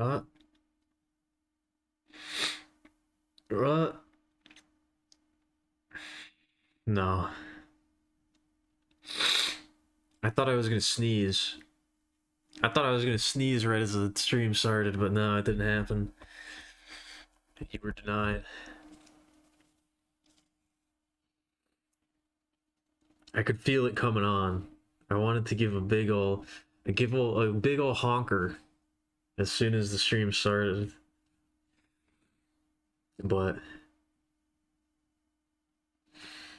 Uh, uh, no. I thought I was gonna sneeze. I thought I was gonna sneeze right as the stream started, but no, it didn't happen. You were denied. I could feel it coming on. I wanted to give a big ol' a big ol' honker as soon as the stream started, but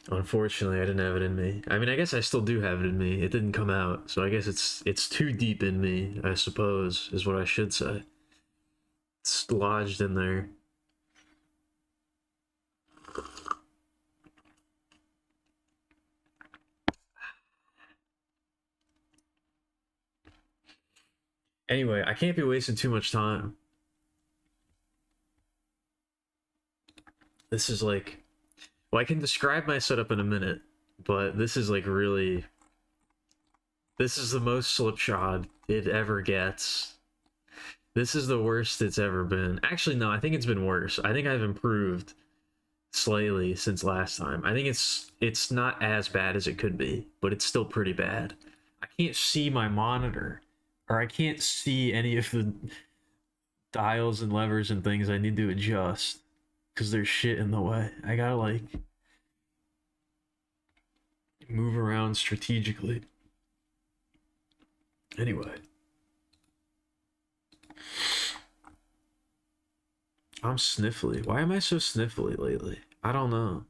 unfortunately, I didn't have it in me. I mean, I guess I still do have it in me. It didn't come out, so I guess it's too deep in me, I suppose, is what I should say. It's lodged in there. Anyway, I can't be wasting too much time. This is like, well, I can describe my setup in a minute, but this is like really, this is the most slipshod it ever gets. This is the worst it's ever been. Actually, no, I think it's been worse. I think I've improved slightly since last time. I think it's not as bad as it could be, but it's still pretty bad. I can't see my monitor, or I can't see any of the dials and levers and things I need to adjust because there's shit in the way. I gotta like move around strategically. Anyway, I'm sniffly. Why am I so sniffly lately? I don't know.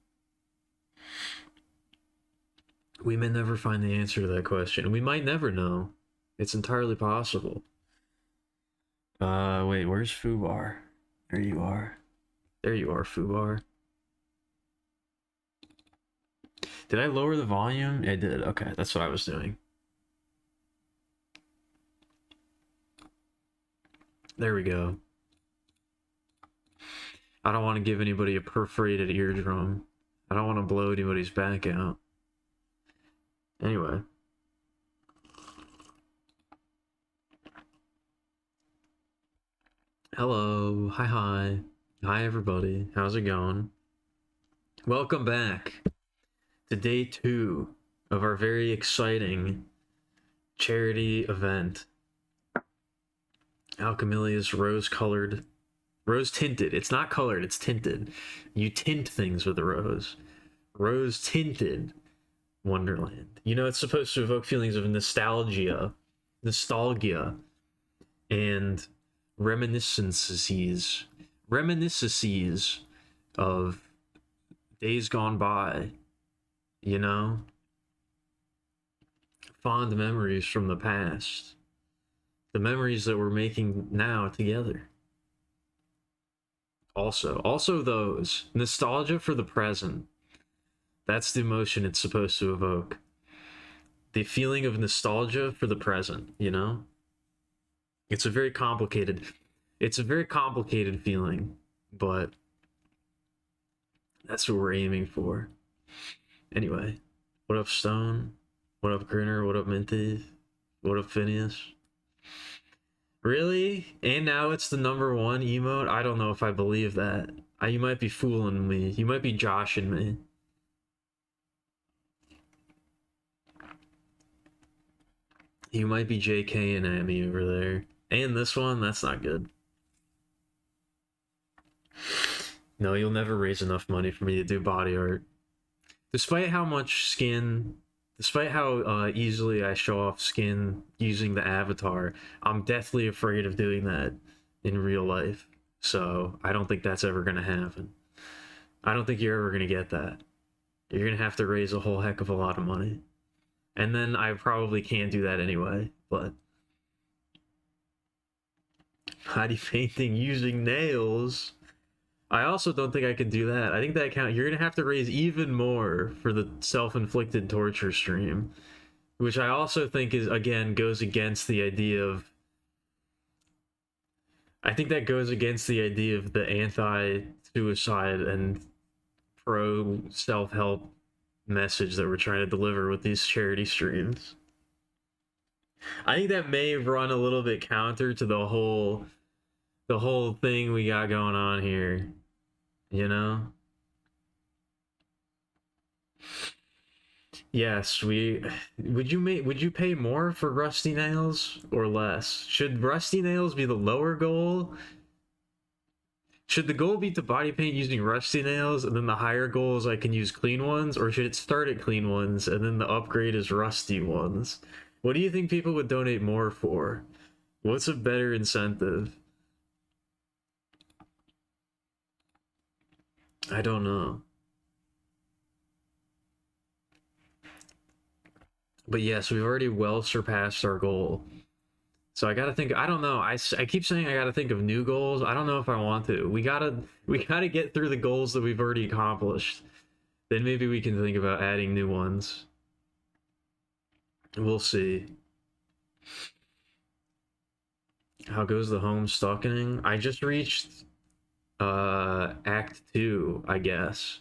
We may never find the answer to that question. We might never know. It's entirely possible. Wait, where's Fubar? There you are. There you are, Fubar. Did I lower the volume? I did. Okay, that's what I was doing. There we go. I don't want to give anybody a perforated eardrum. I don't want to blow anybody's back out. Anyway. Hello. Hi, hi. Hi, everybody. How's it going? Welcome back to day 2 of our very exciting charity event. Alkemilia's rose-tinted. It's not colored, it's tinted. You tint things with a rose. Rose-tinted Wonderland. You know, it's supposed to evoke feelings of nostalgia, and reminiscences of days gone by, you know? Fond memories from the past. The memories that we're making now together. Also those. Nostalgia for the present. That's the emotion it's supposed to evoke. The feeling of nostalgia for the present, you know? It's a very complicated feeling, but that's what we're aiming for. Anyway, what up, Stone? What up, Grinner? What up, Minty? What up, Phineas? Really? And now it's the #1 emote? I don't know if I believe that. You might be fooling me. You might be joshing me. You might be JKing at me over there. And this one, that's not good. No, you'll never raise enough money for me to do body art. Despite how easily I show off skin using the avatar, I'm deathly afraid of doing that in real life. So I don't think that's ever gonna happen. I don't think you're ever gonna get that. You're gonna have to raise a whole heck of a lot of money. And then I probably can't do that anyway, but body painting using nails. I also don't think I can do that. I think that you're gonna have to raise even more for the self-inflicted torture stream, which I also think is, again, goes against the idea of. I think that goes against the idea of the anti-suicide and pro-self-help message that we're trying to deliver with these charity streams. I think that may run a little bit counter to the whole the whole thing we got going on here, you know? Yes, would you pay more for rusty nails or less? Should rusty nails be the lower goal? Should the goal be to body paint using rusty nails and then the higher goal is I can use clean ones, or should it start at clean ones and then the upgrade is rusty ones? What do you think people would donate more for? What's a better incentive? I don't know. But yes, we've already well surpassed our goal. So I gotta think. I don't know. I keep saying I gotta think of new goals. I don't know if I want to. We gotta get through the goals that we've already accomplished. Then maybe we can think about adding new ones. We'll see. How goes the home stocking? I just reached Act 2, I guess.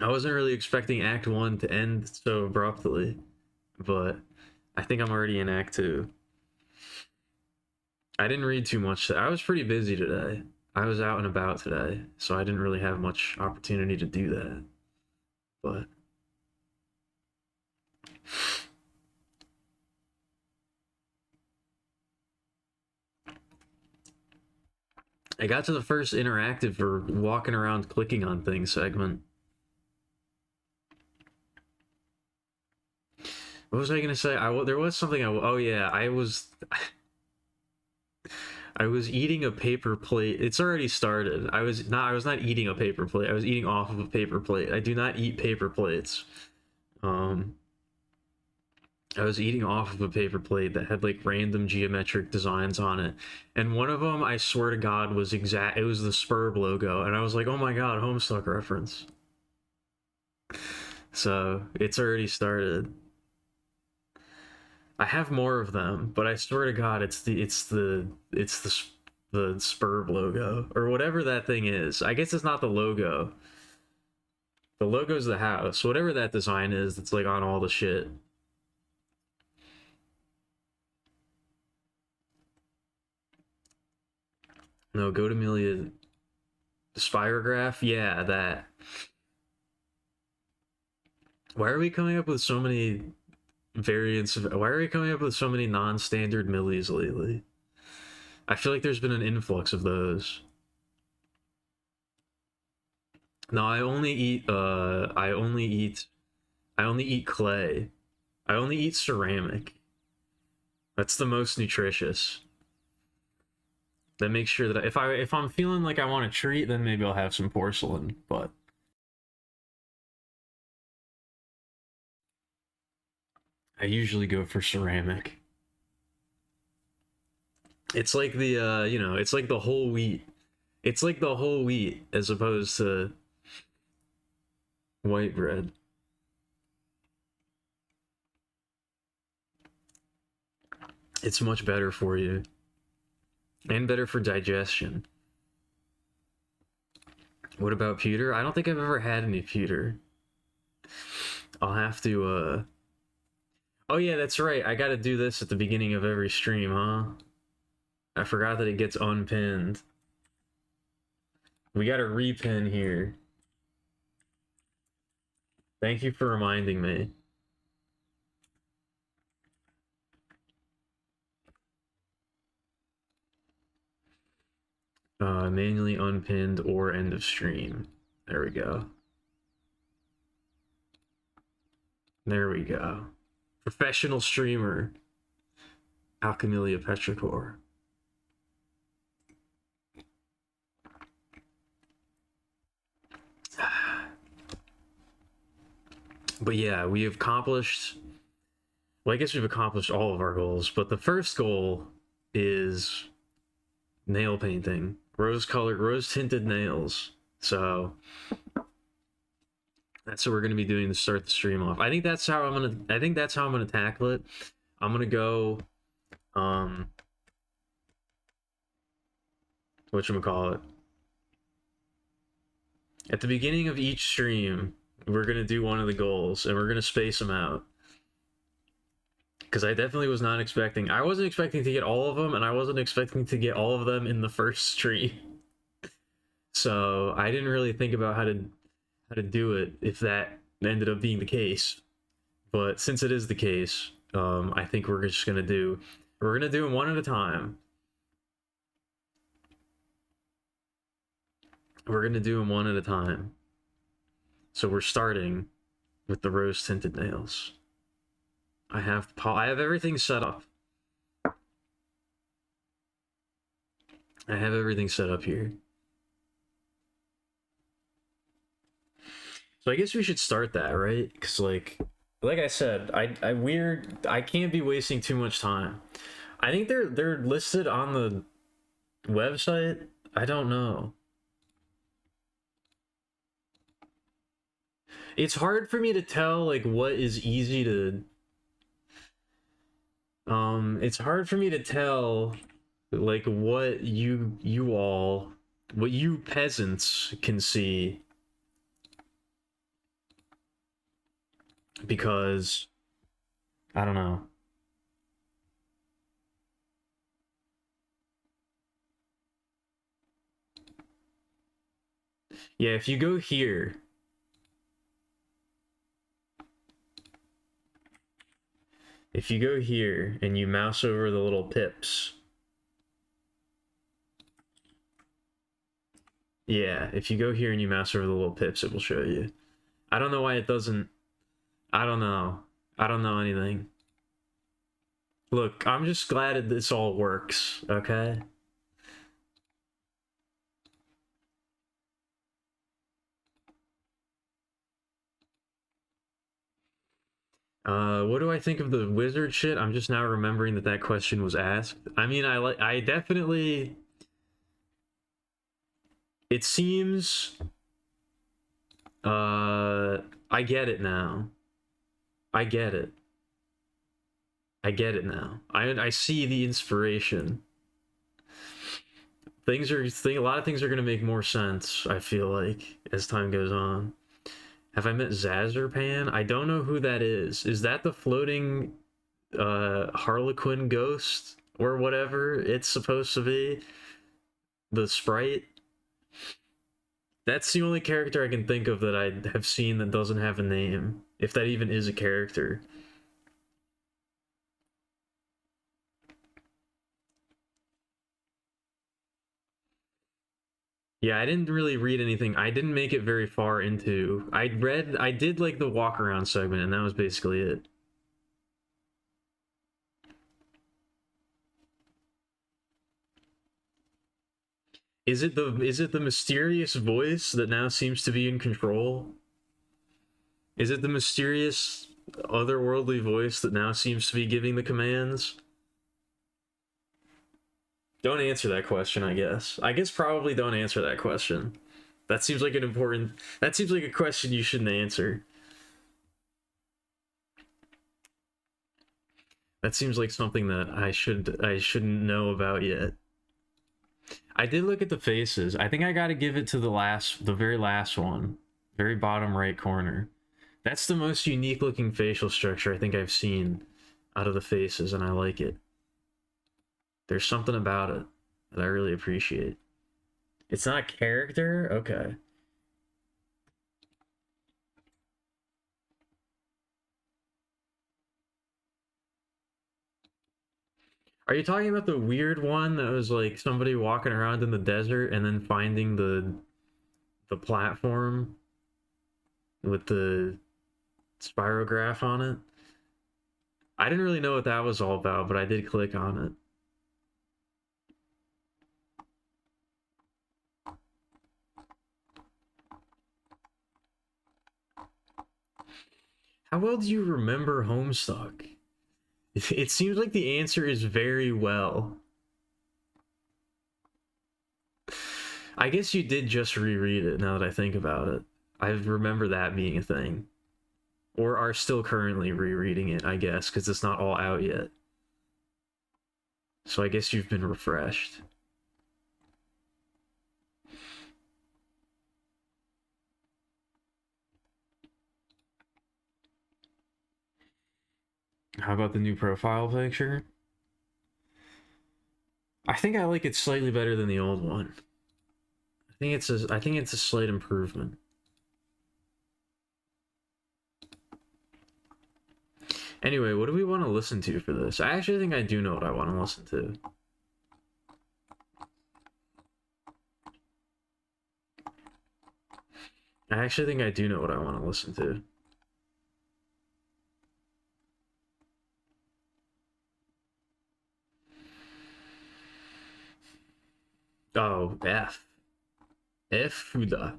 I wasn't really expecting Act 1 to end so abruptly, but I think I'm already in Act 2. I didn't read too much. I was pretty busy today. I was out and about today, so I didn't really have much opportunity to do that. But I got to the first interactive for walking around clicking on things segment. What was I gonna say? There was something oh yeah, I was eating a paper plate. It's already started. I was not eating a paper plate. I was eating off of a paper plate. I do not eat paper plates. I was eating off of a paper plate that had like random geometric designs on it, and one of them, I swear to God, was exact. It was the Spurb logo, and I was like, "Oh my God, Homestuck reference." So it's already started. I have more of them, but I swear to God, it's the Spurb logo or whatever that thing is. I guess it's not the logo. The logo's the house. Whatever that design is, that's like on all the shit. No, Alkemilia Spirograph? Yeah, that. Why are we coming up with so many variants of... Why are we coming up with so many non-standard millies lately? I feel like there's been an influx of those. No, I only eat clay. I only eat ceramic. That's the most nutritious. That makes sure that if I'm feeling like I want a treat, then maybe I'll have some porcelain, but I usually go for ceramic. It's like the it's like the whole wheat. It's like the whole wheat as opposed to white bread. It's much better for you. And better for digestion. What about pewter? I don't think I've ever had any pewter. I'll have to Oh yeah, that's right. I gotta do this at the beginning of every stream, huh? I forgot that it gets unpinned. We gotta repin here. Thank you for reminding me. Manually unpinned or end of stream. There we go. There we go. Professional streamer. Alkemilia Petrichor. But yeah, we have accomplished... Well, I guess we've accomplished all of our goals, but the first goal is nail painting. Rose-colored, rose-tinted nails. So that's what we're going to be doing to start the stream off. I think that's how I'm gonna tackle it. I'm gonna go whatchamacallit. At the beginning of each stream, we're gonna do one of the goals and we're gonna space them out. Because I definitely was not expecting. I wasn't expecting to get all of them, and I wasn't expecting to get all of them in the first stream. So I didn't really think about how to do it if that ended up being the case. But since it is the case, I think we're gonna do them one at a time. We're gonna do them one at a time. So we're starting with the rose-tinted nails. I have everything set up. I have everything set up here. So I guess we should start that, right? Because like I said, I can't be wasting too much time. I think they're listed on the website. I don't know. It's hard for me to tell like what is easy to it's hard for me to tell like what you peasants can see, because I don't know. Yeah, if you go here, and you mouse over the little pips. Yeah, if you go here and you mouse over the little pips, it will show you. I don't know why it doesn't. I don't know. I don't know anything. Look, I'm just glad that this all works, okay? What do I think of the wizard shit? I'm just now remembering that that question was asked. I mean, I definitely. It seems. I get it now. I get it. I get it now. I see the inspiration. A lot of things are gonna make more sense, I feel like, as time goes on. Have I met Zazerpan? I don't know who that is. Is that the floating Harlequin ghost or whatever it's supposed to be? The sprite? That's the only character I can think of that I have seen that doesn't have a name, if that even is a character. Yeah, I didn't really read anything. I didn't make it very far into. I did like the walk around segment, and that was basically it. Is it the mysterious voice that now seems to be in control? Is it the mysterious otherworldly voice that now seems to be giving the commands? Don't answer that question, I guess. I guess probably don't answer that question. That seems like that seems like a question you shouldn't answer. That seems like something that I shouldn't know about yet. I did look at the faces. I think I got to give it to the very last one, very bottom right corner. That's the most unique looking facial structure I think I've seen out of the faces, and I like it. There's something about it that I really appreciate. It's not a character? Okay. Are you talking about the weird one that was like somebody walking around in the desert and then finding the platform with the spirograph on it? I didn't really know what that was all about, but I did click on it. How well do you remember Homestuck? It seems like the answer is very well. I guess you did just reread it now that I think about it. I remember that being a thing. Or are still currently rereading it, I guess, because it's not all out yet. So I guess you've been refreshed. How about the new profile picture? I think I like it slightly better than the old one. I think it's a slight improvement. Anyway, what do we want to listen to for this? I actually think I do know what I want to listen to. I actually think I do know what I want to listen to. Oh, F. F Fuda.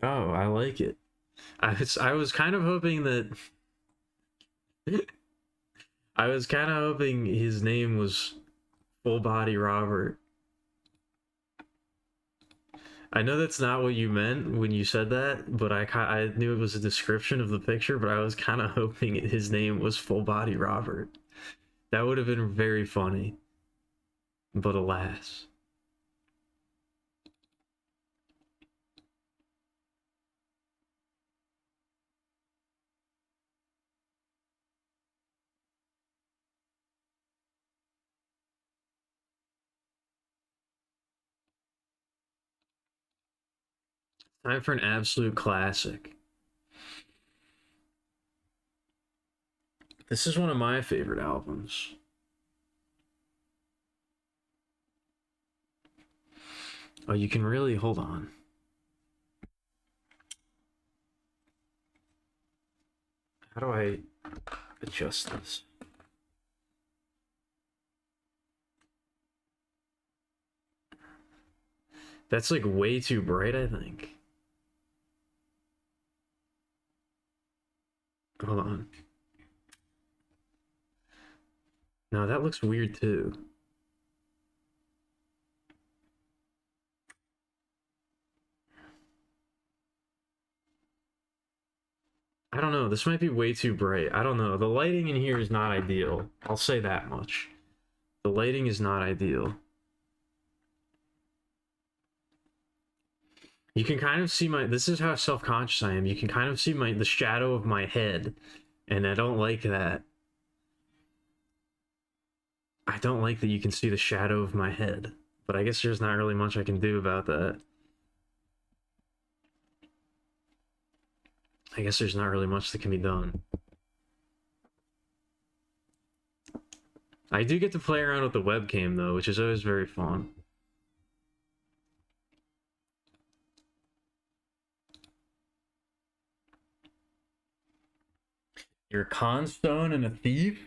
Oh, I like it. I was kind of hoping that I was kind of hoping his name was Full Body Robert. I know that's not what you meant when you said that, but I knew it was a description of the picture, but I was kind of hoping his name was Full Body Robert. That would have been very funny. But alas. Time for an absolute classic. This is one of my favorite albums. Oh, you can really hold on. How do I adjust this? That's like way too bright, I think. Hold on. No, that looks weird too. I don't know. This might be way too bright. I don't know. The lighting in here is not ideal. I'll say that much. The lighting is not ideal. You can kind of see this is how self-conscious I am. You can kind of see the shadow of my head, and I don't like that. I don't like that you can see the shadow of my head, but I guess there's not really much I can do about that. I guess there's not really much that can be done. I do get to play around with the webcam though, which is always very fun. You're a constone and a thief?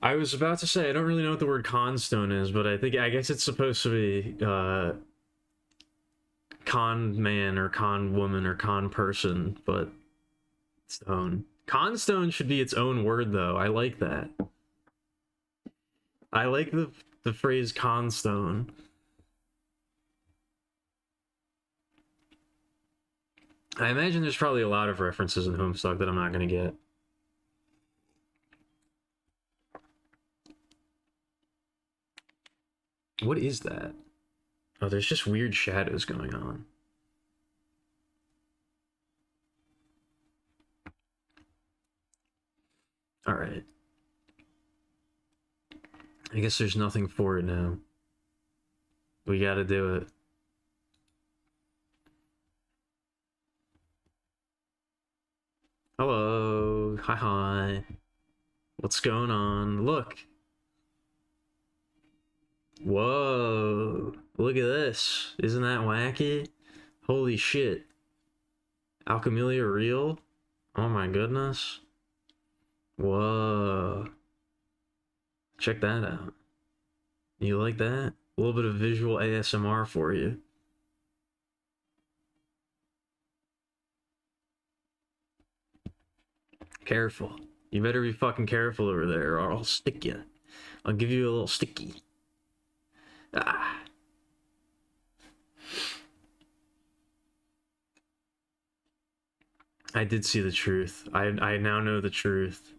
I was about to say, I don't really know what the word constone is, but I guess it's supposed to be con man or con woman or con person, but stone. Constone should be its own word though. I like that. I like the phrase constone. I imagine there's probably a lot of references in Homestuck that I'm not gonna get. What is that? Oh, there's just weird shadows going on. All right. I guess there's nothing for it now. We gotta do it. Hello. Hi, hi. What's going on? Look. Whoa. Look at this. Isn't that wacky? Holy shit. Alkemilia real? Oh my goodness. Whoa. Check that out. You like that? A little bit of visual ASMR for you. Careful. You better be fucking careful over there or I'll stick you. I'll give you a little sticky. Ah. I did see the truth. I now know the truth.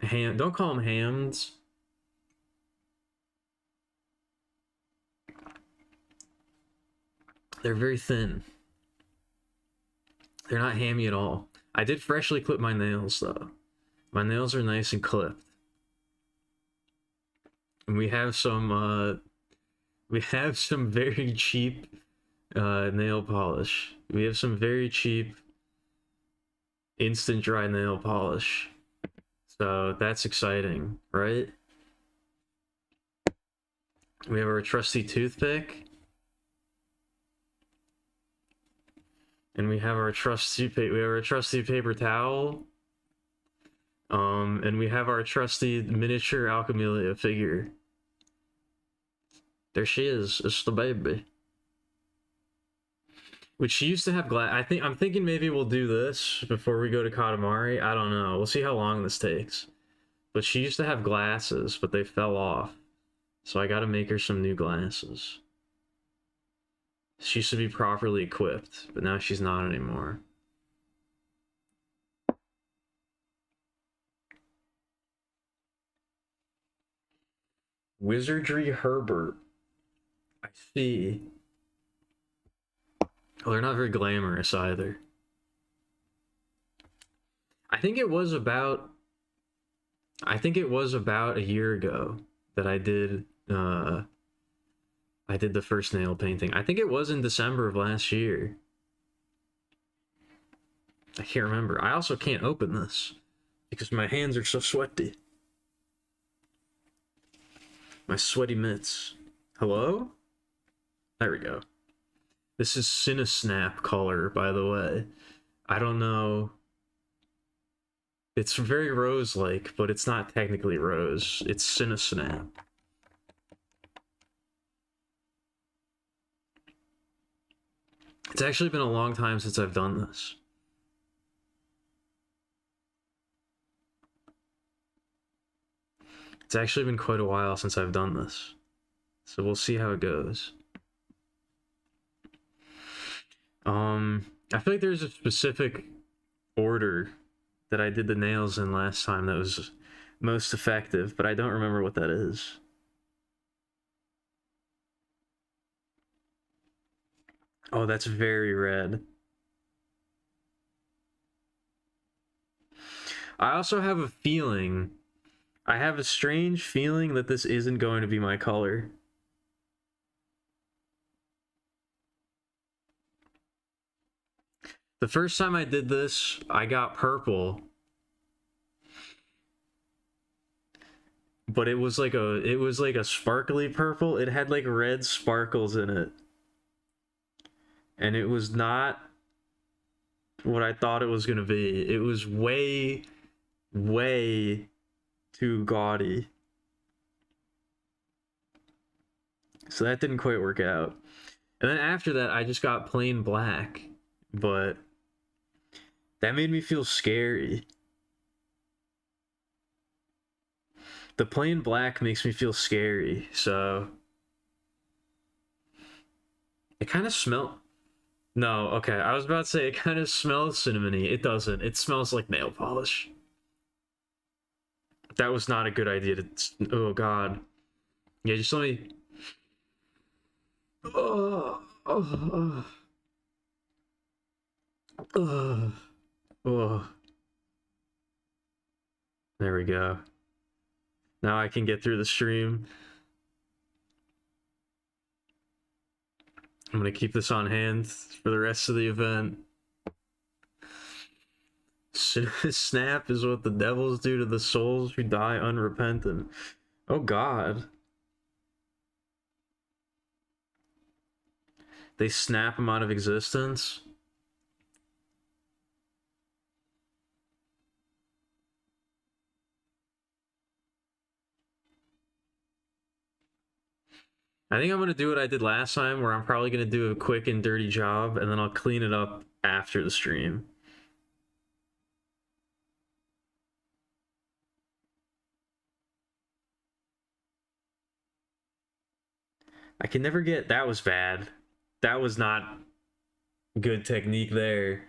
Don't call them hams. They're very thin. They're not hammy at all. I did freshly clip my nails though. My nails are nice and clipped. And we have some very cheap nail polish. We have some very cheap instant dry nail polish. So that's exciting, right? We have our trusty toothpick. And we have our trusty paper towel. And we have our trusty miniature Alkemilia figure. There she is. It's the baby. Which she used to have glass. I'm thinking maybe we'll do this before we go to Katamari. I don't know. We'll see how long this takes. But she used to have glasses, but they fell off. So I gotta make her some new glasses. She should be properly equipped, but now she's not anymore. Wizardry Herbert. I see. Well, they're not very glamorous either. I think it was about a year ago that I did the first nail painting. I think it was in December of last year. I can't remember. I also can't open this because my hands are so sweaty. My sweaty mitts. Hello? There we go. This is Cinesnap color, by the way. I don't know. It's very rose-like, but it's not technically rose. It's Cinesnap. It's actually been a long time since I've done this. It's actually been quite a while since I've done this. So we'll see how it goes. I feel like there's a specific order that I did the nails in last time that was most effective, but I don't remember what that is. Oh, that's very red. I also have a feeling, I have a strange feeling that this isn't going to be my color. The first time I did this, I got purple. But it was like a sparkly purple. It had like red sparkles in it. And it was not what I thought it was going to be. It was way too gaudy. So that didn't quite work out. And then after that, I just got plain black. But that made me feel scary. The plain black makes me feel scary, so... It kind of smells... No, okay, I was about to say it kind of smells cinnamony. It doesn't. It smells like nail polish. That was not a good idea to... Oh, God. Yeah, just let me... Oh, oh, oh. Oh. Oh. There we go. Now I can get through the stream. I'm gonna keep this on hand for the rest of the event. Snap is what the devils do to the souls who die unrepentant. Oh God. They snap them out of existence. I think I'm going to do what I did last time, where I'm probably going to do a quick and dirty job, and then I'll clean it up after the stream. I can never get... That was bad. That was not good technique there.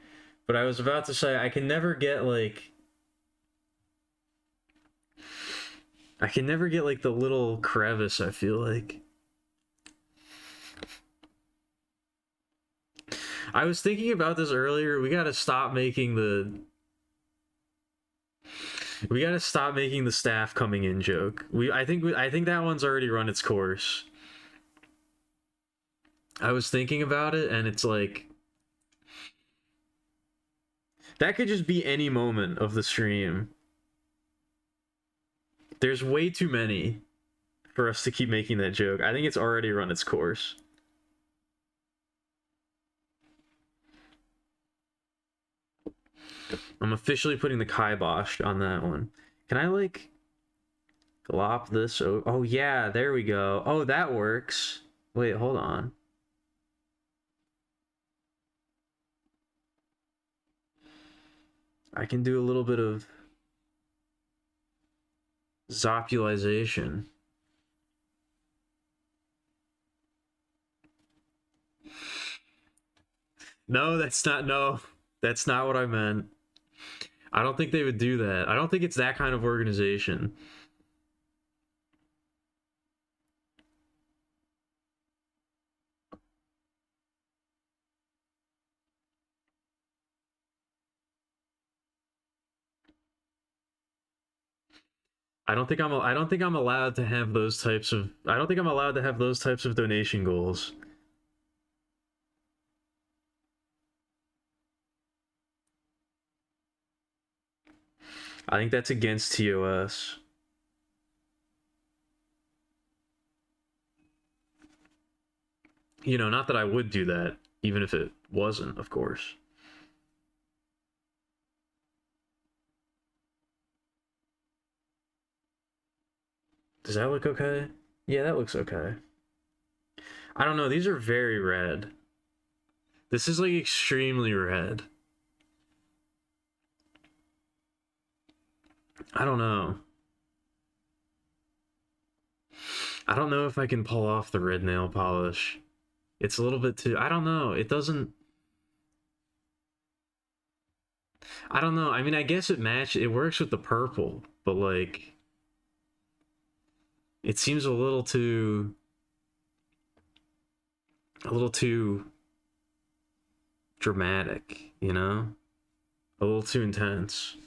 But I was about to say, I can never get, like... I can never get, like, the little crevice, I feel like. I was thinking about this earlier. We gotta stop making the... We gotta stop making the staff coming in joke. I think that one's already run its course. I was thinking about it, and it's like... That could just be any moment of the stream. There's way too many for us to keep making that joke. I think it's already run its course. I'm officially putting the kibosh on that one. Can I, like, glop this? Oh, yeah, there we go. Oh, that works. Wait, hold on. I can do a little bit of zopulization. No, that's not what I meant. I don't think they would do that. I don't think it's that kind of organization. I don't think I'm allowed to have those types of donation goals. I think that's against TOS. You know, not that I would do that, even if it wasn't, of course. Does that look okay? Yeah, that looks okay. I don't know, these are very red. This is, like, extremely red. I don't know. I don't know if I can pull off the red nail polish. It's a little bit too... I don't know. It doesn't... I don't know. I mean, I guess it works with the purple, but, like... It seems a little too dramatic, you know? A little too intense.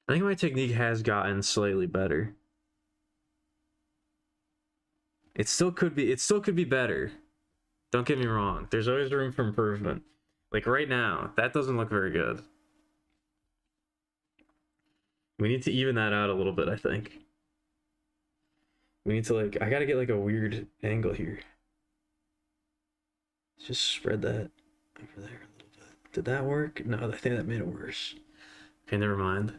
I think my technique has gotten slightly better. It still could be better. Don't get me wrong. There's always room for improvement. Like right now, that doesn't look very good. We need to even that out a little bit, I think. We need to, like, I gotta get, like, a weird angle here. Just spread that over there a little bit. Did that work? No, I think that made it worse. Okay, never mind.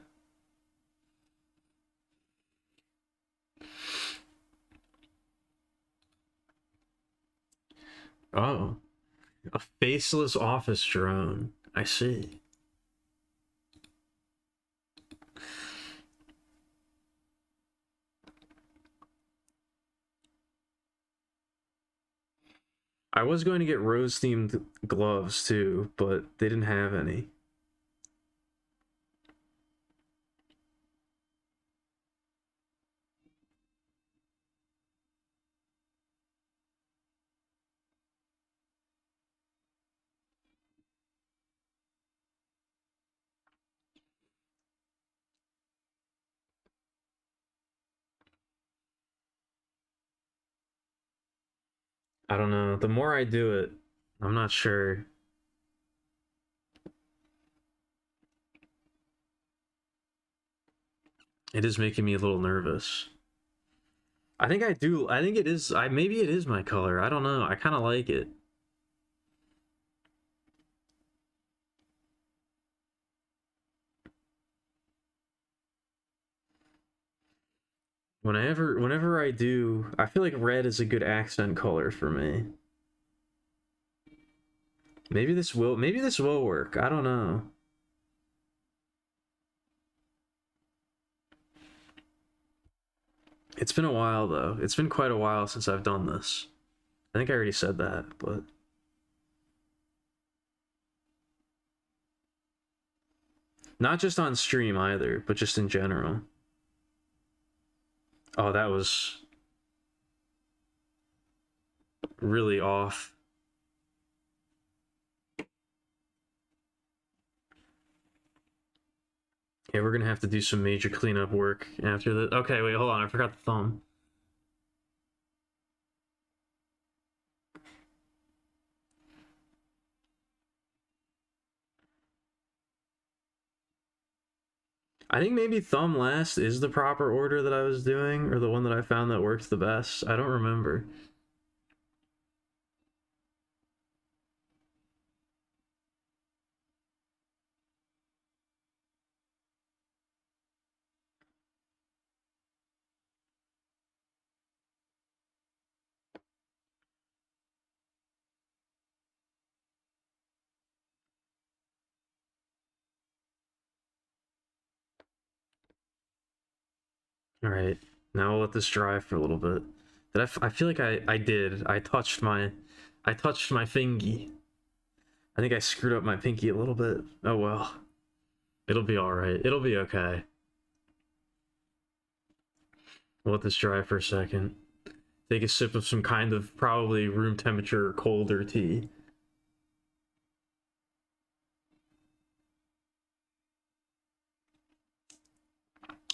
Oh. A faceless office drone. I see. I was going to get rose-themed gloves too, but they didn't have any. I don't know. The more I do it, I'm not sure. It is making me a little nervous. I think it is, maybe it is my color. I don't know. I kind of like it. Whenever I do, I feel like red is a good accent color for me. Maybe this will work. I don't know. It's been a while though. It's been quite a while since I've done this. I think I already said that, but not just on stream either, but just in general. Oh, that was really off. Yeah, we're gonna have to do some major cleanup work after this. Okay, wait, hold on. I forgot the thumb. I think maybe thumb last is the proper order that I was doing, or the one that I found that worked the best. I don't remember. All right, now I'll let this dry for a little bit. I feel like I did. I touched my fingy. I think I screwed up my pinky a little bit. Oh well. It'll be all right. It'll be okay. We'll let this dry for a second. Take a sip of some kind of probably room temperature colder tea.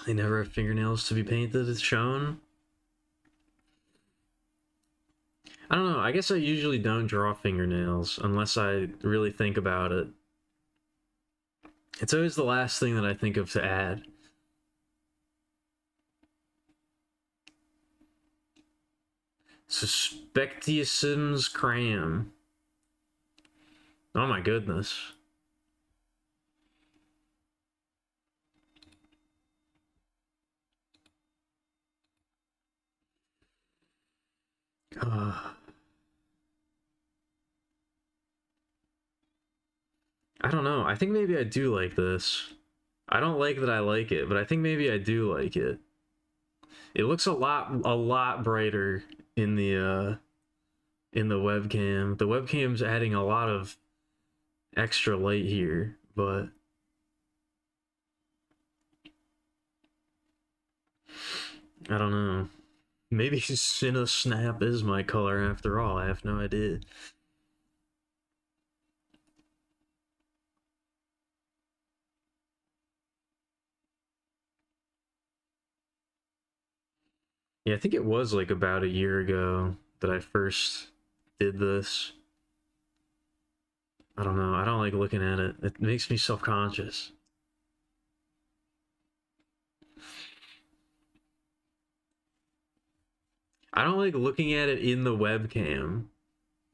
They never have fingernails to be painted, it's shown. I don't know. I guess I usually don't draw fingernails unless I really think about it. It's always the last thing that I think of to add. Suspectissims cram. Oh my goodness. I don't know. I think maybe I do like this. I don't like that I like it, but I think maybe I do like it. It looks a lot brighter in the webcam. The webcam's adding a lot of extra light here, but I don't know. Maybe Cinna Snap is my color after all. I have no idea. Yeah, I think it was like about a year ago that I first did this. I don't know. I don't like looking at it. It makes me self-conscious. I don't like looking at it in the webcam,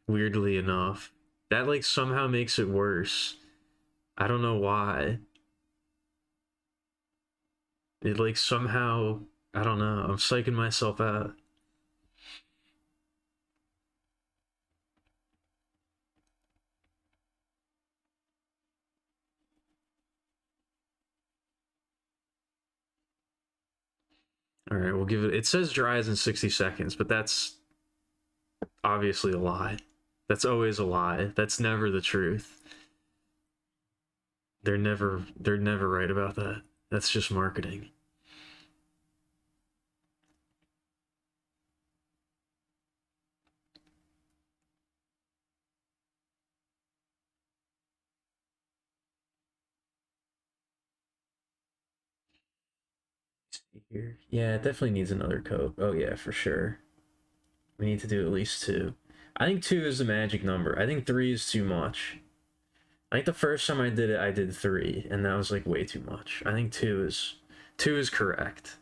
weirdly enough. That like somehow makes it worse. I don't know why. It like somehow, I don't know. I'm psyching myself out. All right, we'll give it. It says dries in 60 seconds, but that's obviously a lie. That's always a lie. That's never the truth. They're never right about that. That's just marketing. Here. Yeah, it definitely needs another coat. Oh yeah, for sure. We need to do at least 2. I think 2 is the magic number. I think 3 is too much. I think the first time I did it, I did 3, and that was like way too much. I think 2 is correct.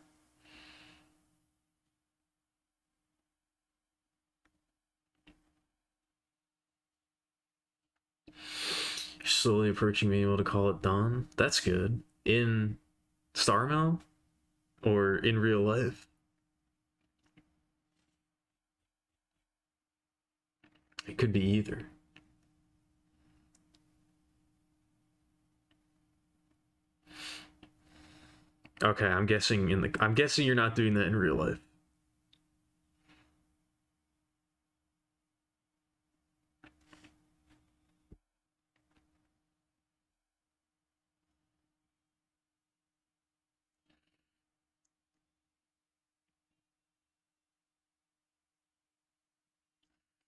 Slowly approaching being able to call it done. That's good. In Starmail or in real life? It could be either. Okay, I'm guessing you're not doing that in real life.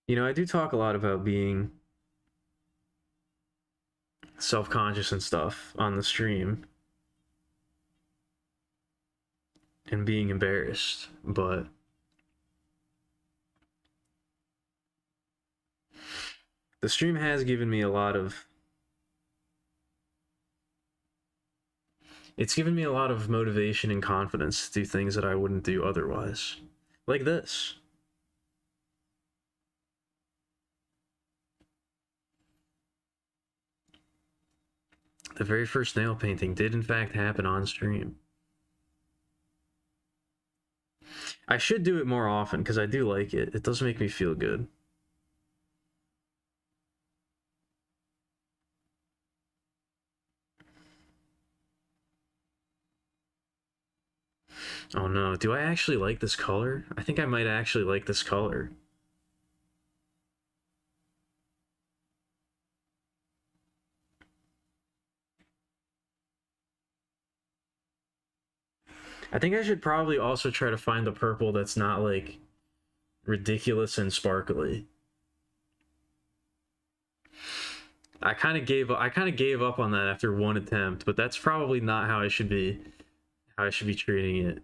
You know, I do talk a lot about being self-conscious and stuff on the stream and being embarrassed, but the stream has given me a lot of it's given me a lot of motivation and confidence to do things that I wouldn't do otherwise. Like this. The very first nail painting did in fact happen on stream. I should do it more often because I do like it. It does make me feel good. Oh no, do I actually like this color? I think I might actually like this color. I think I should probably also try to find the purple that's not like ridiculous and sparkly. I kind of gave up on that after one attempt, but that's probably not how I should be treating it.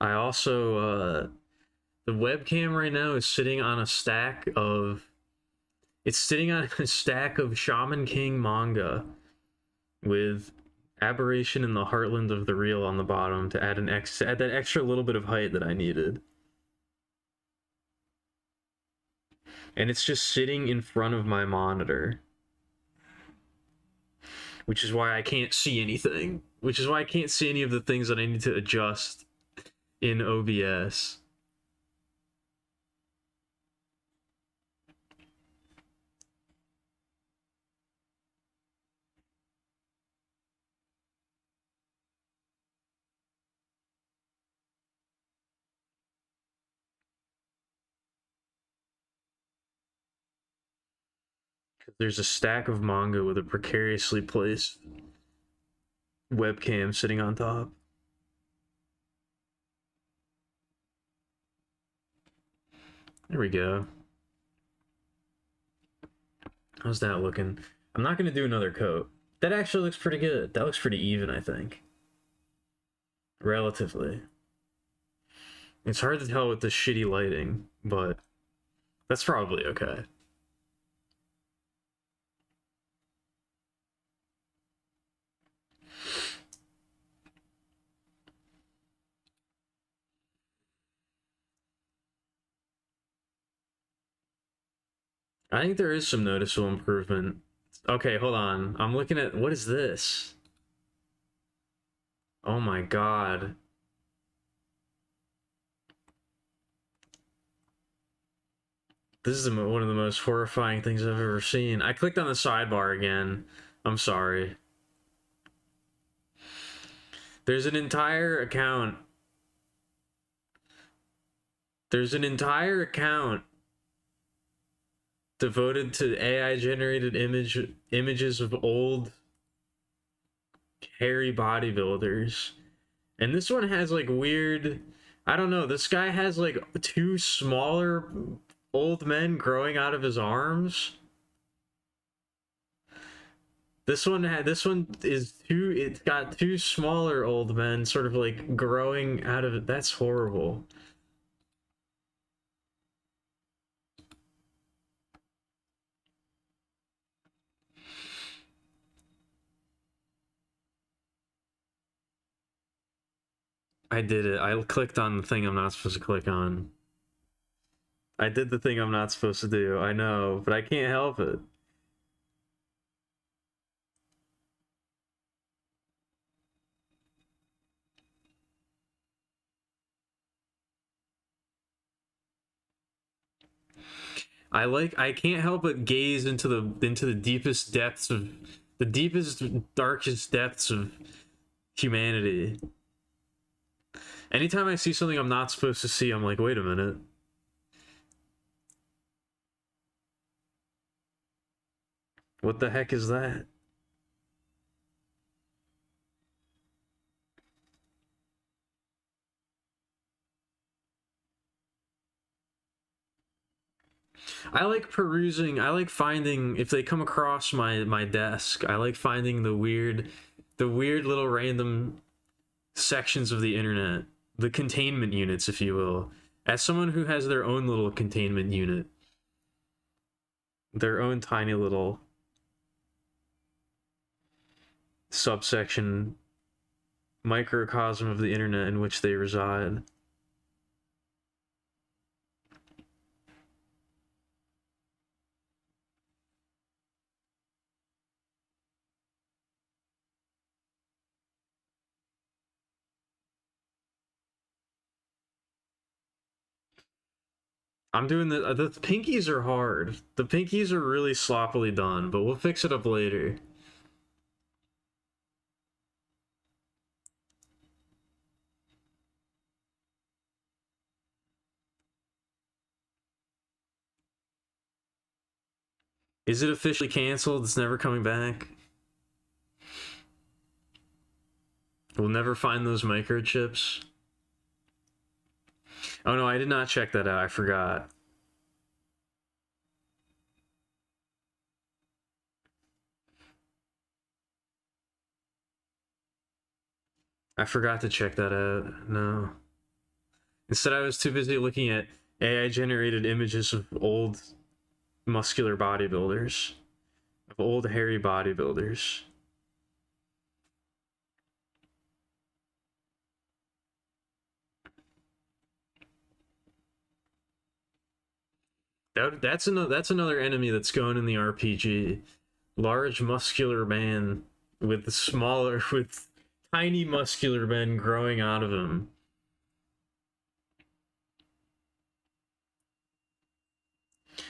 I also the webcam right now is sitting on a stack of it's sitting on a stack of Shaman King manga with Aberration in the Heartland of the Real on the bottom to add that extra little bit of height that I needed. And it's just sitting in front of my monitor, which is why I can't see anything. Which is why I can't see any of the things that I need to adjust in OBS. There's a stack of manga with a precariously placed webcam sitting on top. There we go. How's that looking? I'm not going to do another coat. That actually looks pretty good. That looks pretty even, I think. Relatively. It's hard to tell with the shitty lighting, but that's probably okay. I think there is some noticeable improvement. Okay, hold on. I'm looking at... What is this? Oh my god. This is one of the most horrifying things I've ever seen. I clicked on the sidebar again. I'm sorry. There's an entire account. There's an entire account devoted to AI generated images of old hairy bodybuilders. And this one has like weird, I don't know, this guy has like two smaller old men growing out of his arms. This one it's got two smaller old men sort of like growing out of it. That's horrible. I did it. I clicked on the thing I'm not supposed to click on. I did the thing I'm not supposed to do. I know, but I can't help it. I can't help but gaze into the deepest depths of the deepest, darkest depths of humanity. Anytime I see something I'm not supposed to see, I'm like, wait a minute. What the heck is that? I like perusing, I like finding, if they come across my desk, I like finding the weird little random sections of the internet, the containment units, if you will. As someone who has their own little containment unit, their own tiny little subsection, microcosm of the internet in which they reside. I'm doing the pinkies are hard. The pinkies are really sloppily done, but we'll fix it up later. Is it officially canceled? It's never coming back. We'll never find those microchips. Oh no, I did not check that out. I forgot. I forgot to check that out. No. Instead, I was too busy looking at AI generated images of old muscular bodybuilders, of old hairy bodybuilders. That's another enemy that's going in the RPG. Large muscular man with tiny muscular men growing out of him.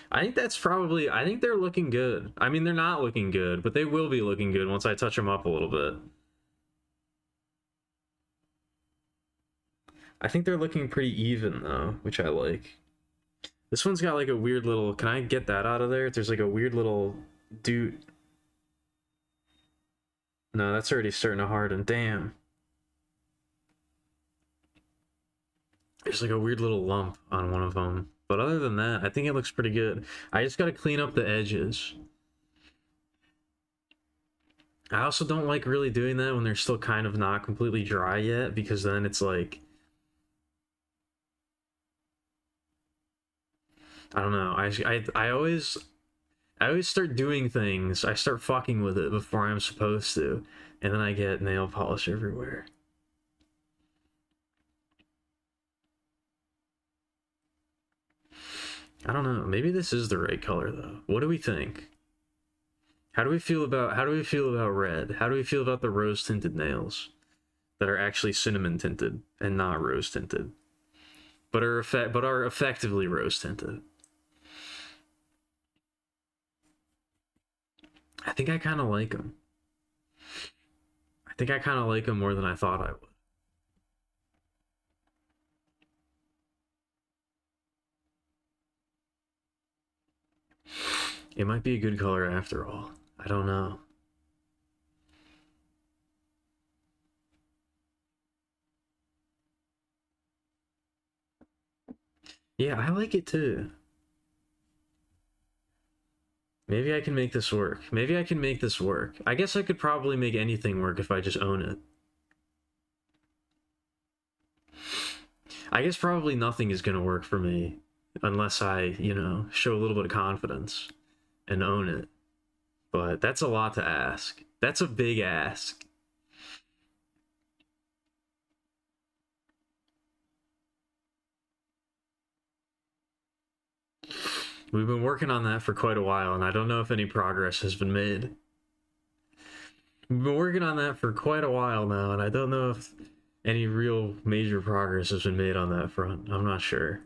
I think they're looking good. I mean, they're not looking good, but they will be looking good once I touch them up a little bit. I think they're looking pretty even though, which I like. This one's got like a weird little, can I get that out of there? There's like a weird little dude. No, that's already starting to harden. Damn. There's like a weird little lump on one of them. But other than that, I think it looks pretty good. I just got to clean up the edges. I also don't like really doing that when they're still kind of not completely dry yet, because then it's like, I don't know. I always start doing things. I start fucking with it before I'm supposed to, and then I get nail polish everywhere. I don't know. Maybe this is the right color though. What do we think? How do we feel about red? How do we feel about the rose tinted nails that are actually cinnamon tinted and not rose tinted, but are effectively rose tinted? I think I kind of like them. I think I kind of like them more than I thought I would. It might be a good color after all. I don't know. Yeah, I like it too. Maybe I can make this work. Maybe I can make this work. I guess I could probably make anything work if I just own it. I guess probably nothing is going to work for me unless I, show a little bit of confidence and own it. But that's a lot to ask. That's a big ask. We've been working on that for quite a while, and I don't know if any progress has been made. We've been working on that for quite a while now, and I don't know if any real major progress has been made on that front. I'm not sure.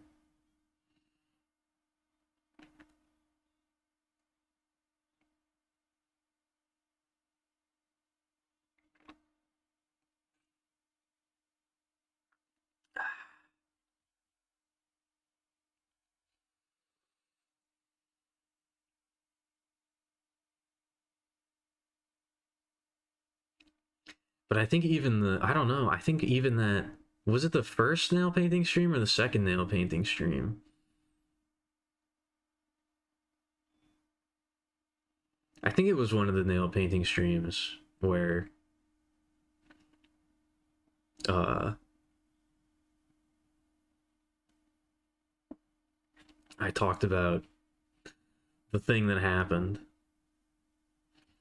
But I think even I don't know, I think even that, was it the first nail painting stream or the second nail painting stream? I think it was one of the nail painting streams where I talked about the thing that happened.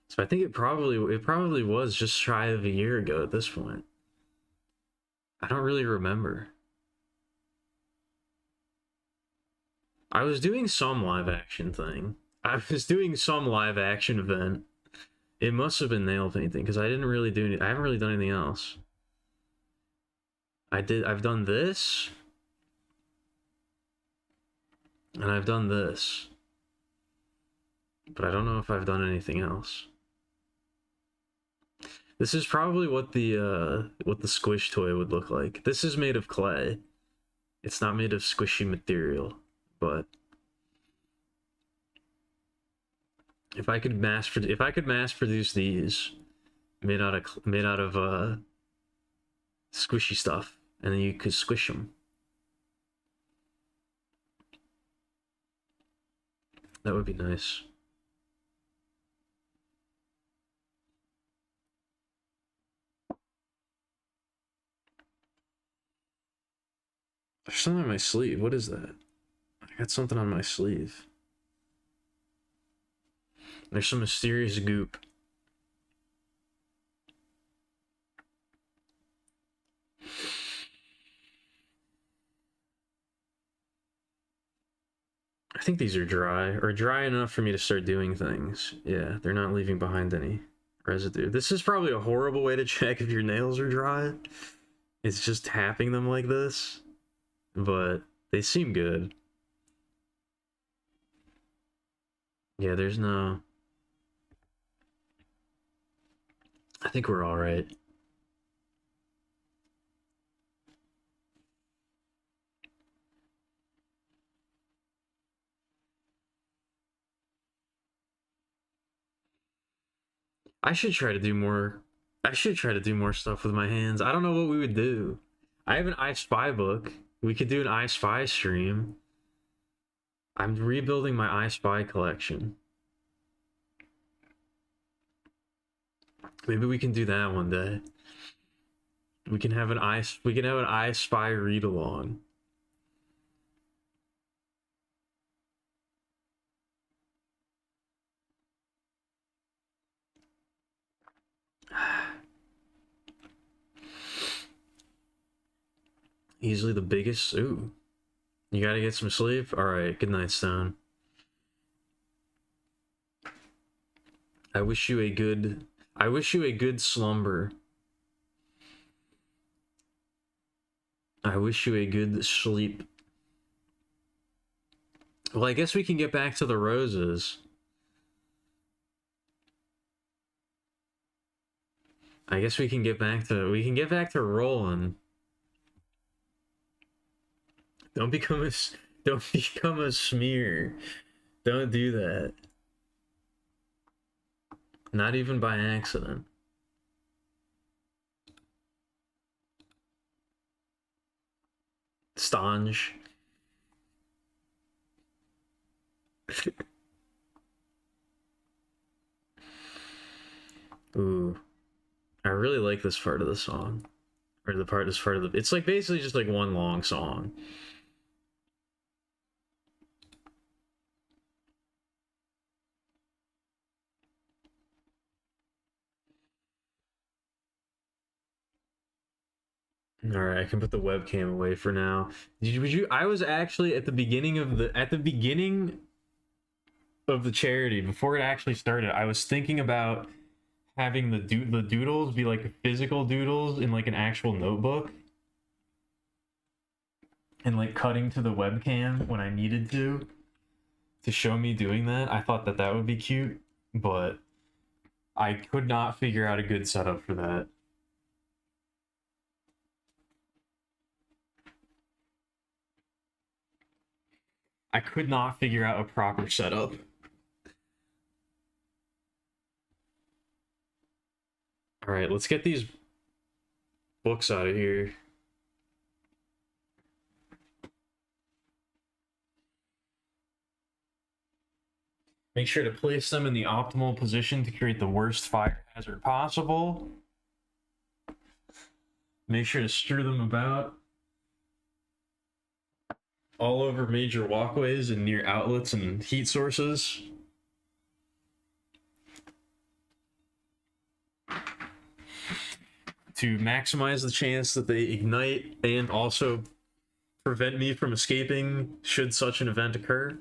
So I think it probably was just shy of a year ago at this point. I don't really remember. I was doing some live action thing. I was doing some live action event. It must have been nail painting because I didn't really do any, I haven't really done anything else. I've done this. And I've done this. But I don't know if I've done anything else. This is probably what the squish toy would look like. This is made of clay. It's not made of squishy material, but if I could mass produce these made out of squishy stuff, and then you could squish them, that would be nice. There's something on my sleeve. What is that? I got something on my sleeve. There's some mysterious goop. I think these are dry, or dry enough for me to start doing things. Yeah, they're not leaving behind any residue. This is probably a horrible way to check if your nails are dry. It's just tapping them like this, but they seem good. Yeah, there's no... I think we're all right. I should try to do more. I should try to do more stuff with my hands. I don't know what we would do. I have an I Spy book. We could do an I Spy stream. I'm rebuilding my I Spy collection. Maybe we can do that one day. We can have an I Spy read along. Easily the biggest. Ooh. You gotta get some sleep? Alright, good night, Stone. I wish you a good slumber. I wish you a good sleep. Well, I guess we can get back to the roses. I guess we can get back to rolling. Don't become a smear. Don't do that. Not even by accident. Stange. Ooh. I really like this part of the song. Or this part of the... It's like basically just like one long song. Alright, I can put the webcam away for now. I was actually at the beginning of the charity, before it actually started, I was thinking about having the doodles be like physical doodles in like an actual notebook, and like cutting to the webcam when I needed to show me doing that. I thought that that would be cute, but I could not figure out a good setup for that. I could not figure out a proper setup. All right, let's get these books out of here. Make sure to place them in the optimal position to create the worst fire hazard possible. Make sure to strew them about all over major walkways and near outlets and heat sources. To maximize the chance that they ignite and also prevent me from escaping should such an event occur.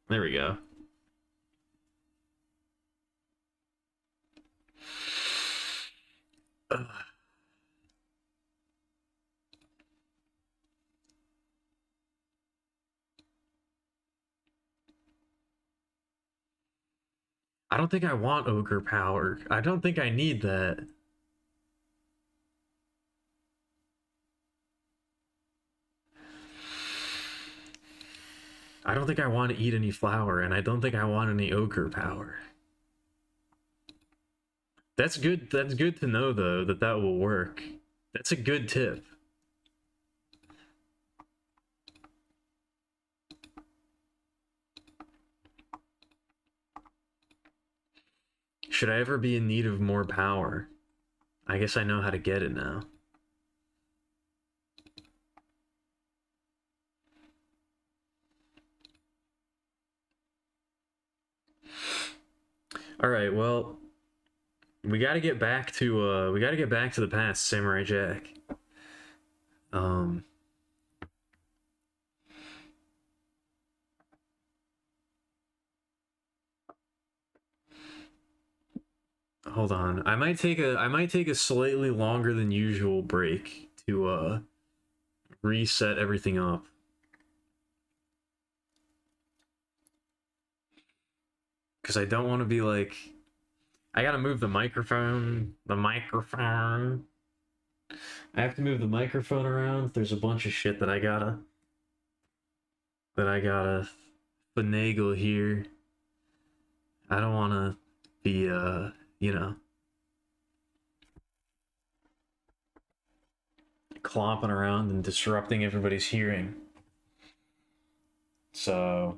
There we go. I don't think I want ogre power. I don't think I need that. I don't think I want to eat any flour, and I don't think I want any ogre power. That's good. That's good to know, though, that that will work. That's a good tip. Should I ever be in need of more power? I guess I know how to get it now. All right, well, we got to get back to the past, Samurai Jack. Hold on. I might take a slightly longer than usual break to reset everything up. Cuz I don't want to be like I got to move the microphone. I have to move the microphone around. There's a bunch of shit that I gotta finagle here. I don't want to be you know, clomping around and disrupting everybody's hearing. So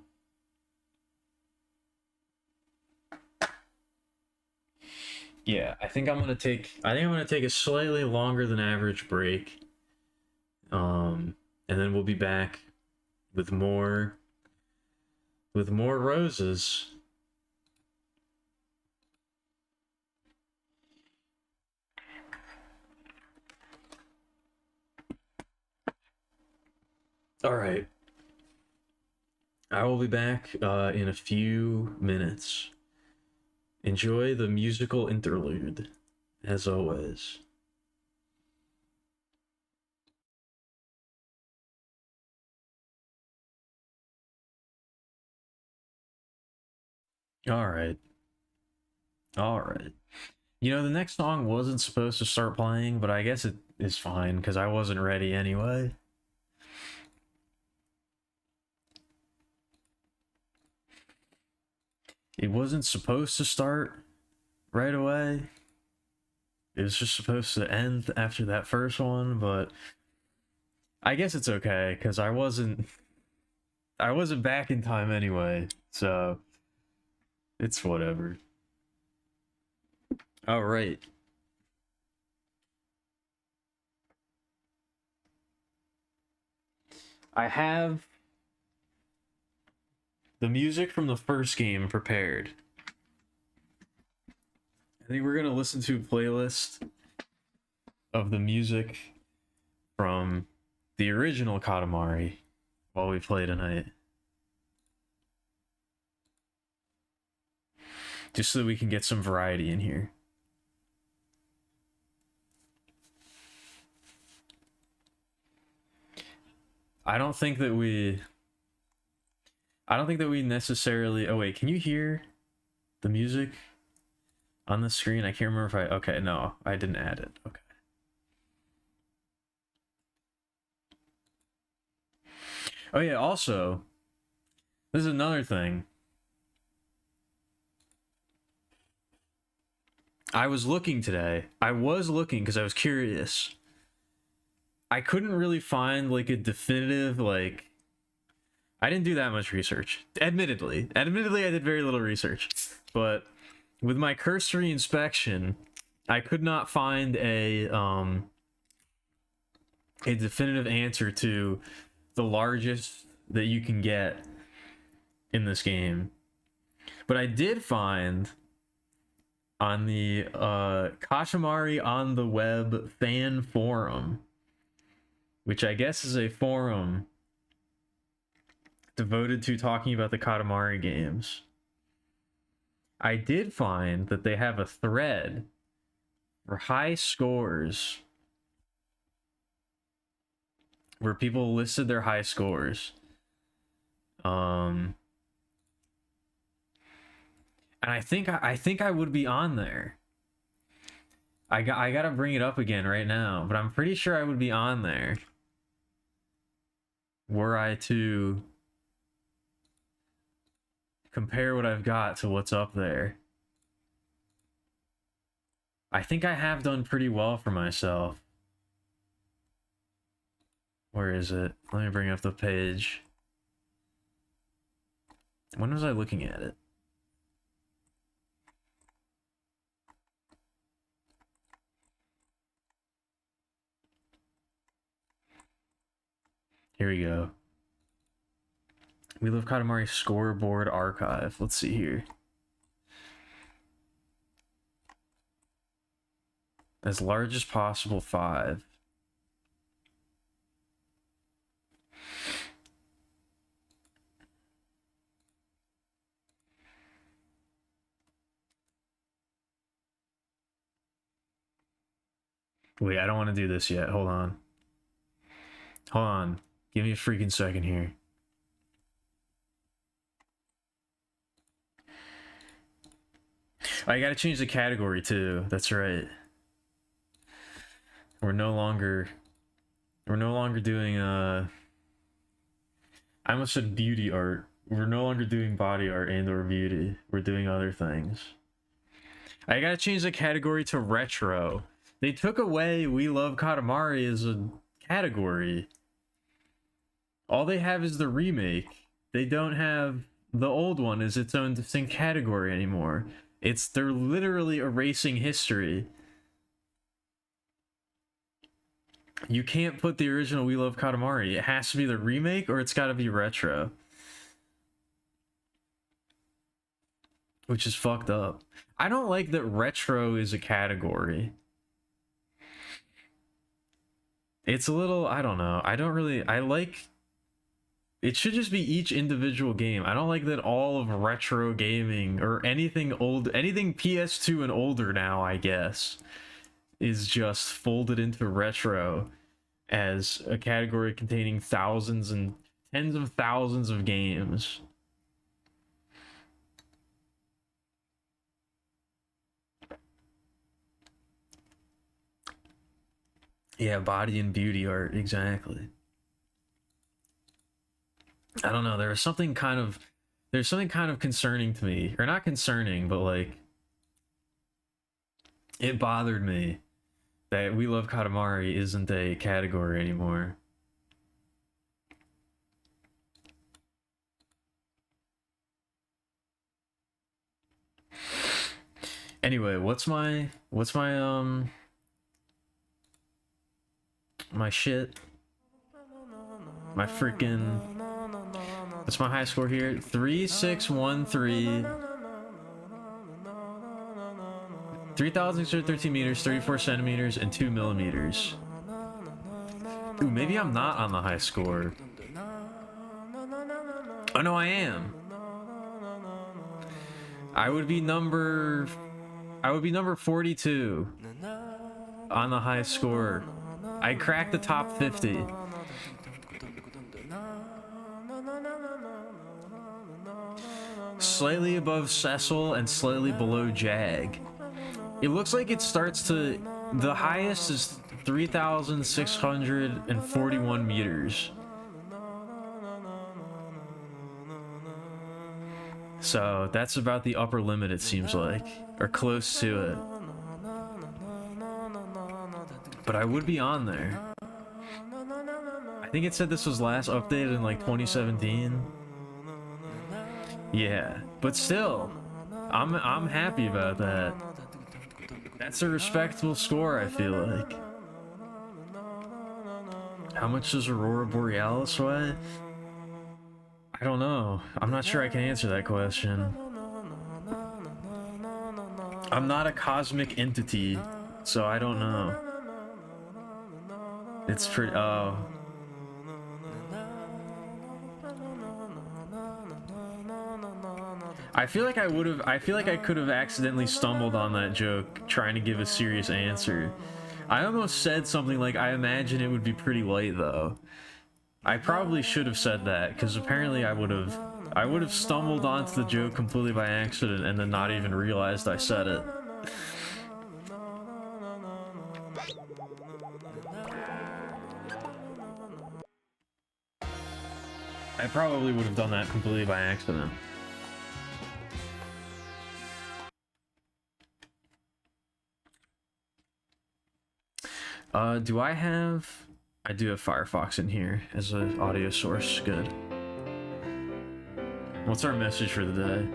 yeah, I think I'm gonna take a slightly longer than average break. And then we'll be back with more roses. All right. I will be back in a few minutes. Enjoy the musical interlude, as always. All right. All right. You know, the next song wasn't supposed to start playing, but I guess it is fine because I wasn't ready anyway. It wasn't supposed to start right away. It was just supposed to end after that first one, but I guess it's okay because I wasn't back in time anyway, so it's whatever. All right. I have the music from the first game prepared. I think we're gonna listen to a playlist of the music from the original Katamari while we play tonight. Just so that we can get some variety in here. I don't think that we necessarily... Oh wait, can you hear the music on the screen? I can't remember if I... Okay, no, I didn't add it. Okay. Oh yeah, also, this is another thing. I was looking today. I was looking because I was curious. I couldn't really find like a definitive, like... I didn't do that much research. Admittedly, I did very little research. But with my cursory inspection, I could not find a definitive answer to the largest that you can get in this game. But I did find on the Katamari on the Web fan forum, which I guess is a forum devoted to talking about the Katamari games. I did find that they have a thread for high scores where people listed their high scores. And I think I would be on there. I gotta bring it up again right now, but I'm pretty sure I would be on there were I to compare what I've got to what's up there. I think I have done pretty well for myself. Where is it? Let me bring up the page. When was I looking at it? Here we go. We Love Katamari scoreboard archive. Let's see here. As large as possible, 5. Wait, I don't want to do this yet. Hold on. Hold on. Give me a freaking second here. I gotta change the category too. That's right. We're no longer doing I almost said beauty art. We're no longer doing body art and or beauty. We're doing other things. I gotta change the category to retro. They took away We Love Katamari as a category. All they have is the remake. They don't have the old one as its own distinct category anymore. They're literally erasing history. You can't put the original We Love Katamari. It has to be the remake or it's got to be retro. Which is fucked up. I don't like that retro is a category. It's a little, I don't know. I like... It should just be each individual game. I don't like that all of retro gaming or anything old, anything PS2 and older now, I guess, is just folded into retro as a category containing thousands and tens of thousands of games. Yeah, body and beauty art, exactly. I don't know, there's something kind of concerning to me, or not concerning, but like it bothered me that We Love Katamari isn't a category anymore. Anyway, what's my my shit? My freaking... What's my high score here? 3613. 3,613 meters, 34 centimeters, and 2 millimeters. Ooh, maybe I'm not on the high score. Oh no, I am. I would be number 42 on the high score. I cracked the top 50. Slightly above Cecil and slightly below Jag. It looks like it starts to... The highest is 3,641 meters. So that's about the upper limit, it seems like. Or close to it. But I would be on there. I think it said this was last updated in like 2017. Yeah, but still, I'm happy about that. That's a respectable score, I feel like. How much does Aurora Borealis weigh? I don't know. I'm not sure I can answer that question. I'm not a cosmic entity, so I don't know. It's pretty... Oh. I feel like I could have accidentally stumbled on that joke trying to give a serious answer. I almost said something like, I imagine it would be pretty light though. I probably should have said that, because apparently I would have stumbled onto the joke completely by accident and then not even realized I said it. I probably would have done that completely by accident. Do I have... I do have Firefox in here as an audio source. Good. What's our message for the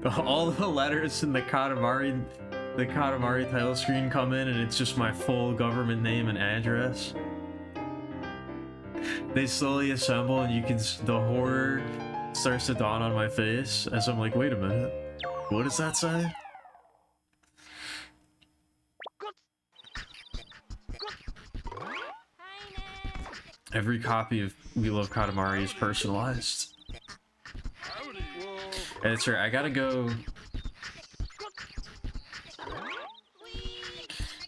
day? All the letters in the Katamari title screen come in and it's just my full government name and address. They slowly assemble and you can... The horror starts to dawn on my face as I'm like, wait a minute. What does that say? Every copy of We Love Katamari is personalized. That's right, I gotta go...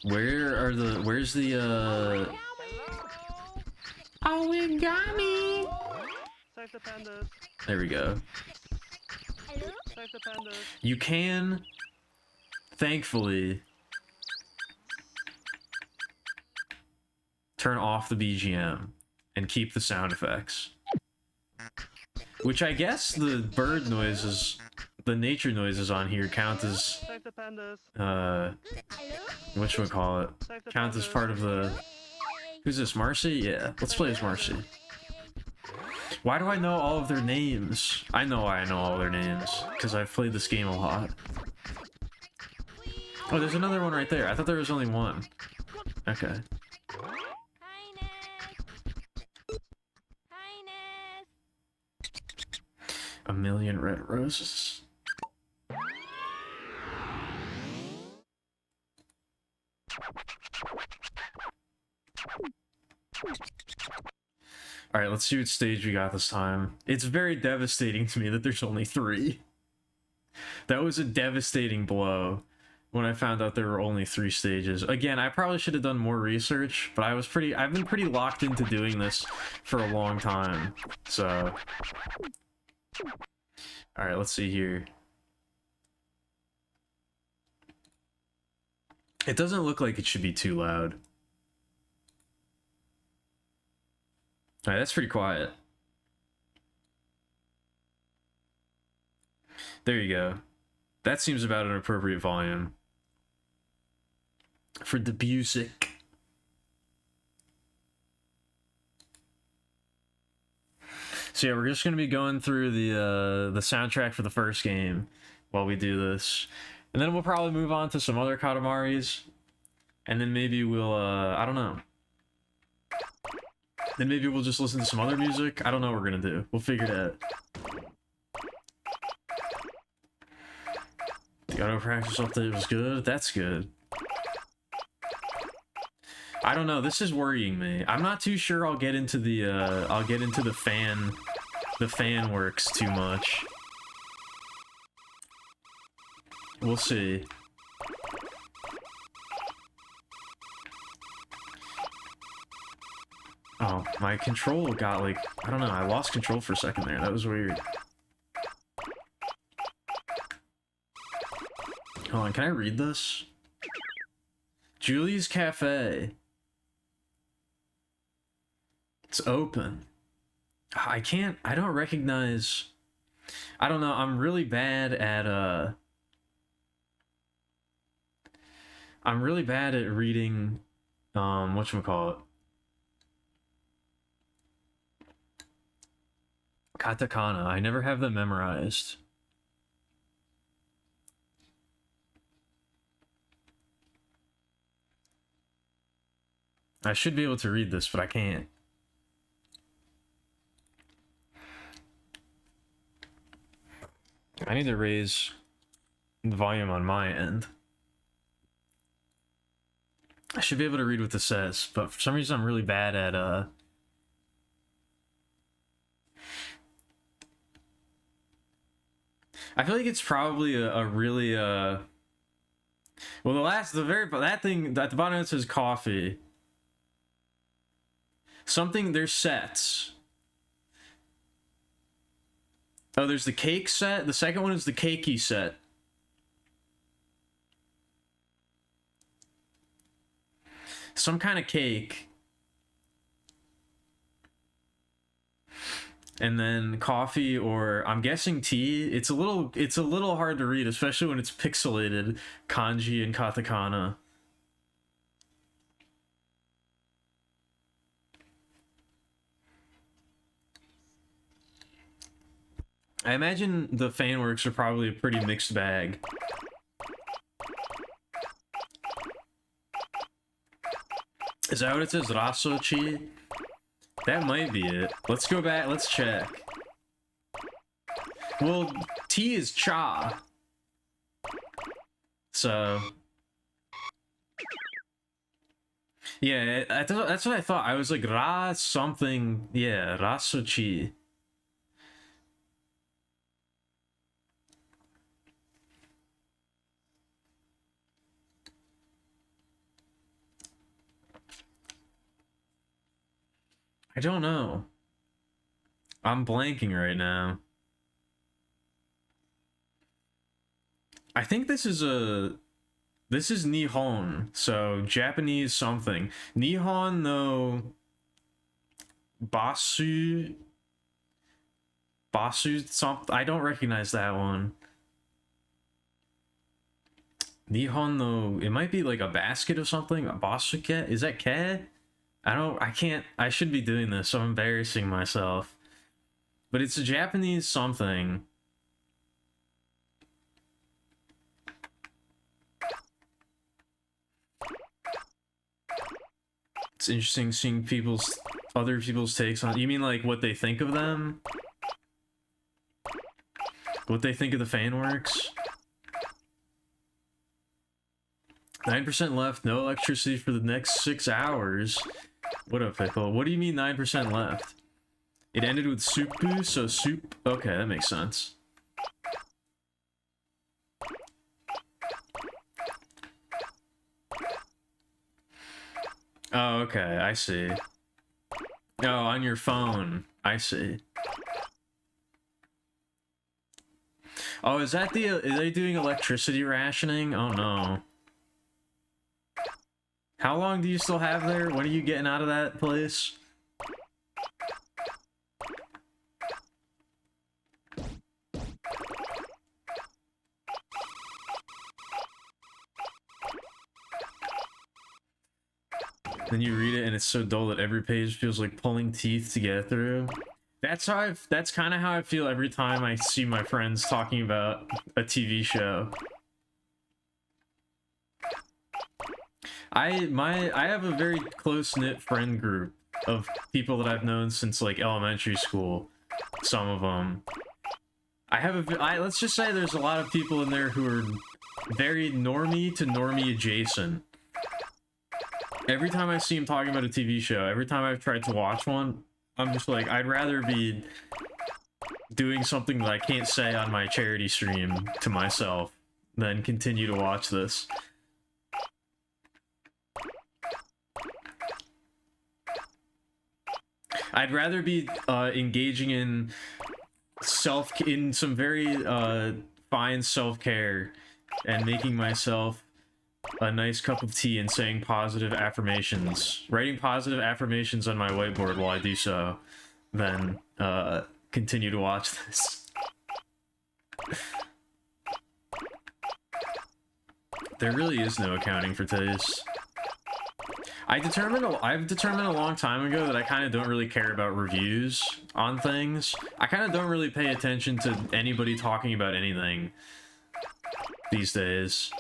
Where's the, Origami! There we go. You can, thankfully, turn off the BGM and keep the sound effects. Which I guess the bird noises, the nature noises on here count as, whatchamacallit, count as part of the... Who's this, Marcy? Yeah, let's play as Marcy. Why do I know all of their names? I know why I know all their names, because I've played this game a lot. Oh, there's another one right there. I thought there was only one. Okay. A million red roses. Alright, let's see what stage we got this time. It's very devastating to me that there's only 3. That was a devastating blow when I found out there were only 3 stages. Again, I probably should have done more research, but I've been pretty locked into doing this for a long time, so... Alright, let's see here. It doesn't look like it should be too loud. Alright, that's pretty quiet. There you go. That seems about an appropriate volume for the music. So yeah, we're just gonna be going through the soundtrack for the first game while we do this, and then we'll probably move on to some other Katamaris, and then maybe we'll I don't know. Then maybe we'll just listen to some other music. I don't know what we're gonna do. We'll figure it out. The auto practice update was good. That's good. I don't know. This is worrying me. I'm not too sure I'll get into the fan works too much. We'll see. Oh, my control got like, I don't know, I lost control for a second there. That was weird. Hold on, can I read this? Julie's Cafe. It's open. I don't recognize... I don't know, I'm really bad at, I'm really bad at reading, whatchamacallit? Katakana. I never have them memorized. I should be able to read this, but I can't. I need to raise the volume on my end. I should be able to read what this says, but for some reason I'm really bad at, I feel like it's probably a really, well, that thing at the bottom it says coffee. Something, there's sets. Oh, there's the cake set. The second one is the cakey set. Some kind of cake. And then coffee, or I'm guessing tea. It's a little hard to read, especially when it's pixelated kanji and katakana. I imagine the fan works are probably a pretty mixed bag. Is that what it says? Rasochi? That might be it. Let's go back, let's check. Well, tea is cha. So... yeah, that's what I thought. I was like, ra something... yeah, rasochi. I don't know. I'm blanking right now. I think this is Nihon, so Japanese something. Nihon no Basu something. I don't recognize that one. Nihon no, it might be like a basket or something. A basuke? Is that ke? I should be doing this, so I'm embarrassing myself. But it's a Japanese something. It's interesting seeing other people's takes on... you mean like what they think of them? What they think of the fan works? 9% left, no electricity for the next 6 hours. What a pickle. What do you mean 9% left? It ended with soup, so soup... okay, that makes sense. Oh, okay, I see. Oh, on your phone. I see. Oh, is that are they doing electricity rationing? Oh no. How long do you still have there? When are you getting out of that place? Then you read it and it's so dull that every page feels like pulling teeth to get through. That's kind of how I feel every time I see my friends talking about a TV show. I have a very close-knit friend group of people that I've known since like elementary school. Some of them. Let's just say there's a lot of people in there who are very normie to normie adjacent. Every time I see him talking about a TV show, every time I've tried to watch one, I'm just like, I'd rather be doing something that I can't say on my charity stream to myself than continue to watch this. I'd rather be engaging in some very fine self-care and making myself a nice cup of tea and saying positive affirmations, writing positive affirmations on my whiteboard while I do so, than continue to watch this. There really is no accounting for taste. I've determined a long time ago that I kind of don't really care about reviews on things. I kind of don't really pay attention to anybody talking about anything these days.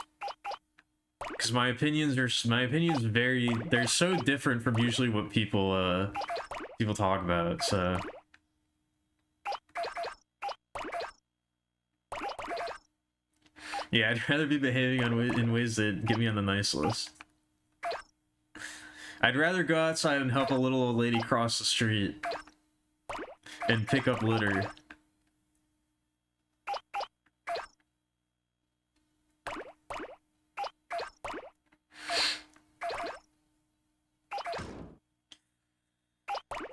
Because my opinions they're so different from usually what people talk about, so. Yeah, I'd rather be behaving in ways that get me on the nice list. I'd rather go outside and help a little old lady cross the street and pick up litter.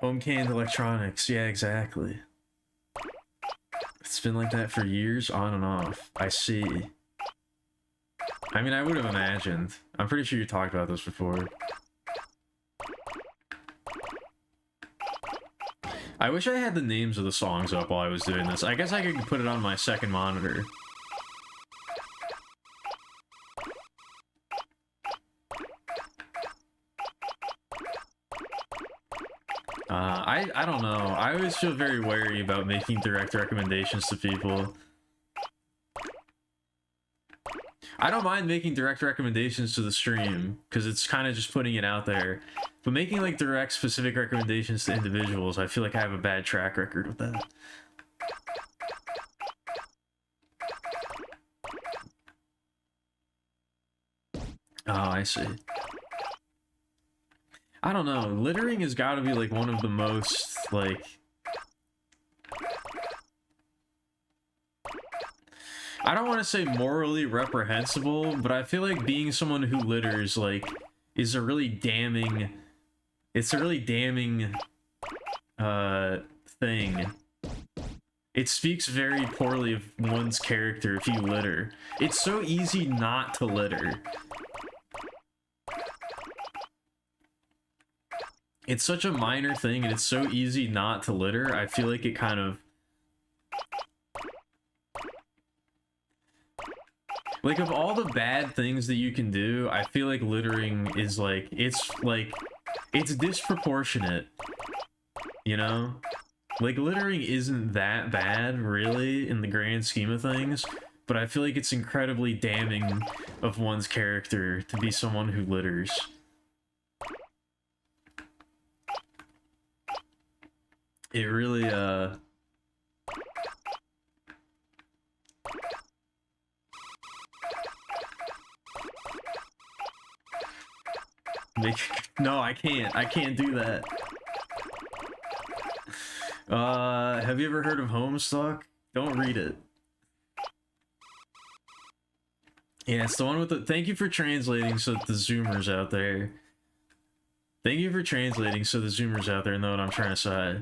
Home canned electronics, yeah, exactly. It's been like that for years, on and off. I see. I mean, I would have imagined. I'm pretty sure you talked about this before. I wish I had the names of the songs up while I was doing this. I guess I could put it on my second monitor. I don't know. I always feel very wary about making direct recommendations to people. I don't mind making direct recommendations to the stream, because it's kind of just putting it out there. But making, like, direct, specific recommendations to individuals, I feel like I have a bad track record with that. Oh, I see. I don't know. Littering has got to be, like, one of the most, like... I don't want to say morally reprehensible, but I feel like being someone who litters, like, is a really damning... It's a really damning, thing. It speaks very poorly of one's character if you litter. It's so easy not to litter. It's such a minor thing, and it's so easy not to litter. I feel like it kind of... Like, of all the bad things that you can do, I feel like littering is, like, it's disproportionate, you know? Like, littering isn't that bad, really, in the grand scheme of things, but I feel like it's incredibly damning of one's character to be someone who litters. It really, No, I can't. I can't do that. Have you ever heard of Homestuck? Don't read it. Yeah, it's the one with the... Thank you for translating so that the Zoomers out there... Thank you for translating so the Zoomers out there know what I'm trying to say.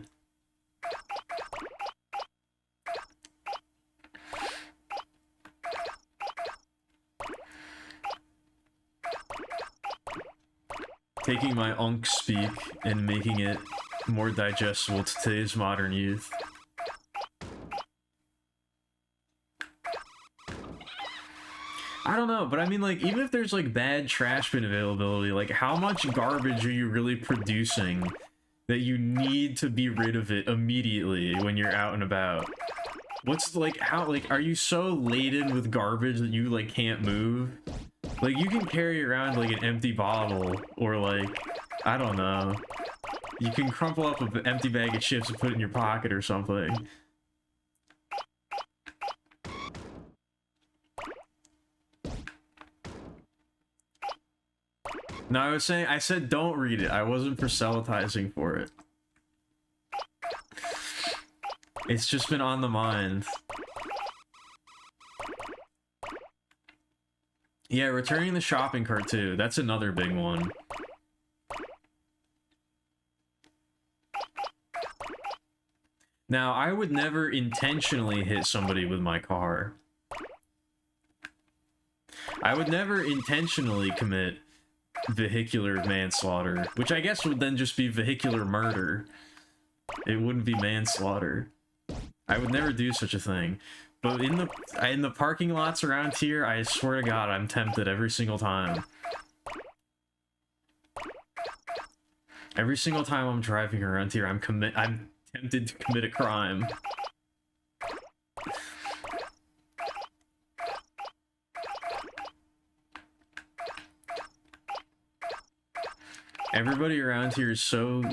Taking my Unk speak and making it more digestible to today's modern youth. I don't know, but I mean, like, even if there's, like, bad trash bin availability, like, how much garbage are you really producing that you need to be rid of it immediately when you're out and about? What's, like, how, like, are you so laden with garbage that you, like, can't move? Like, you can carry around, like, an empty bottle, or, like, I don't know. You can crumple up an empty bag of chips and put it in your pocket or something. No, I said don't read it. I wasn't proselytizing for it. It's just been on the mind. Yeah, returning the shopping cart too. That's another big one. Now, I would never intentionally hit somebody with my car. I would never intentionally commit vehicular manslaughter, which I guess would then just be vehicular murder. It wouldn't be manslaughter. I would never do such a thing. But in the parking lots around here, I swear to God, I'm tempted every single time. Every single time I'm driving around here, I'm tempted to commit a crime. Everybody around here is so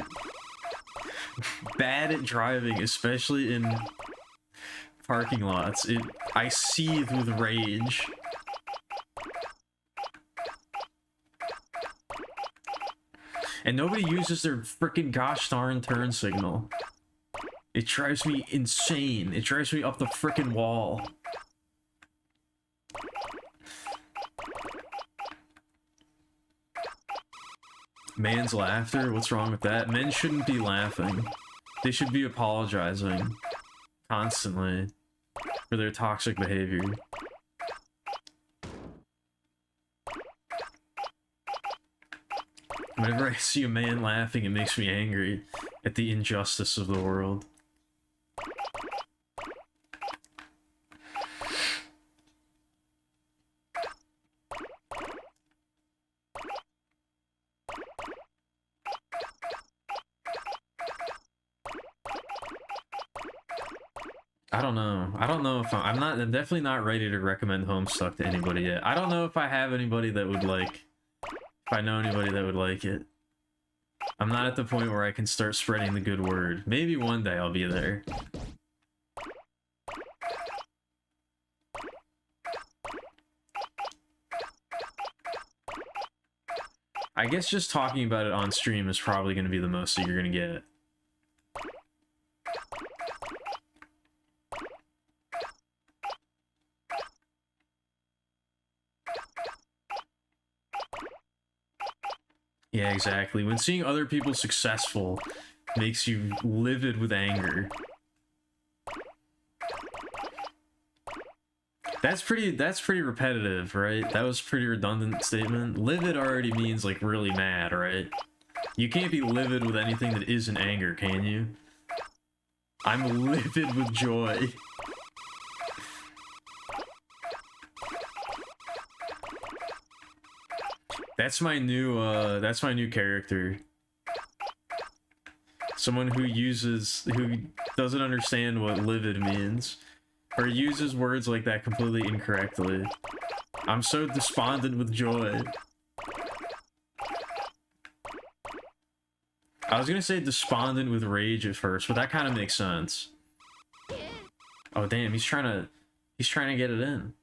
bad at driving, especially in parking lots. I seethe with rage. And nobody uses their frickin' gosh darn turn signal. It drives me insane. It drives me up the frickin' wall. Man's laughter? What's wrong with that? Men shouldn't be laughing. They should be apologizing constantly for their toxic behavior. Whenever I see a man laughing, it makes me angry at the injustice of the world. I don't know. I don't know if I'm definitely not ready to recommend Homestuck to anybody yet. I don't know if I have anybody that would like, if I know anybody that would like it. I'm not at the point where I can start spreading the good word. Maybe one day I'll be there. I guess just talking about it on stream is probably going to be the most that you're going to get. Yeah, exactly. When seeing other people successful makes you livid with anger. That's pretty repetitive, right? That was a pretty redundant statement. Livid already means like really mad, right? You can't be livid with anything that isn't anger, can you? I'm livid with joy. That's my new character. Someone who doesn't understand what livid means. Or uses words like that completely incorrectly. I'm so despondent with joy. I was gonna say despondent with rage at first, but that kind of makes sense. Oh damn, he's trying to get it in.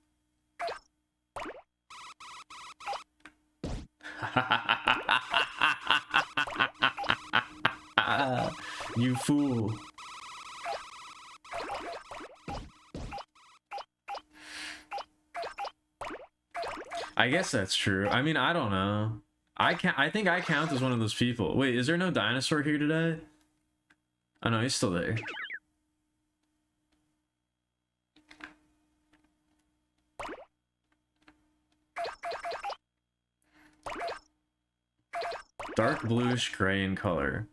You fool. I guess that's true. I mean, I don't know. I think I count as one of those people. Wait, is there no dinosaur here today? Oh no, he's still there. Dark bluish gray in color.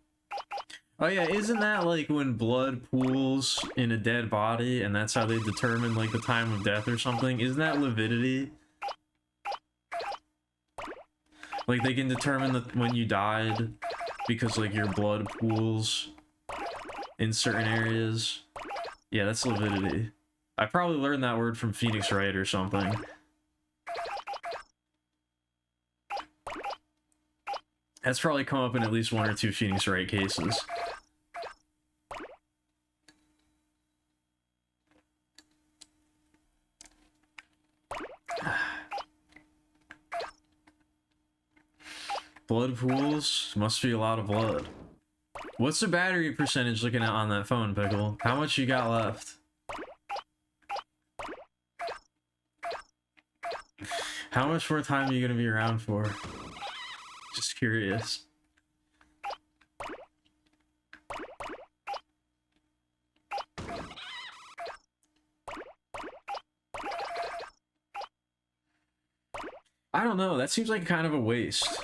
Oh yeah, isn't that like when blood pools in a dead body and that's how they determine like the time of death or something? Isn't that lividity? Like they can determine that when you died because like your blood pools in certain areas. Yeah, that's lividity. I probably learned that word from Phoenix Wright or something. That's probably come up in at least one or two Phoenix Wright cases. Blood pools? Must be a lot of blood. What's the battery percentage looking at on that phone, Pickle? How much you got left? How much more time are you gonna be around for? Just curious. I don't know, that seems like kind of a waste.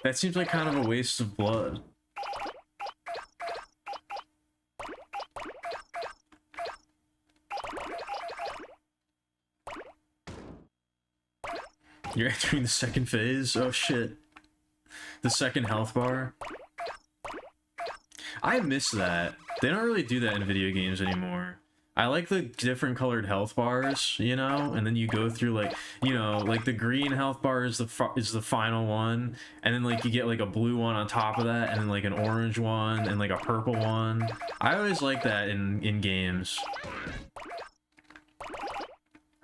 That seems like kind of a waste of blood. You're entering the second phase? Oh shit. The second health bar? I miss that. They don't really do that in video games anymore. I like the different colored health bars, you know, and then you go through like, you know, like the green health bar is the final one, and then like you get like a blue one on top of that, and then like an orange one, and like a purple one. I always like that in games.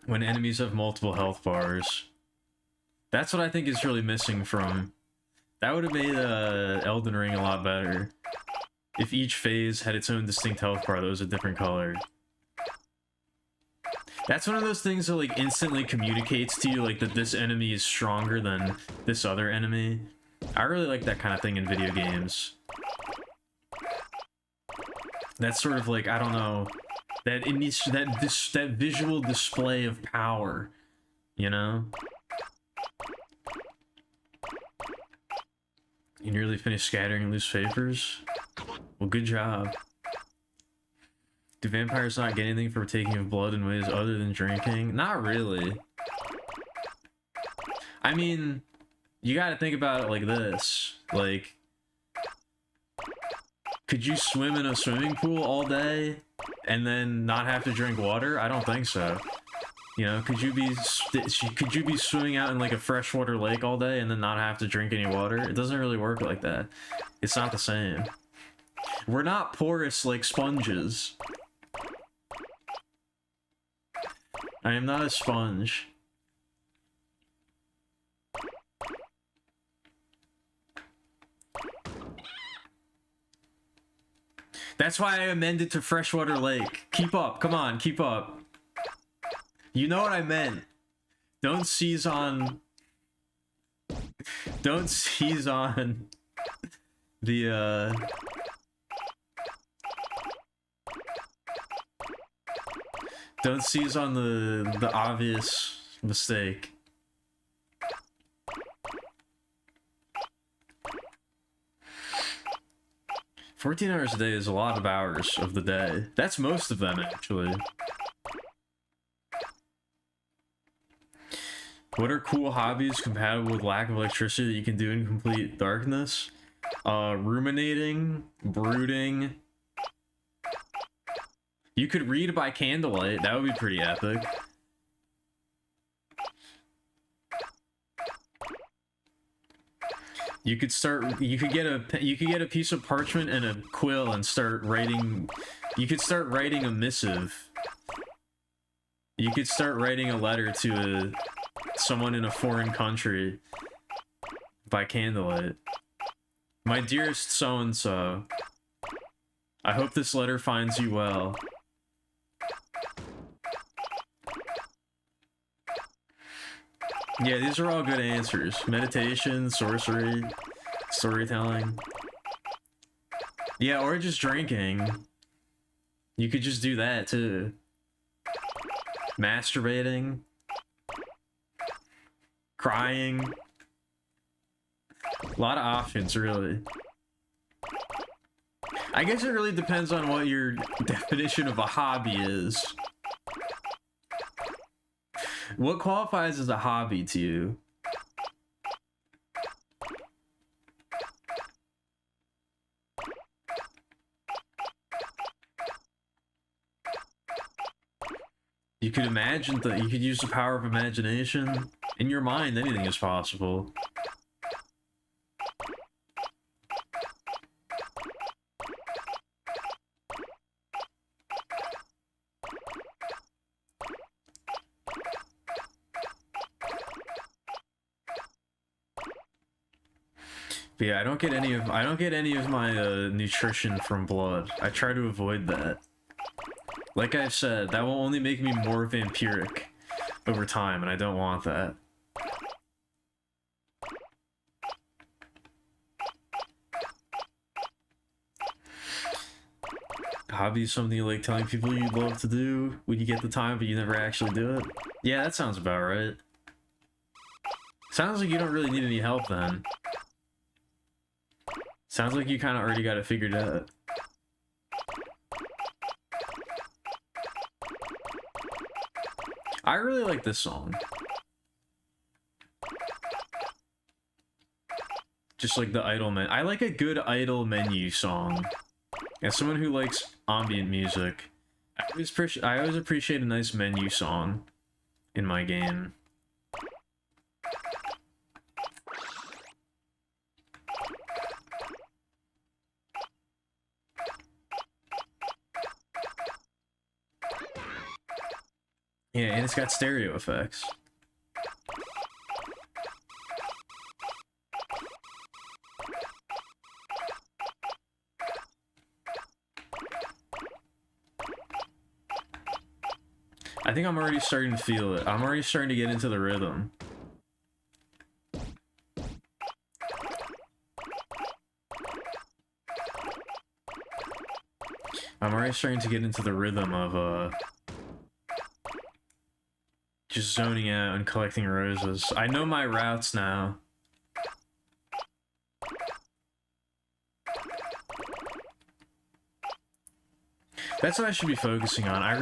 When enemies have multiple health bars. That's what I think is really missing from... That would have made Elden Ring a lot better. If each phase had its own distinct health bar that was a different color. That's one of those things that like instantly communicates to you like that this enemy is stronger than this other enemy. I really like that kind of thing in video games. That's sort of like, I don't know, that visual display of power, you know? You nearly finished scattering loose vapors? Well, good job. Do vampires not get anything for taking of blood in ways other than drinking? Not really. I mean, you gotta think about it like this. Like, could you swim in a swimming pool all day and then not have to drink water? I don't think so. You know, could you be swimming out in like a freshwater lake all day and then not have to drink any water? It doesn't really work like that. It's not the same. We're not porous like sponges. I am not a sponge. That's why I amended to freshwater lake. Keep up, come on, keep up. You know what I meant. Don't seize on the don't seize on the obvious mistake. "14 hours a day is a lot of hours of the day." That's most of them, actually. What are cool hobbies compatible with lack of electricity that you can do in complete darkness? Ruminating, brooding. You could read by candlelight. That would be pretty epic. You could get a piece of parchment and a quill and start writing. You could start writing a missive. You could start writing a letter to someone in a foreign country by candlelight. "My dearest so-and-so, I hope this letter finds you well. Yeah, these are all good answers. Meditation, sorcery, storytelling. Yeah, or just drinking. You could just do that too. Masturbating. Crying. A lot of options, really. I guess it really depends on what your definition of a hobby is. What qualifies as a hobby to you? You could imagine that you could use the power of imagination. In your mind, anything is possible. But yeah, I don't get any of my nutrition from blood. I try to avoid that. Like I've said, that will only make me more vampiric over time, and I don't want that. Hobby is something you like telling people you'd love to do when you get the time, but you never actually do it? Yeah, that sounds about right. Sounds like you don't really need any help then. Sounds like you kind of already got it figured out. I really like this song. Just like the idle men. I like a good idle menu song. As someone who likes ambient music, I always appreciate a nice menu song in my game. Yeah, and it's got stereo effects. I think I'm already starting to feel it. I'm already starting to get into the rhythm. I'm already starting to get into the rhythm of, just zoning out and collecting roses. I know my routes now. That's what I should be focusing on. I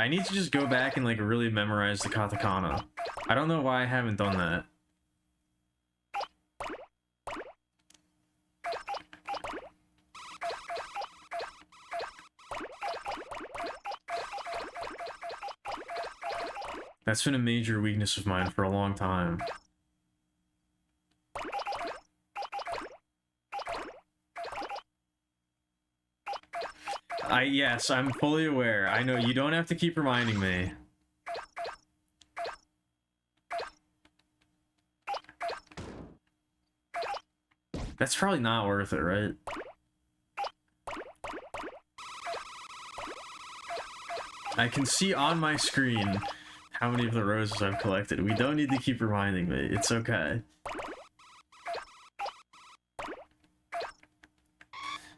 need to just go back and like really memorize the katakana. I don't know why I haven't done that. That's been a major weakness of mine for a long time. Yes, I'm fully aware. I know, you don't have to keep reminding me. That's probably not worth it, right? I can see on my screen how many of the roses I've collected. We don't need to keep reminding me. It's okay.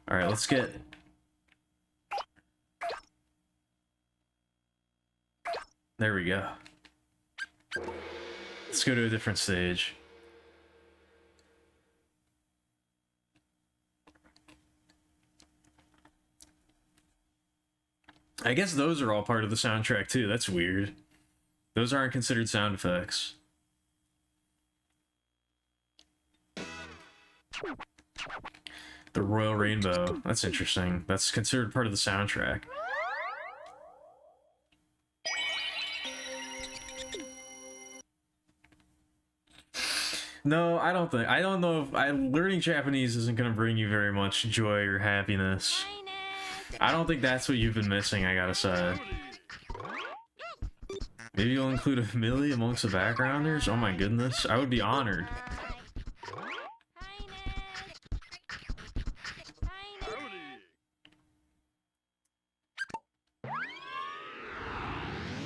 Alright, let's get... There we go. Let's go to a different stage. I guess those are all part of the soundtrack too. That's weird. Those aren't considered sound effects. The Royal Rainbow. That's interesting. That's considered part of the soundtrack. No, I don't know if learning Japanese isn't gonna bring you very much joy or happiness. I don't think that's what you've been missing, I gotta say. Maybe you'll include a Millie amongst the backgrounders? Oh my goodness, I would be honored.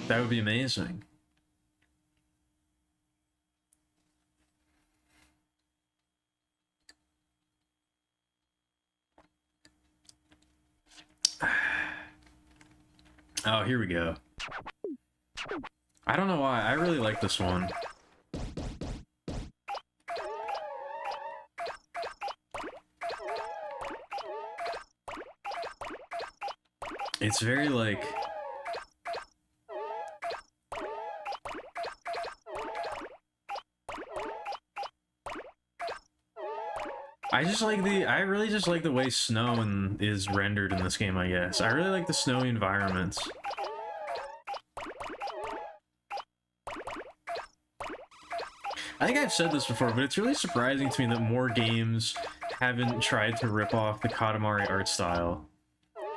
That would be amazing. Oh, here we go. I don't know why, I really like this one. It's very like... I really just like the way snow is rendered in this game, I guess. I really like the snowy environments. I think I've said this before, but it's really surprising to me that more games haven't tried to rip off the Katamari art style.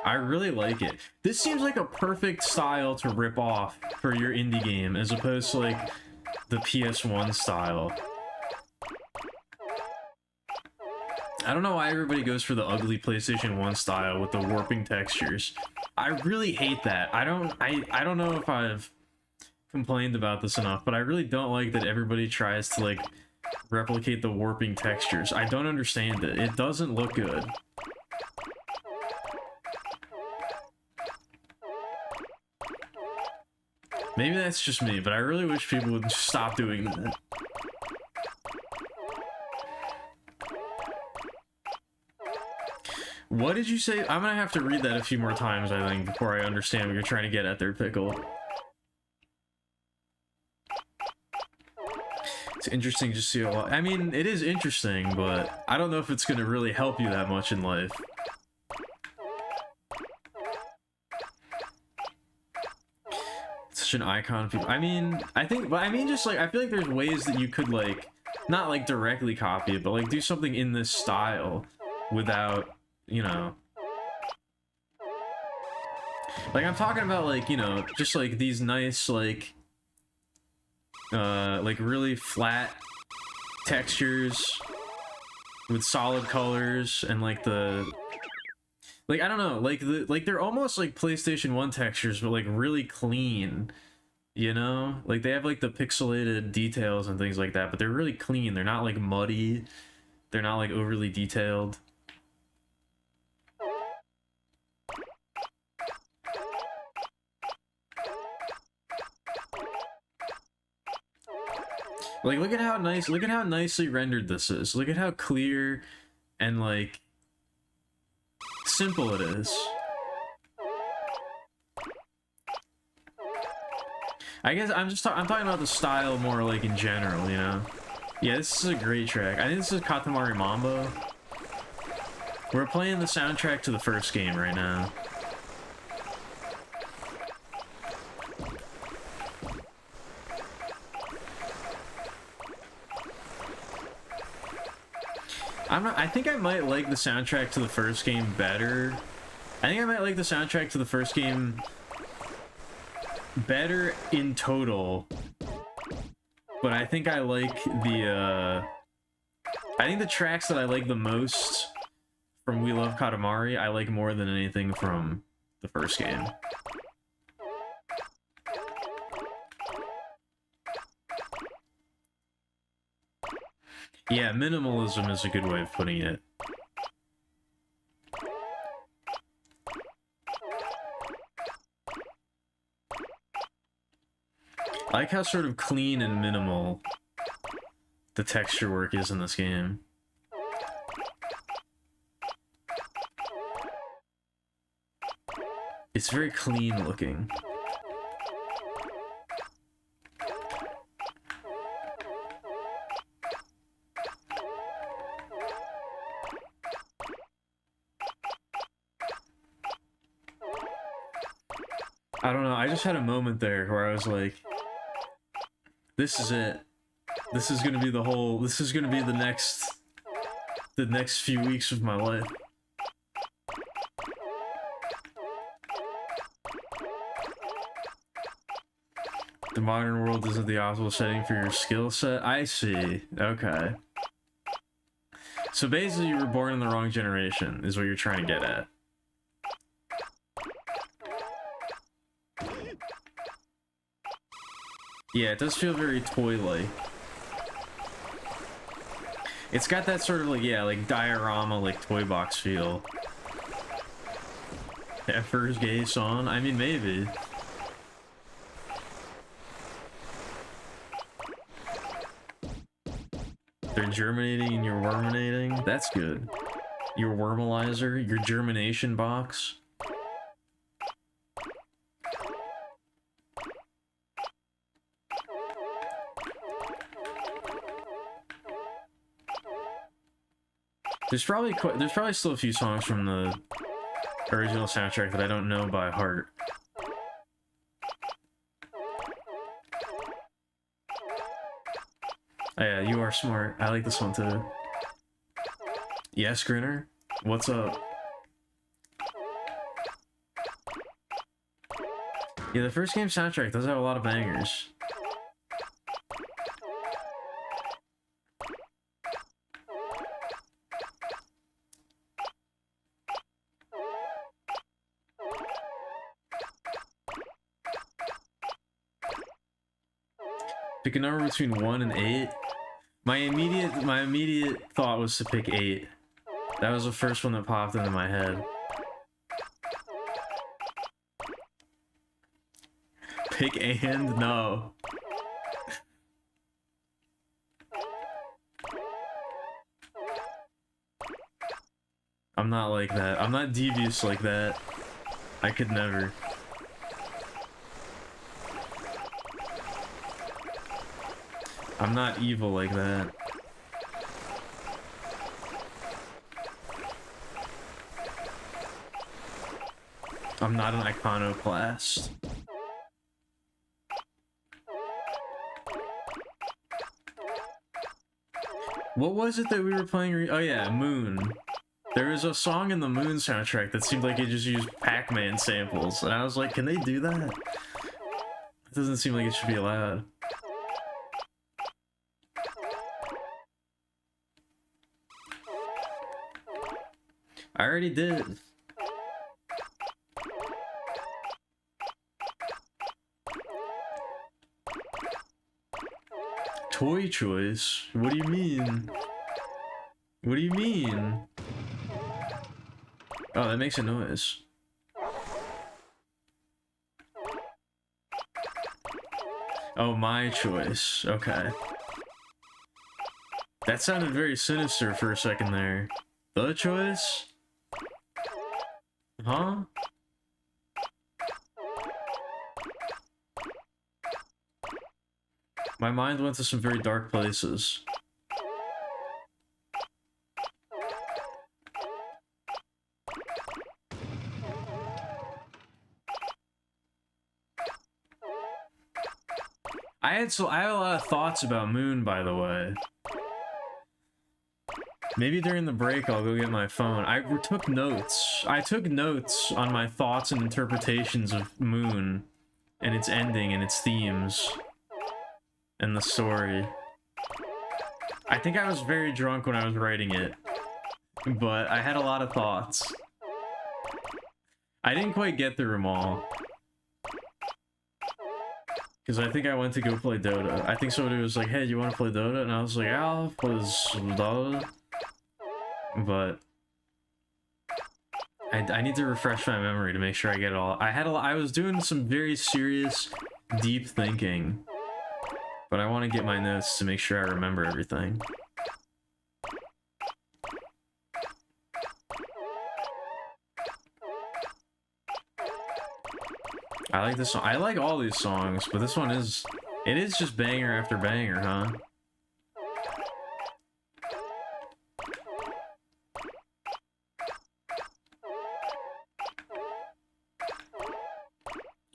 I really like it. This seems like a perfect style to rip off for your indie game, as opposed to like the PS1 style. I don't know why everybody goes for the ugly PlayStation 1 style with the warping textures. I really hate that. I don't know if I've complained about this enough, but I really don't like that everybody tries to like replicate the warping textures. I don't understand it. It doesn't look good. Maybe that's just me, but I really wish people would stop doing that. What did you say? I'm gonna have to read that a few more times, I think, before I understand what you're trying to get at there, Pickle. It's interesting to see a lot. I mean, it is interesting, but I don't know if it's gonna really help you that much in life. Such an icon of people. I mean, just like, I feel like there's ways that you could like, not like directly copy it, but like do something in this style without, you know, like I'm talking about like, you know, just like these nice like really flat textures with solid colors and like the, like, I don't know, like they're almost like PlayStation 1 textures, but like really clean, you know? Like they have like the pixelated details and things like that, but they're really clean. They're not like muddy. They're not like overly detailed. Like, look at how nicely rendered this is. Look at how clear and like simple it is. I guess I'm talking about the style more like in general, you know? Yeah, this is a great track. I think this is Katamari Mambo. We're playing the soundtrack to the first game right now. I think I might like the soundtrack to the first game better. I think I might like the soundtrack to the first game better in total. But I think I like the, I think the tracks that I like the most from We Love Katamari, I like more than anything from the first game. Yeah, minimalism is a good way of putting it. I like how sort of clean and minimal the texture work is in this game. It's very clean looking. I don't know, I just had a moment there where I was like, this is it. This is gonna be the whole, this is gonna be the next few weeks of my life. The modern world isn't the optimal setting for your skill set. I see. Okay. So basically you were born in the wrong generation, is what you're trying to get at. Yeah, it does feel very toy-like. It's got that sort of like, yeah, like diorama, like toy box feel. Effer's gay song? I mean, maybe. They're germinating and you're worminating? That's good. Your wormalizer, your germination box. There's probably still a few songs from the original soundtrack that I don't know by heart. Oh yeah, you are smart. I like this one too. Yes, Grinner? What's up? Yeah, the first game soundtrack does have a lot of bangers. Pick a number between 1 and 8. My immediate thought was to pick 8. That was the first one that popped into my head. Pick and? No. I'm not like that. I'm not devious like that. I could never. I'm not evil like that. I'm not an iconoclast. What was it that we were playing? Oh yeah, Moon. There was a song in the Moon soundtrack that seemed like it just used Pac-Man samples, and I was like, can they do that? It doesn't seem like it should be allowed. I already did. Toy choice? What do you mean? What do you mean? Oh, that makes a noise. Oh, my choice. Okay. That sounded very sinister for a second there. The choice? Huh? My mind went to some very dark places. I had a lot of thoughts about Moon, by the way. Maybe during the break I'll go get my phone. I took notes. I took notes on my thoughts and interpretations of Moon and its ending and its themes and the story. I think I was very drunk when I was writing it, but I had a lot of thoughts. I didn't quite get through them all. Because I think I went to go play Dota. I think somebody was like, hey, you want to play Dota? And I was like, yeah, I'll play some Dota. But I need to refresh my memory to make sure I get it all. I was doing some very serious, deep thinking. But I want to get my notes to make sure I remember everything. I like this song. I like all these songs, but this one is... It is just banger after banger, huh?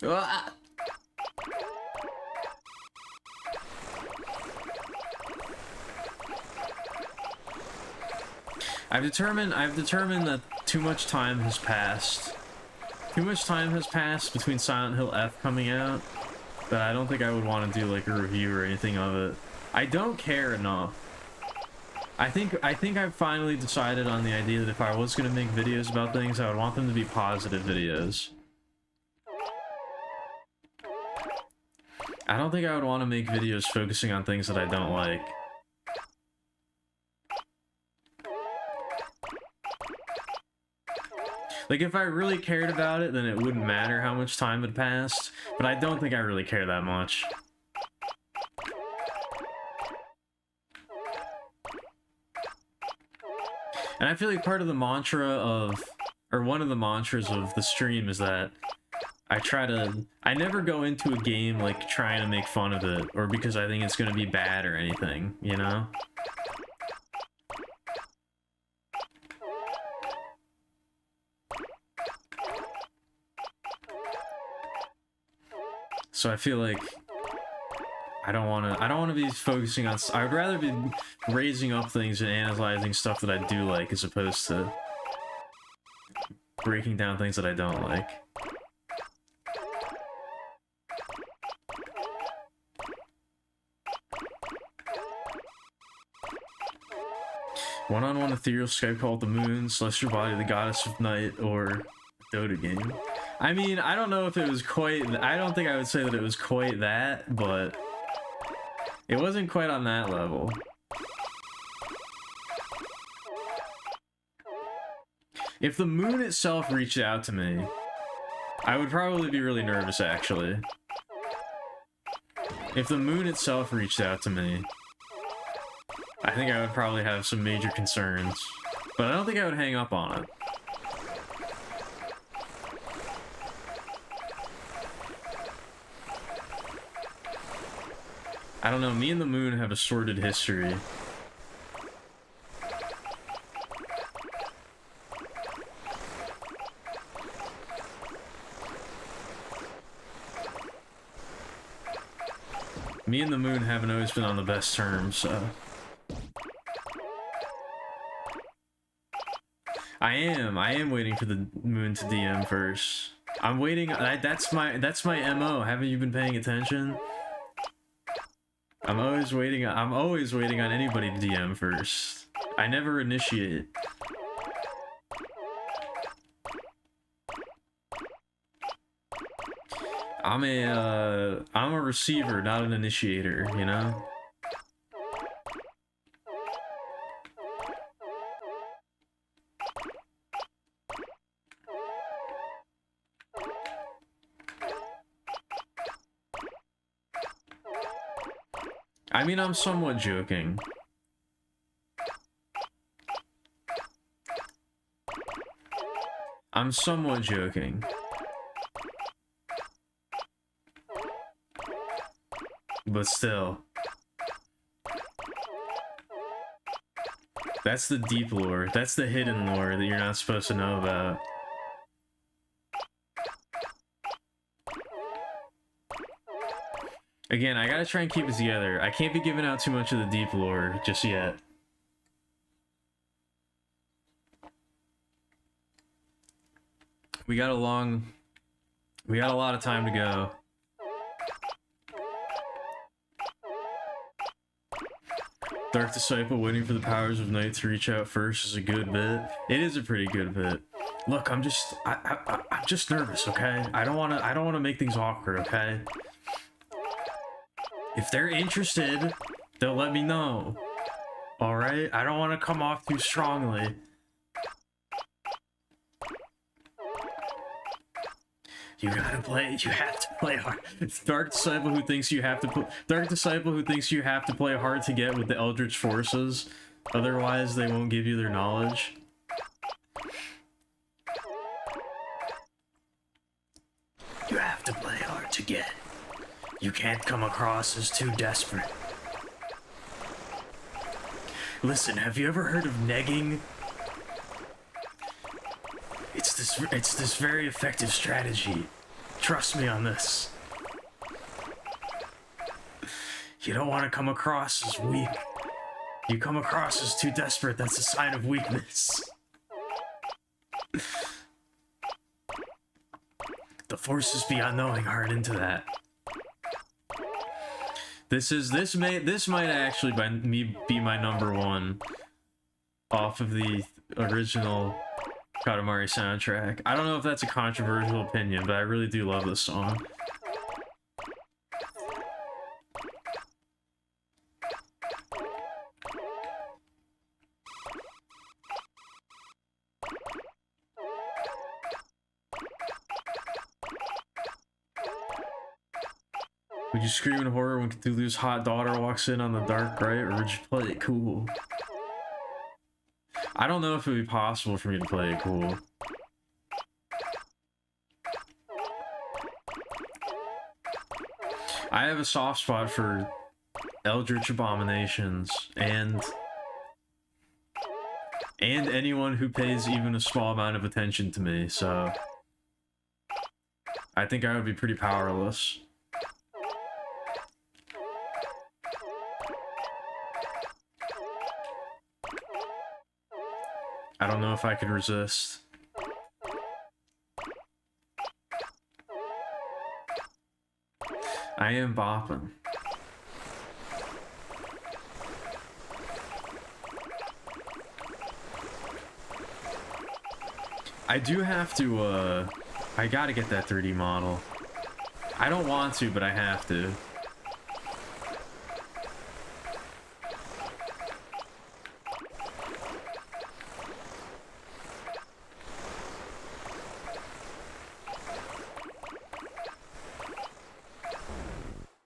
Ah! I've determined that too much time has passed. Too much time has passed between Silent Hill F coming out that I don't think I would want to do like a review or anything of it. I don't care enough. I think I've finally decided on the idea that if I was going to make videos about things, I would want them to be positive videos. I don't think I would want to make videos focusing on things that I don't like. Like, if I really cared about it, then it wouldn't matter how much time had passed, but I don't think I really care that much. And I feel like part of the mantra of, or one of the mantras of the stream is that I never go into a game, like, trying to make fun of it, or because I think it's gonna be bad or anything, you know? So I feel like I don't want to be focusing on... I would rather be raising up things and analyzing stuff that I do like as opposed to breaking down things that I don't like. One-on-one ethereal Skype called the Moon, Celestial Body, the Goddess of Night, or Dota game. I mean, I don't know if it was quite... I don't think I would say that it was quite that, but... It wasn't quite on that level. If the moon itself reached out to me, I would probably be really nervous, actually. If the moon itself reached out to me, I think I would probably have some major concerns. But I don't think I would hang up on it. I don't know, me and the moon have a sordid history. Me and the moon haven't always been on the best terms, so... I am waiting for the moon to DM first. I'm waiting, that's my MO. Haven't you been paying attention? I'm always waiting on anybody to DM first. I never initiate. I'm a receiver, not an initiator, you know? I mean, I'm somewhat joking. I'm somewhat joking. But still. That's the deep lore. That's the hidden lore that you're not supposed to know about. Again, I gotta try and keep it together. I can't be giving out too much of the deep lore just yet. We got a lot of time to go. Dark Disciple waiting for the powers of night to reach out first is a good bit. It is a pretty good bit. Look, I'm just nervous, okay? I don't wanna make things awkward, okay? If they're interested, they'll let me know. Alright? I don't want to come off too strongly. You have to play hard. Dark Disciple who thinks you have to play hard to get with the Eldritch forces. Otherwise, they won't give you their knowledge. You have to play hard to get. You can't come across as too desperate. Listen, have you ever heard of negging? It's this very effective strategy. Trust me on this. You don't want to come across as weak. You come across as too desperate, that's a sign of weakness. The forces beyond knowing aren't into that. This might actually be my number one off of the original Katamari soundtrack. I don't know if that's a controversial opinion, but I really do love this song. Would you scream in horror when Cthulhu's hot daughter walks in on the dark right, or would you play it cool? I don't know if it would be possible for me to play it cool. I have a soft spot for Eldritch abominations and anyone who pays even a small amount of attention to me, so I think I would be pretty powerless. I don't know if I could resist. I am bopping. I do have to, I gotta get that 3D model. I don't want to, but I have to.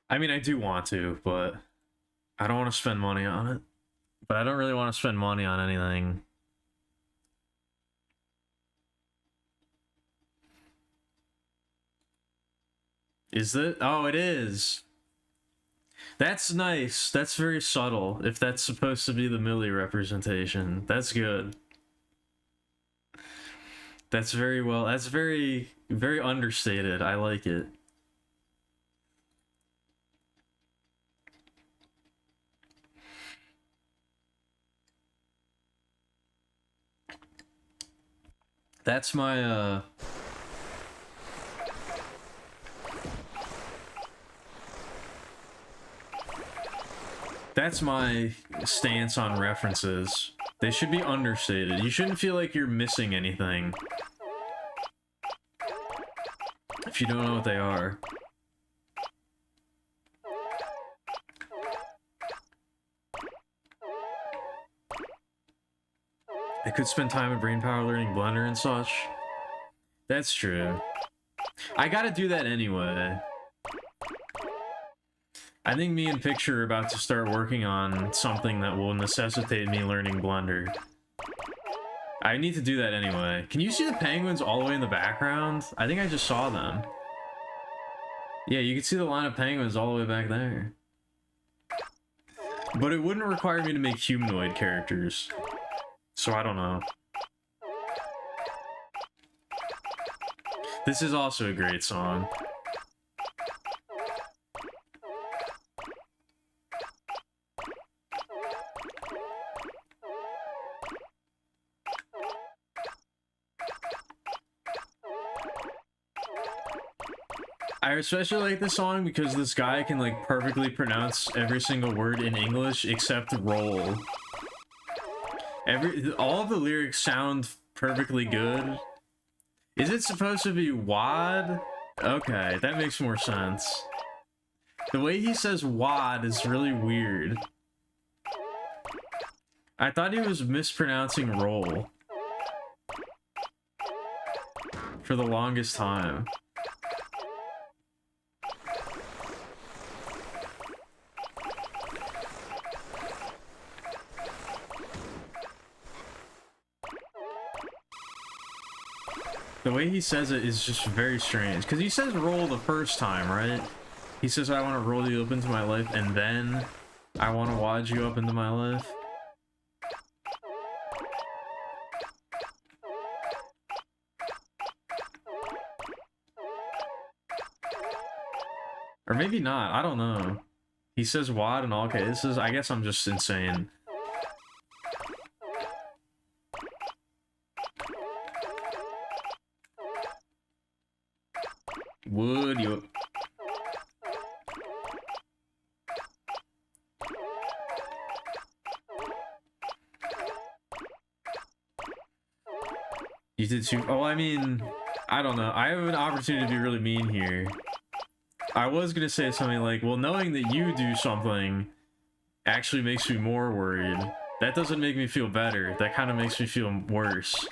I mean, I do want to, but I don't want to spend money on it. But I don't really want to spend money on anything. Is it? Oh, it is. That's nice. That's very subtle. If that's supposed to be the Millie representation, that's good. That's very well. That's very, very understated. I like it. That's my, that's my stance on references. They should be understated. You shouldn't feel like you're missing anything if you don't know what they are. I could spend time in brainpower learning Blender and such. That's true. I gotta do that anyway. I think me and Picture are about to start working on something that will necessitate me learning Blender. I need to do that anyway. Can you see the penguins all the way in the background? I think I just saw them. Yeah, you can see the line of penguins all the way back there. But it wouldn't require me to make humanoid characters. So I don't know. This is also a great song. I especially like this song because this guy can like perfectly pronounce every single word in English except roll. All of the lyrics sound perfectly good. Is it supposed to be wad? Okay, that makes more sense. The way he says wad is really weird. I thought he was mispronouncing roll for the longest time. The way he says it is just very strange. Because he says roll the first time, right? He says, I want to roll you up into my life, and then I want to wad you up into my life. Or maybe not, I don't know. He says wad in all cases. I guess I'm just insane. Would you? You did too. Oh, I mean, I don't know. I have an opportunity to be really mean here. I was gonna say something like, well, knowing that you do something actually makes me more worried. That doesn't make me feel better. That kind of makes me feel worse.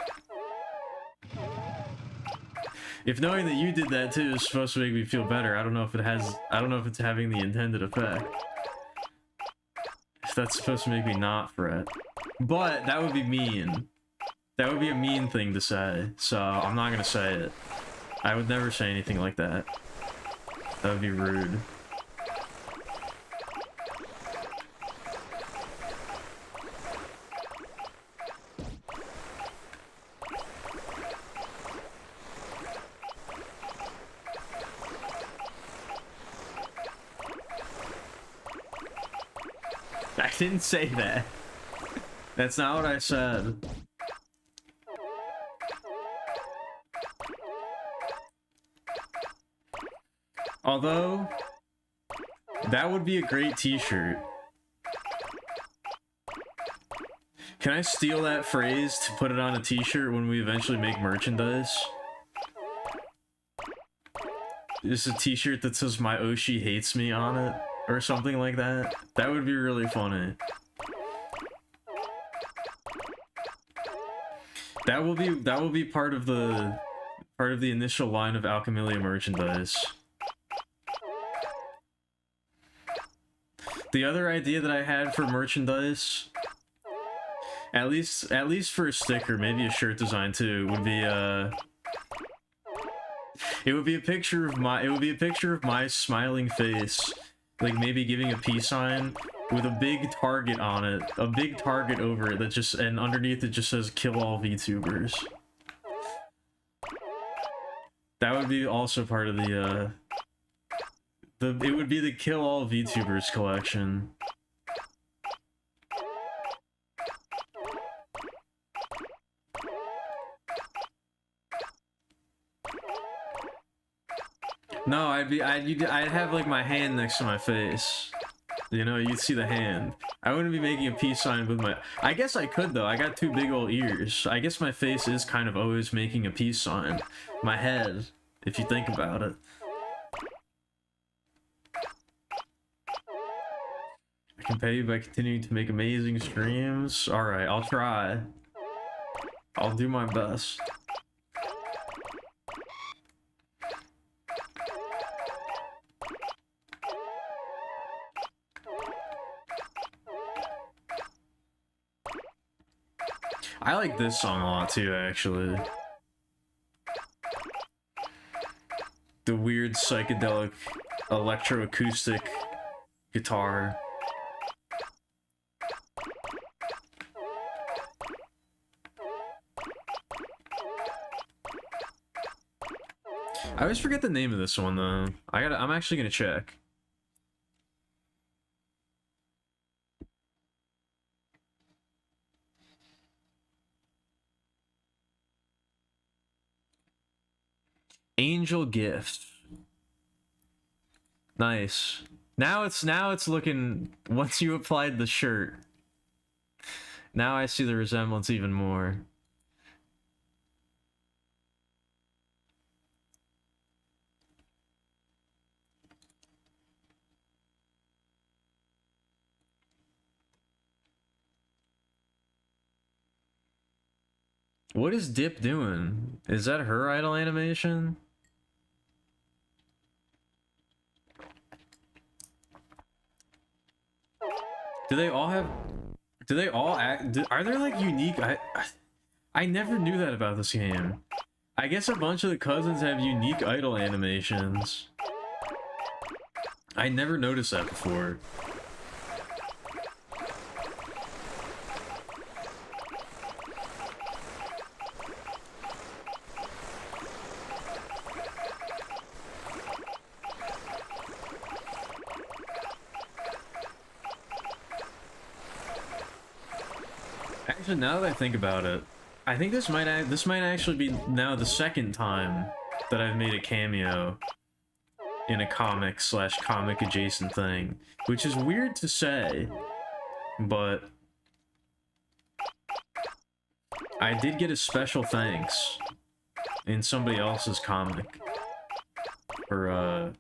If knowing that you did that too is supposed to make me feel better, I don't know if it has. I don't know if it's having the intended effect. If that's supposed to make me not fret. But that would be mean. That would be a mean thing to say. So I'm not gonna say it. I would never say anything like that. That would be rude. I didn't say that. That's not what I said. Although, that would be a great t-shirt. Can I steal that phrase to put it on a t-shirt when we eventually make merchandise? Just a t-shirt that says my Oshi hates me on it, or something like that. That would be really funny. That will be part of the initial line of Alkemilia merchandise. The other idea that I had for merchandise, at least for a sticker, maybe a shirt design too, would be it would be a picture of my smiling face, like maybe giving a peace sign with a big target on it, a big target over it that just, and underneath it just says "Kill all VTubers." That would be also part of the it would be the Kill All VTubers collection. No, I'd have like my hand next to my face. You know, you'd see the hand. I wouldn't be making a peace sign with my... I guess I could though, I got two big old ears. I guess my face is kind of always making a peace sign. My head, if you think about it. I can pay you by continuing to make amazing streams. Alright, I'll try. I'll do my best. I like this song a lot too, actually. The weird psychedelic electroacoustic guitar. I always forget the name of this one though. I'm actually gonna check. Angel Gift. Nice. Now it's looking, once you applied the shirt, now I see the resemblance even more. What is Dip doing? Is that her idle animation? Do they all act? Are there like unique? I never knew that about this game. I guess a bunch of the cousins have unique idle animations. I never noticed that before. Actually, now that I think about it, I think this might actually be now the second time that I've made a cameo in a comic/comic adjacent thing, which is weird to say, but I did get a special thanks in somebody else's comic for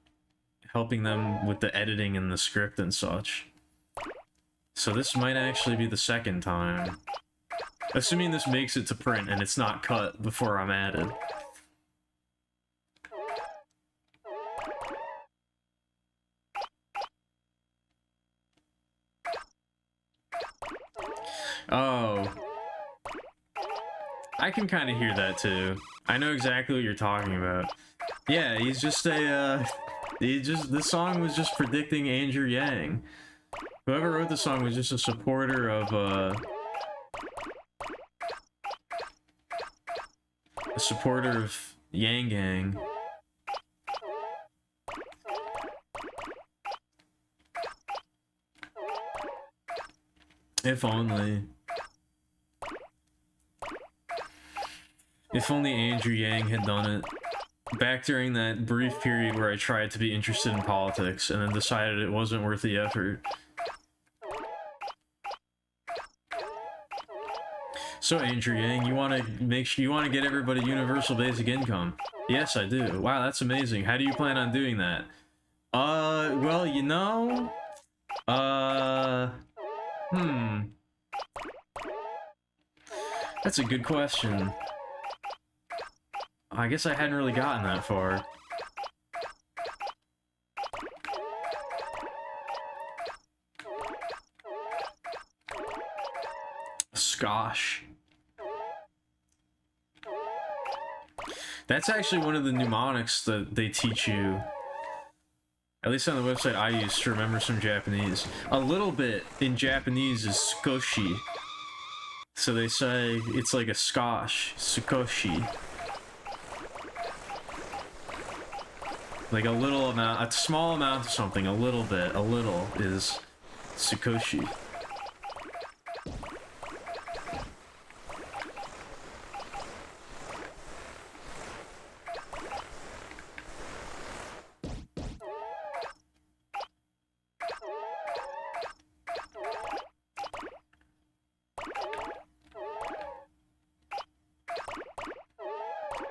helping them with the editing and the script and such. So this might actually be the second time. Assuming this makes it to print and it's not cut before I'm added. Oh. I can kind of hear that too. I know exactly what you're talking about. Yeah, he's just a, this song was just predicting Andrew Yang. Whoever wrote the song was just a supporter of, a supporter of Yang Gang. If only. If only Andrew Yang had done it. Back during that brief period where I tried to be interested in politics and then decided it wasn't worth the effort. So Andrew Yang, you want to get everybody universal basic income? Yes, I do. Wow, that's amazing. How do you plan on doing that? Well, you know, that's a good question. I guess I hadn't really gotten that far. Skosh. That's actually one of the mnemonics that they teach you. At least on the website I use to remember some Japanese. A little bit in Japanese is skoshi. So they say it's like a skosh, skoshi. Like a little amount, a small amount of something, a little bit, a little is skoshi.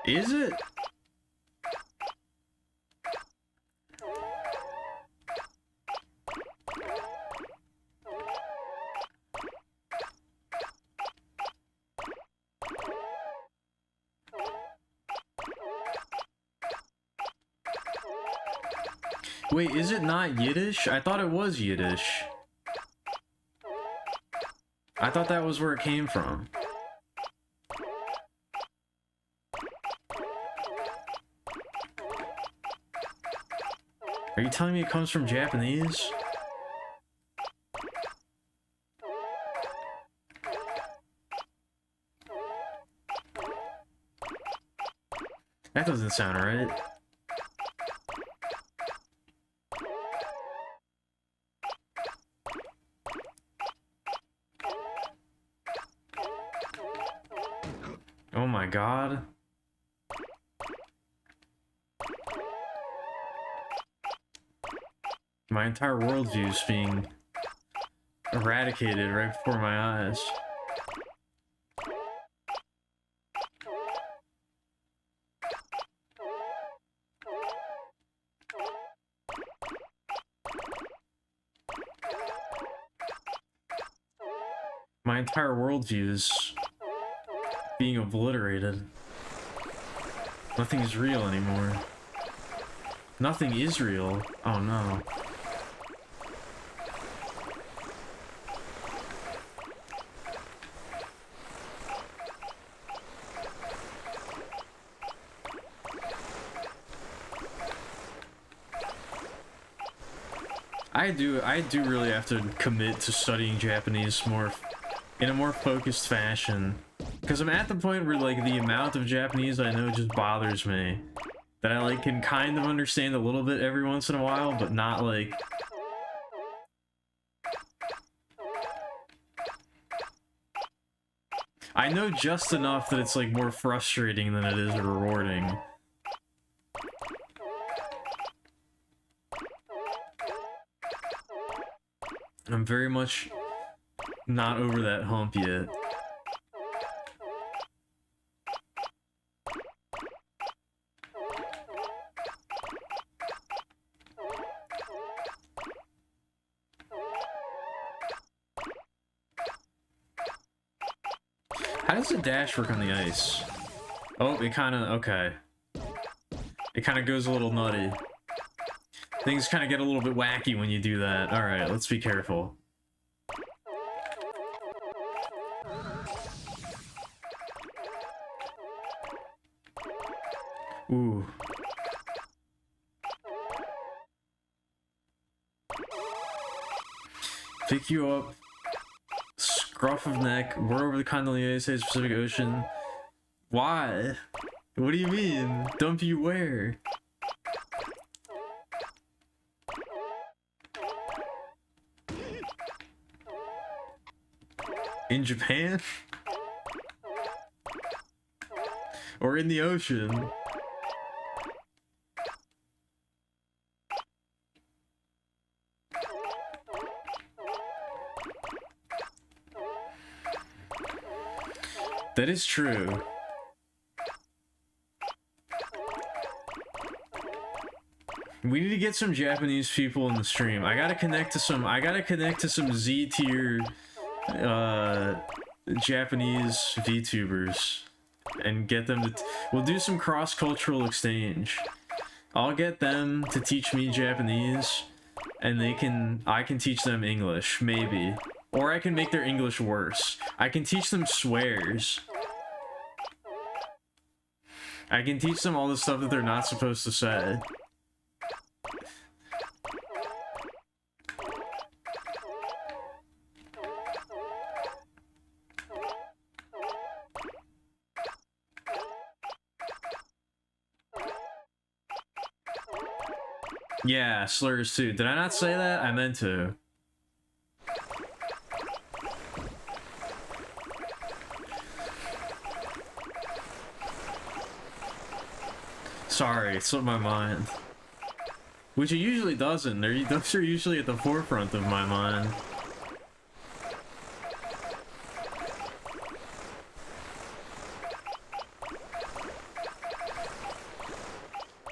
Is it? Wait, is it not Yiddish? I thought it was Yiddish. I thought that was where it came from. Are you telling me it comes from Japanese? That doesn't sound right. Oh my god. My entire worldview is being eradicated right before my eyes. My entire worldview is being obliterated. Nothing is real anymore. Nothing is real. Oh no. I do really have to commit to studying Japanese more in a more focused fashion, because I'm at the point where like the amount of Japanese I know just bothers me, that I like can kind of understand a little bit every once in a while, but not like I know just enough that it's like more frustrating than it is rewarding. I'm very much not over that hump yet. How does the dash work on the ice? Oh, it kind of, okay. It kind of goes a little nutty. Things kind of get a little bit wacky when you do that. Alright, let's be careful. Ooh. Pick you up. Scruff of neck. We're over the continental United States Pacific Ocean. Why? What do you mean? Dump you where? In Japan? Or in the ocean? That is true. We need to get some Japanese people in the stream. I gotta connect to some Z tier Japanese VTubers and get them to we'll do some cross-cultural exchange. I'll get them to teach me Japanese and I can teach them English, maybe. Or I can make their English worse. I can teach them swears. I can teach them all the stuff that they're not supposed to say. Yeah, slurs too. Did I not say that? I meant to. Sorry, it slipped my mind. Which it usually doesn't. Those are usually at the forefront of my mind.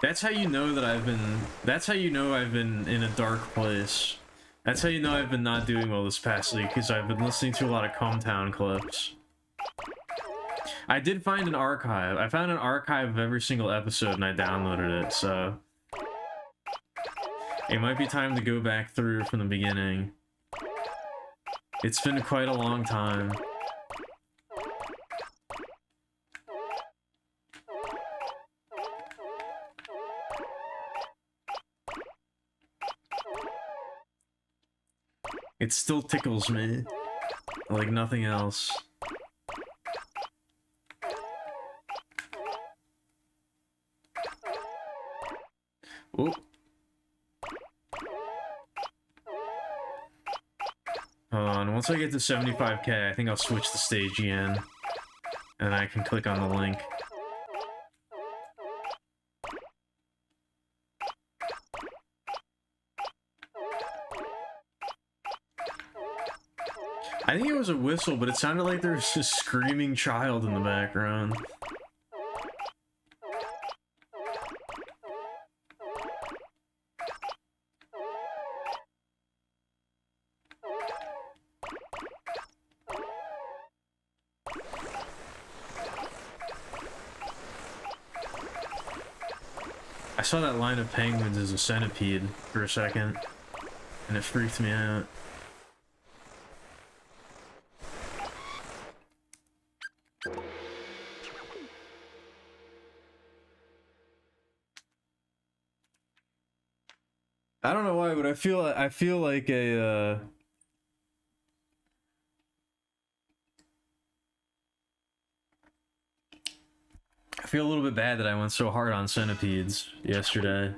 That's how you know that that's how you know I've been in a dark place. That's how you know I've been not doing well this past week, because I've been listening to a lot of Cometown clips. I did find an archive. I found an archive of every single episode and I downloaded it, so... It might be time to go back through from the beginning. It's been quite a long time. It still tickles me, like nothing else. Oop. Hold on, once I get to 75k, I think I'll switch the stage again. And I can click on the link. I think it was a whistle, but it sounded like there was a screaming child in the background. I saw that line of penguins as a centipede for a second, and it freaked me out. I don't know why, but I feel like a I feel a little bit bad that I went so hard on centipedes yesterday.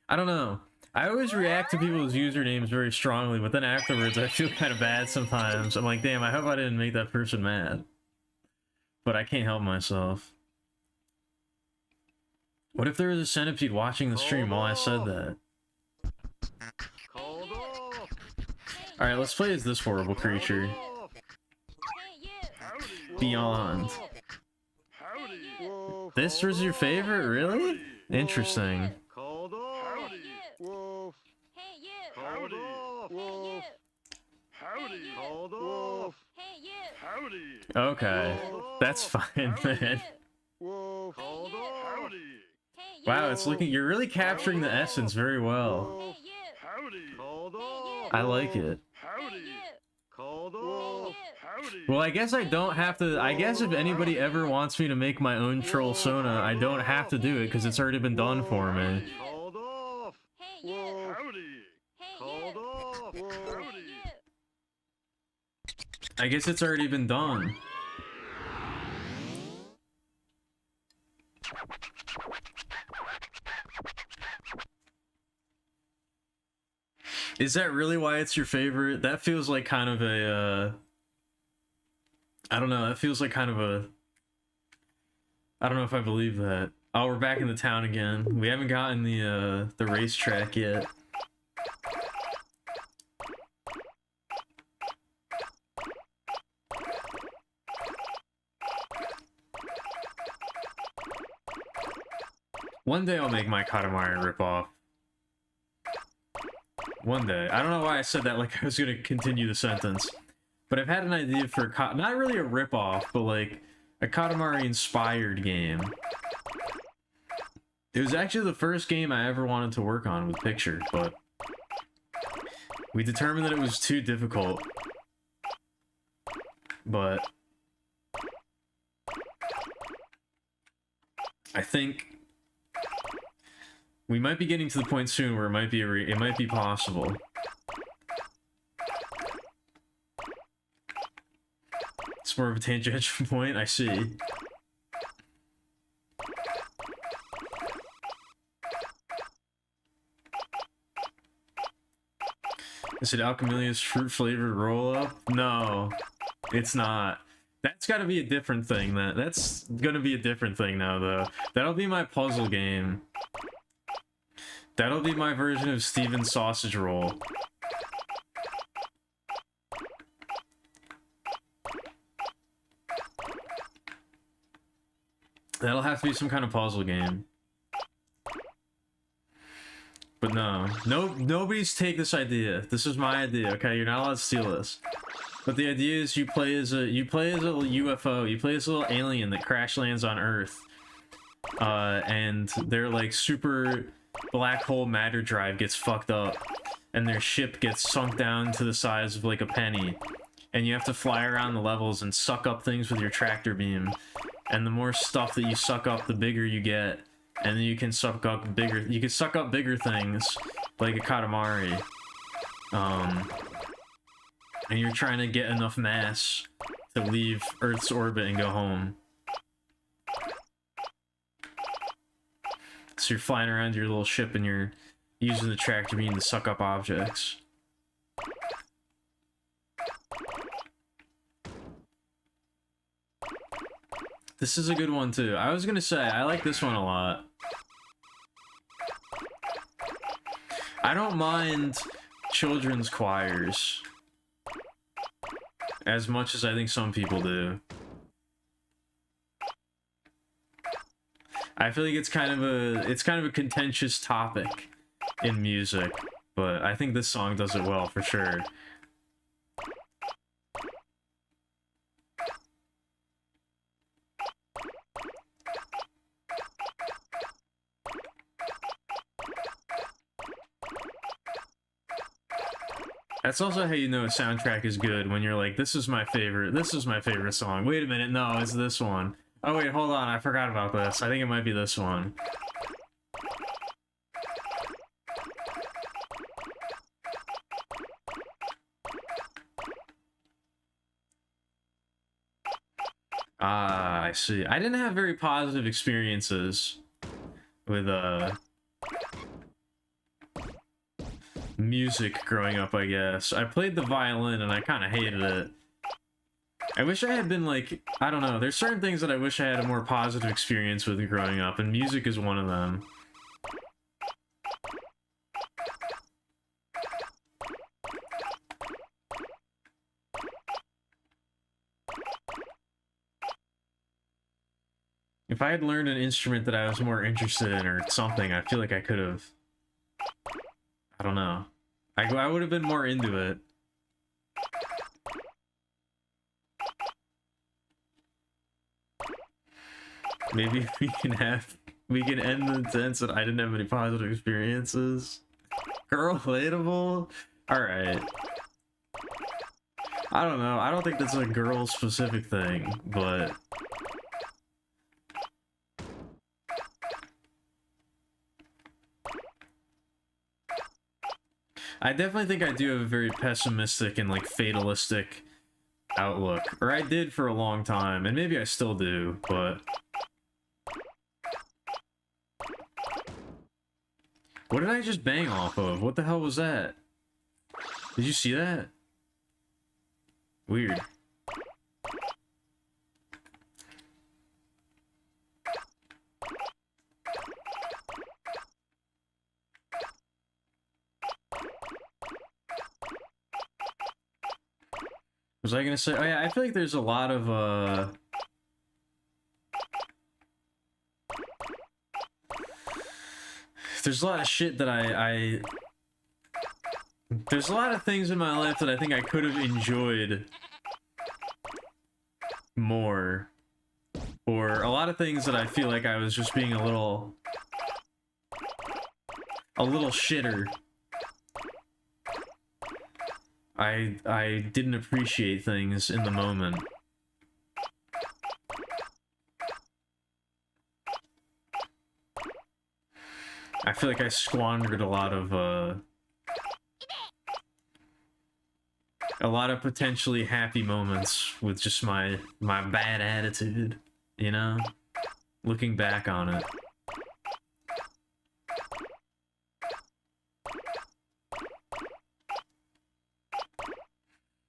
I don't know. I always react to people's usernames very strongly, but then afterwards I feel kind of bad sometimes. I'm like, damn, I hope I didn't make that person mad. But I can't help myself. What if there was a centipede watching the stream while I said that? Alright, let's play as this horrible creature. Beyond. This was your favorite? Really? Interesting. Okay, that's fine, man. Wow, it's looking, you're really capturing the essence very well. I like it. Well, I guess I don't have to, I guess if anybody ever wants me to make my own troll Sona, I don't have to do it because it's already been done for me. I guess it's already been done. Is that really why it's your favorite? That feels like kind of a, I don't know, that feels like kind of a, I don't know if I believe that. Oh, we're back in the town again. We haven't gotten the racetrack yet. One day I'll make my Katamari ripoff. One day. I don't know why I said that like I was gonna continue the sentence. But I've had an idea for not really a ripoff, but like a Katamari inspired game. It was actually the first game I ever wanted to work on with pictures, but we determined that it was too difficult. But I think we might be getting to the point soon where it might be possible. It's more of a tangential point, I see. Is it Alkemilia's fruit-flavored roll-up? No, it's not. That's gotta be a different thing. That's gonna be a different thing now, though. That'll be my puzzle game. That'll be my version of Steven's sausage roll. That'll have to be some kind of puzzle game. But no, nobody's take this idea. This is my idea, okay? You're not allowed to steal this. But the idea is you play as a little UFO. You play as a little alien that crash lands on Earth. And their like super black hole matter drive gets fucked up, and their ship gets sunk down to the size of like a penny. And you have to fly around the levels and suck up things with your tractor beam. And the more stuff that you suck up, the bigger you get. And then you can suck up bigger things, like a Katamari. And you're trying to get enough mass to leave Earth's orbit and go home. So you're flying around your little ship and you're using the tractor beam to suck up objects. This is a good one too. I was gonna say, I like this one a lot. I don't mind children's choirs as much as I think some people do. I feel like it's kind of a contentious topic in music, but I think this song does it well for sure. That's also how you know a soundtrack is good, when you're like, this is my favorite song. Wait a minute, no, it's this one. Oh wait, hold on, I forgot about this. I think it might be this one. Ah, I see. I didn't have very positive experiences with, music growing up, I guess. I played the violin and I kind of hated it. I wish I had been like, I don't know, there's certain things that I wish I had a more positive experience with growing up, and music is one of them. If I had learned an instrument that I was more interested in or something, I feel like I could have, I don't know. I would have been more into it. Maybe we can end the sense that I didn't have any positive experiences. Girl relatable? Alright. I don't know. I don't think that's a girl specific thing, but I definitely think I do have a very pessimistic and like fatalistic outlook. Or I did for a long time, and maybe I still do, but what did I just bang off of? What the hell was that? Did you see that? Weird. Was I gonna say? Oh yeah, I feel like there's a lot of there's a lot of shit that there's a lot of things in my life that I think I could have enjoyed more, or a lot of things that I feel like I was just being a little a little shitter. I didn't appreciate things in the moment. I feel like I squandered a lot of potentially happy moments with just my bad attitude, you know? Looking back on it.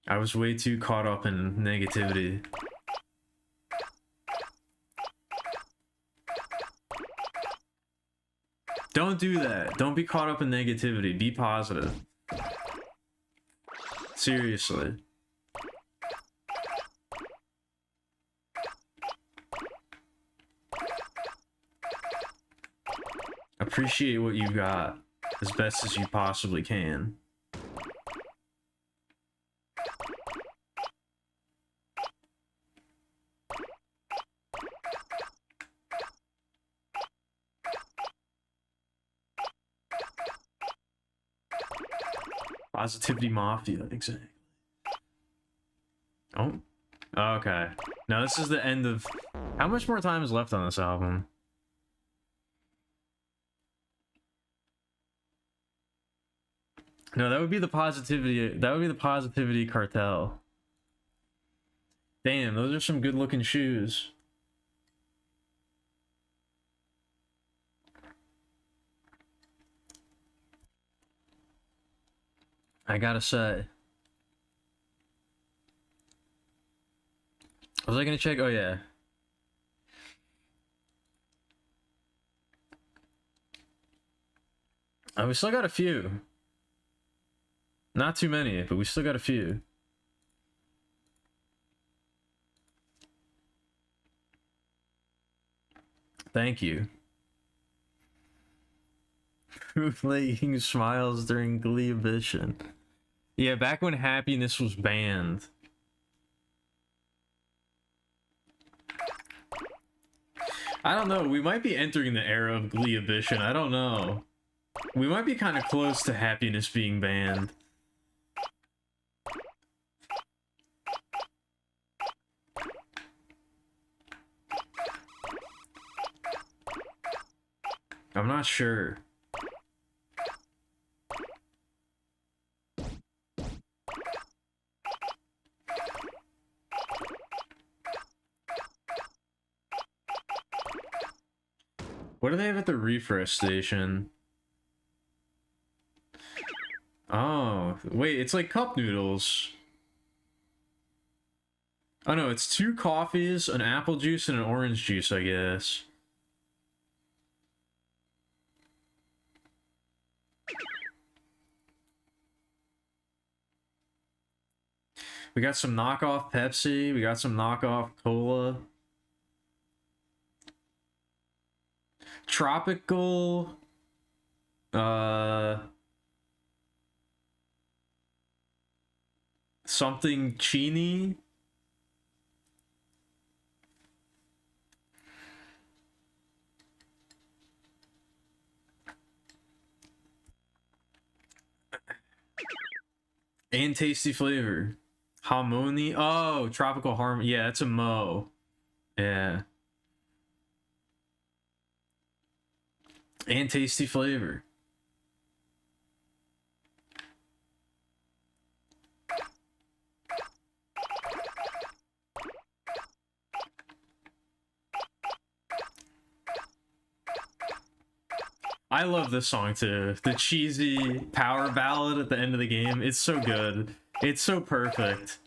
I was way too caught up in negativity. Don't do that. Don't be caught up in negativity. Be positive. Seriously. Appreciate what you got as best as you possibly can. Positivity Mafia, exactly. Oh. Okay. Now this is the end of... How much more time is left on this album? No, that would be the positivity... That would be the Positivity Cartel. Damn, those are some good-looking shoes. I gotta say. Was I gonna check? Oh, yeah. Oh, we still got a few. Not too many, but we still got a few. Thank you. Bootlegging smiles during Glee Edition. Yeah, back when happiness was banned. I don't know, we might be entering the era of Glee Edition, I don't know. We might be kind of close to happiness being banned. I'm not sure. What do they have at the refresh station? Oh, wait, it's like cup noodles. Oh no, it's 2 coffees, an apple juice, and an orange juice, I guess. We got some knockoff Pepsi, we got some knockoff cola. Tropical, something chini. And tasty flavor. Harmony. Oh, tropical harmony. Yeah, it's a mo. Yeah. And tasty flavor. I love this song too. The cheesy power ballad at the end of the game. It's so good. It's so perfect.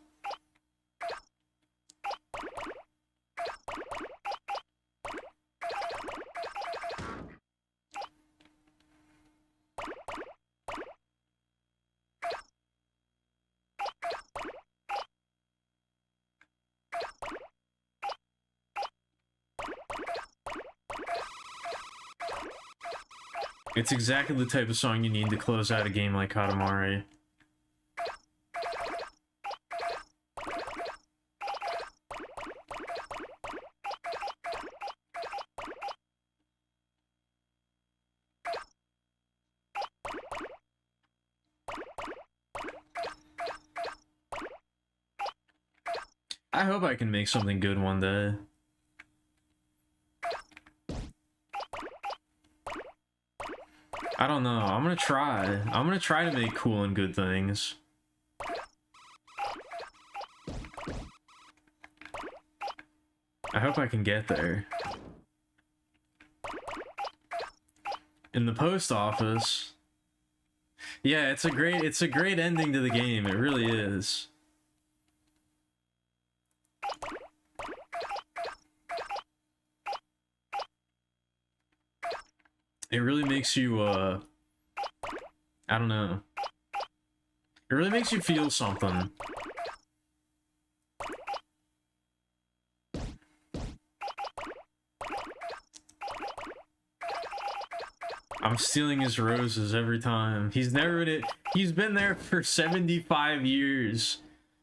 It's exactly the type of song you need to close out a game like Katamari. I hope I can make something good one day. I don't know. I'm gonna try. I'm gonna try to make cool and good things. I hope I can get there. In the post office. Yeah, it's a great ending to the game. It really is. It really makes you I don't know. It really makes you feel something. I'm stealing his roses every time. He's been there for 75 years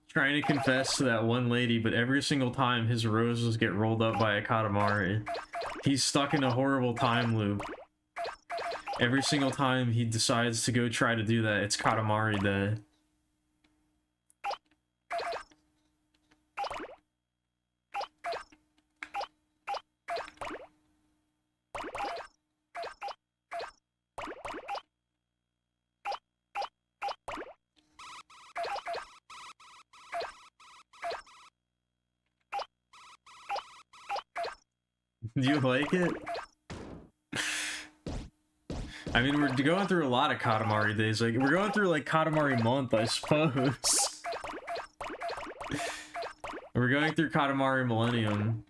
trying to confess to that one lady, but every single time his roses get rolled up by a Katamari. He's stuck in a horrible time loop. Every single time he decides to go try to do that, it's Katamari Day. Do you like it? I mean, we're going through a lot of Katamari days. Like, we're going through, like, Katamari month, I suppose. We're going through Katamari Millennium.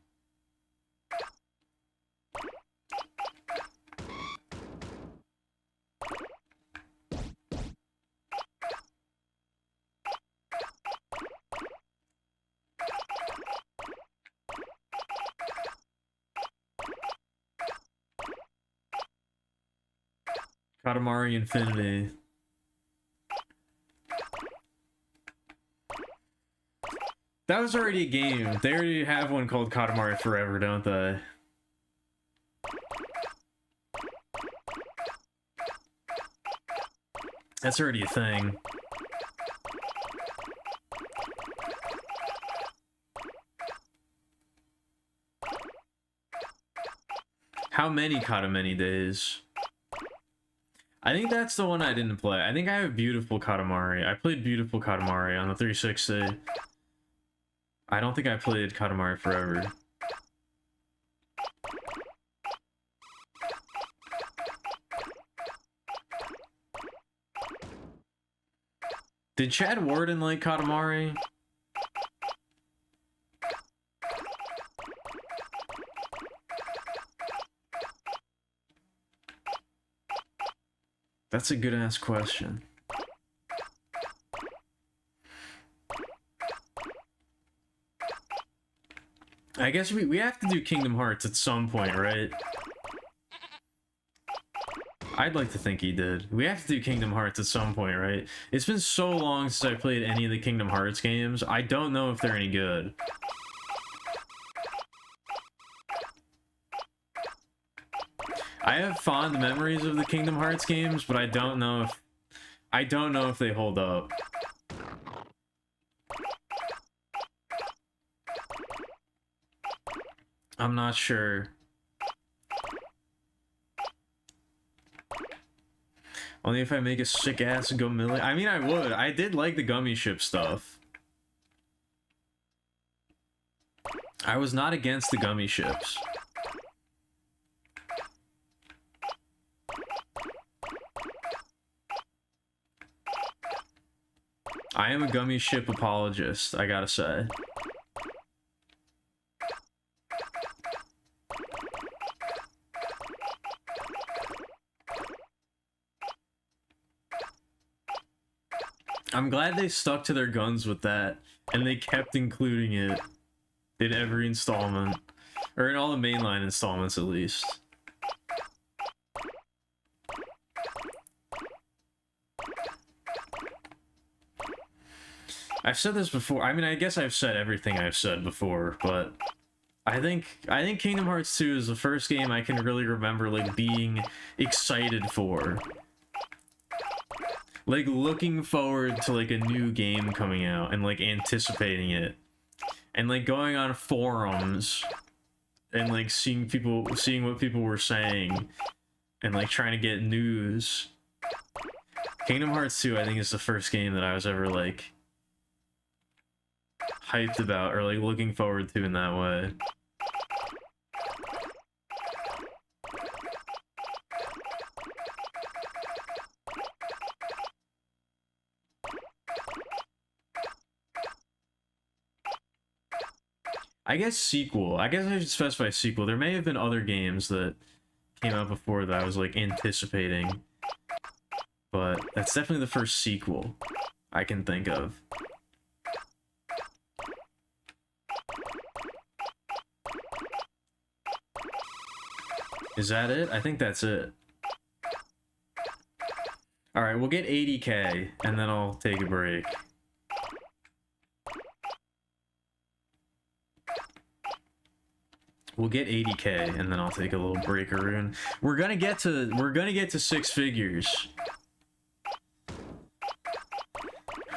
Katamari Infinity. That was already a game. They already have one called Katamari Forever, don't they? That's already a thing. How many Katamari days? I think that's the one I didn't play. I think I have Beautiful Katamari. I played Beautiful Katamari on the 360. I don't think I played Katamari Forever. Did Chad Warden like Katamari? That's a good-ass question. I guess we have to do Kingdom Hearts at some point, right? I'd like to think he did. We have to do Kingdom Hearts at some point, right? It's been so long since I played any of the Kingdom Hearts games, I don't know if they're any good. I have fond memories of the Kingdom Hearts games, but I don't know if they hold up. I'm not sure. Only if I make a sick-ass Gummy. I mean, I would. I did like the Gummy Ship stuff. I was not against the Gummy Ships. I am a Gummy Ship apologist, I gotta say. I'm glad they stuck to their guns with that, and they kept including it in every installment. Or in all the mainline installments, at least. I've said this before. I mean, I guess I've said everything I've said before, but I think Kingdom Hearts 2 is the first game I can really remember, like, being excited for. Like, looking forward to, like, a new game coming out and, like, anticipating it. and like going on forums and like seeing what people were saying and like trying to get news. Kingdom Hearts 2, I think, is the first game that I was ever like hyped about or like looking forward to in that way. I guess sequel. I guess I should specify sequel. There may have been other games that came out before that I was like anticipating, but that's definitely the first sequel I can think of. Is that it? I think that's it. Alright, we'll get 80k, and then I'll take a break. We'll get 80k, and then I'll take a little break-a-roon. We're gonna get to 6 figures.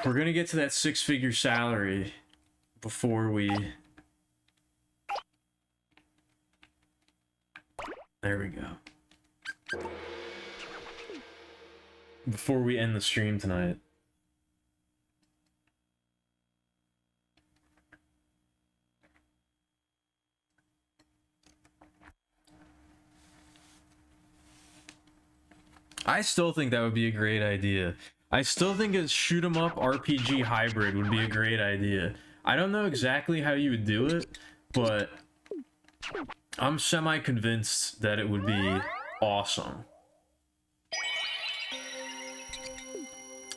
We're gonna get to that 6-figure salary before we... There we go. Before we end the stream tonight. I still think that would be a great idea. I still think a shoot-'em-up RPG hybrid would be a great idea. I don't know exactly how you would do it, but I'm semi-convinced that it would be awesome.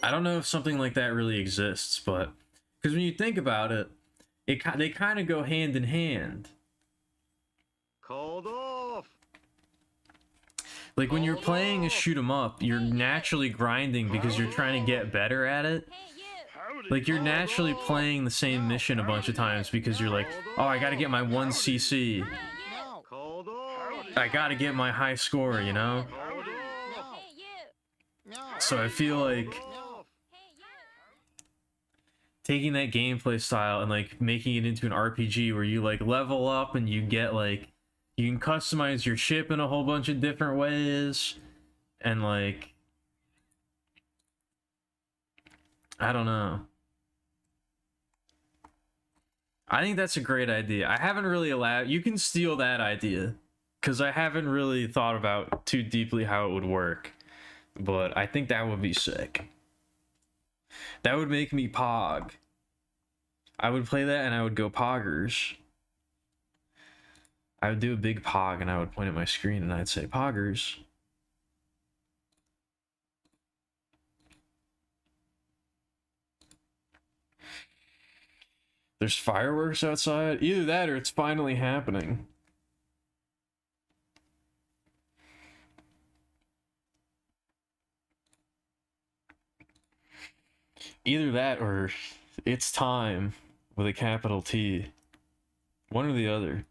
I don't know if something like that really exists, but... Because when you think about it, they kind of go hand in hand. Called off! Like, when you're playing a shoot-'em-up, you're naturally grinding because you're trying to get better at it. Like, you're naturally playing the same mission a bunch of times because you're like, oh, I gotta get my 1 CC. I gotta get my high score, you know? So I feel like taking that gameplay style and, like, making it into an RPG where you, like, level up and you get, like, you can customize your ship in a whole bunch of different ways, and like, I don't know. I think that's a great idea. I haven't really you can steal that idea, because I haven't really thought about too deeply how it would work, but I think that would be sick. That would make me pog. I would play that and I would go poggers. I would do a big pog and I would point at my screen and I'd say poggers. There's fireworks outside. Either that or it's finally happening. Either that or it's time with a capital T. One or the other.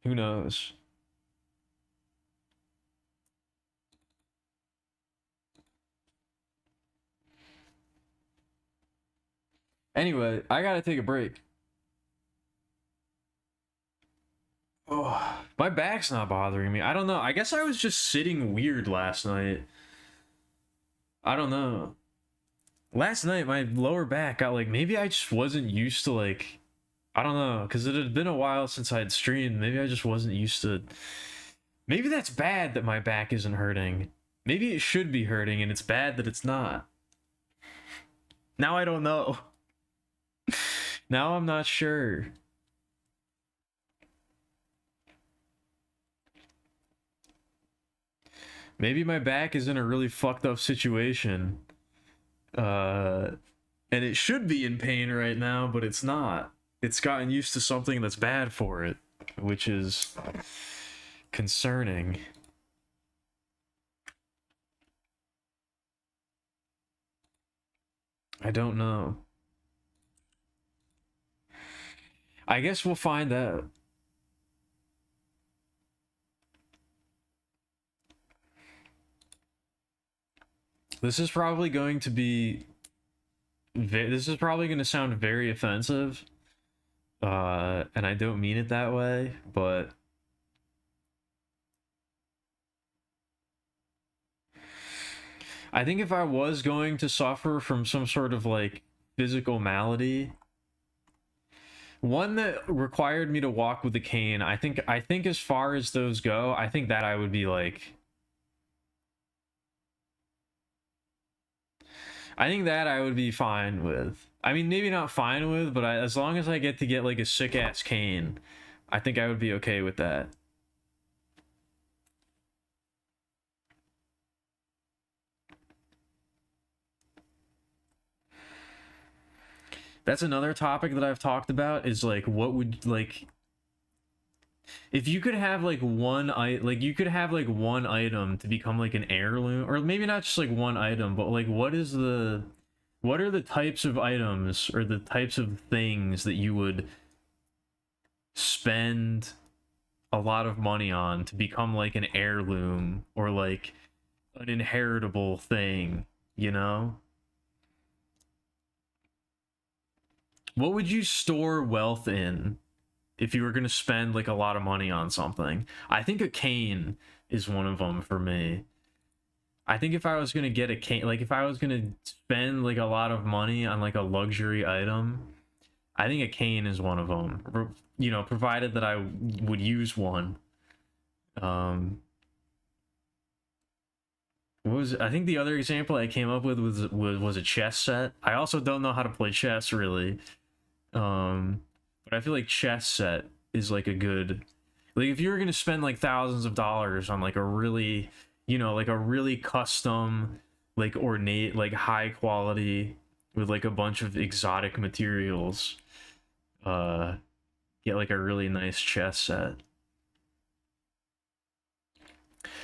Who knows? Anyway, I gotta take a break. Oh, my back's not bothering me. I don't know. I guess I was just sitting weird last night. I don't know. Last night, my lower back got like, maybe I just wasn't used to like, I don't know, because it had been a while since I'd streamed. Maybe I just wasn't used to... Maybe that's bad that my back isn't hurting. Maybe it should be hurting and it's bad that it's not. Now I don't know. Now I'm not sure. Maybe my back is in a really fucked up situation. And it should be in pain right now, but it's not. It's gotten used to something that's bad for it, which is concerning. I don't know. I guess we'll find out. This is probably going to be... This is probably going to sound very offensive. And I don't mean it that way, but I think if I was going to suffer from some sort of like physical malady, one that required me to walk with a cane, I think as far as those go, I think that I would be like, I think that I would be fine with. I mean, maybe not fine with, but as long as I get to get like a sick ass cane, I think I would be okay with that. That's another topic that I've talked about is like, what would like, if you could have like you could have like one item to become like an heirloom, or maybe not just like one item, but like what are the types of items or the types of things that you would spend a lot of money on to become like an heirloom or like an inheritable thing, you know? What would you store wealth in if you were going to spend like a lot of money on something? I think a cane is one of them for me. I think if I was going to get a cane, like if I was going to spend like a lot of money on like a luxury item, I think a cane is one of them. You know, provided that I would use one. What was I think the other example I came up with was a chess set. I also don't know how to play chess really. But I feel like chess set is like a good, like if you were gonna spend like thousands of dollars on like a really, you know, like a really custom, like ornate, like high quality with like a bunch of exotic materials, uh get like a really nice chess set.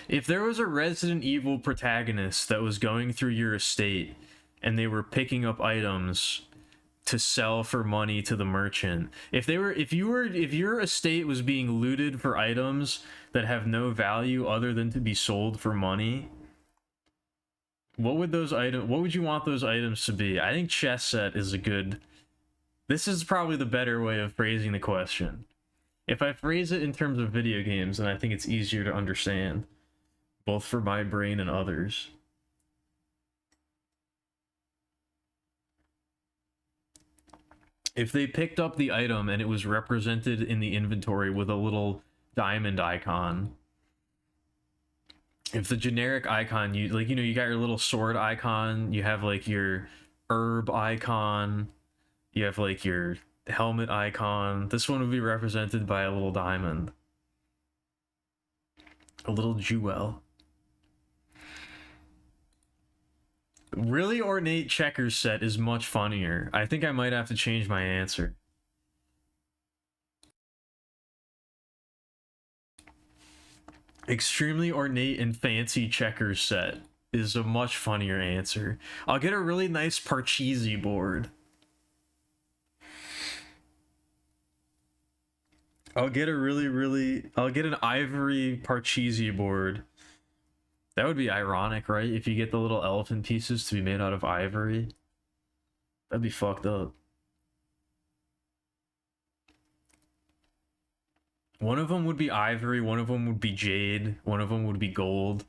If there was a Resident Evil protagonist that was going through your estate and they were picking up items to sell for money to the merchant, if your estate was being looted for items that have no value other than to be sold for money, what would you want those items to be? I think chess set is a good, this is probably the better way of phrasing the question. If I phrase it in terms of video games, then I think it's easier to understand, both for my brain and others. If they picked up the item and it was represented in the inventory with a little diamond icon, if the generic icon, you like, you know, you got your little sword icon, you have like your herb icon, you have like your helmet icon, this one would be represented by a little diamond, a little jewel. Really ornate checkers set is much funnier. I think I might have to change my answer. Extremely ornate and fancy checkers set is a much funnier answer. I'll get a really nice Parcheesi board. I'll get an ivory Parcheesi board. That would be ironic, right? If you get the little elephant pieces to be made out of ivory. That'd be fucked up. One of them would be ivory, one of them would be jade, one of them would be gold.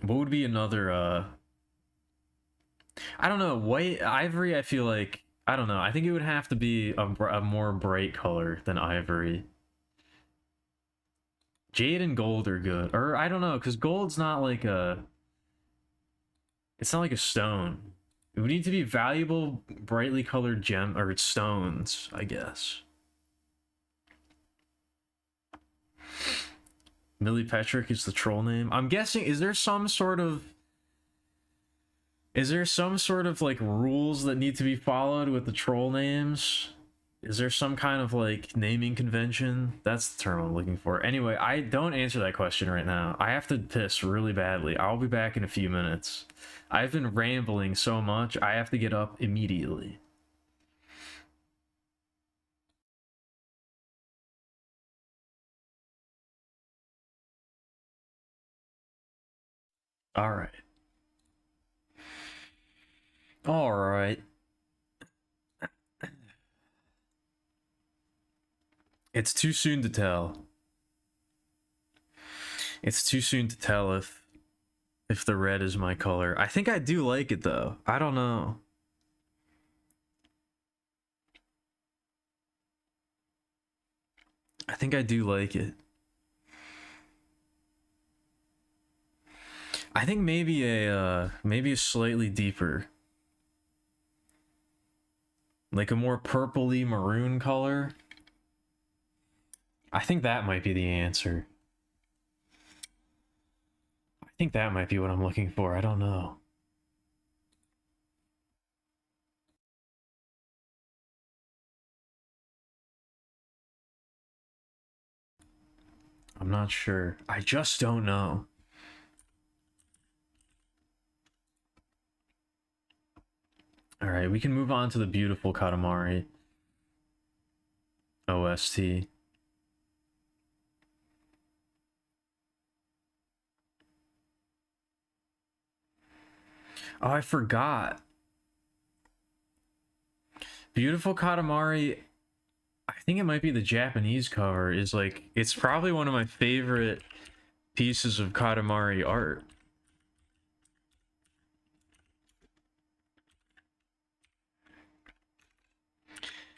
What would be another, I don't know, white, ivory, I feel like, I don't know, I think it would have to be a more bright color than ivory. Jade and gold are good, or I don't know, because gold's not like a, it's not like a stone. It would need to be valuable, brightly colored gem or stones, I guess. Millie Petrick is the troll name. I'm guessing, is there some sort of like rules that need to be followed with the troll names? Is there some kind of like naming convention? That's the term I'm looking for. Anyway, I don't answer that question right now. I have to piss really badly. I'll be back in a few minutes. I've been rambling so much, I have to get up immediately. All right. All right. It's too soon to tell. It's too soon to tell if the red is my color. I think I do like it though. I don't know. I think I do like it. I think maybe a slightly deeper, like a more purpley maroon color. I think that might be the answer. I think that might be what I'm looking for. I don't know. I'm not sure. I just don't know. All right, we can move on to the beautiful Katamari OST. Oh, I forgot. Beautiful Katamari, I think it might be the Japanese cover, is like, it's probably one of my favorite pieces of Katamari art.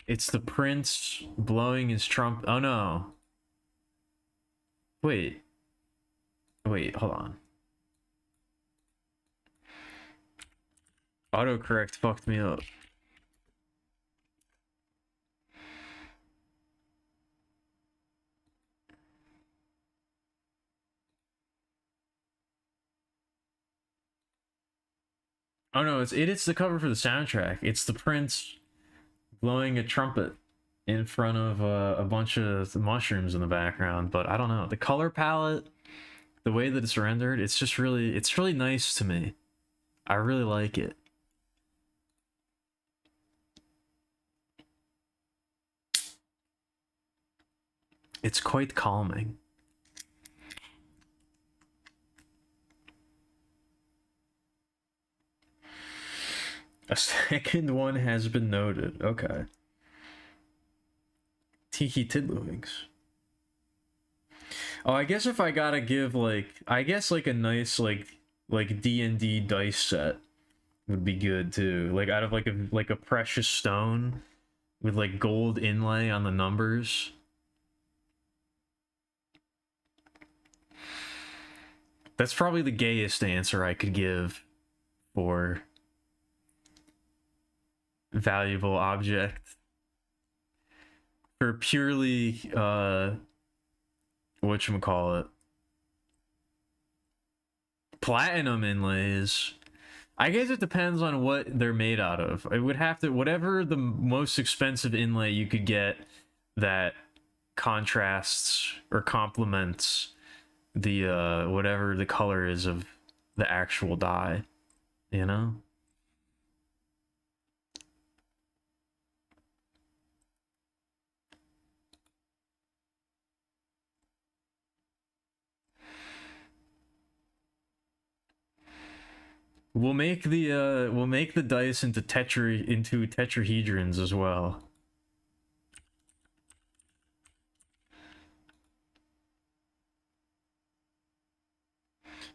It's the prince blowing his trumpet. Oh no. Wait. Wait, hold on. Autocorrect fucked me up. Oh no, it's the cover for the soundtrack. It's the prince blowing a trumpet in front of a bunch of mushrooms in the background, but I don't know. The color palette, the way that it's rendered, it's really nice to me. I really like it. It's quite calming. A second one has been noted. Okay. Tiki Tiddlywinks. Oh, I guess if I gotta give like, I guess like a nice like D&D dice set would be good too. Like out of like a precious stone with like gold inlay on the numbers. That's probably the gayest answer I could give for valuable object. For purely whatchamacallit, platinum inlays. I guess it depends on what they're made out of. I would have to, whatever the most expensive inlay you could get that contrasts or complements the whatever the color is of the actual die, you know? We'll make the dice into tetrahedrons as well.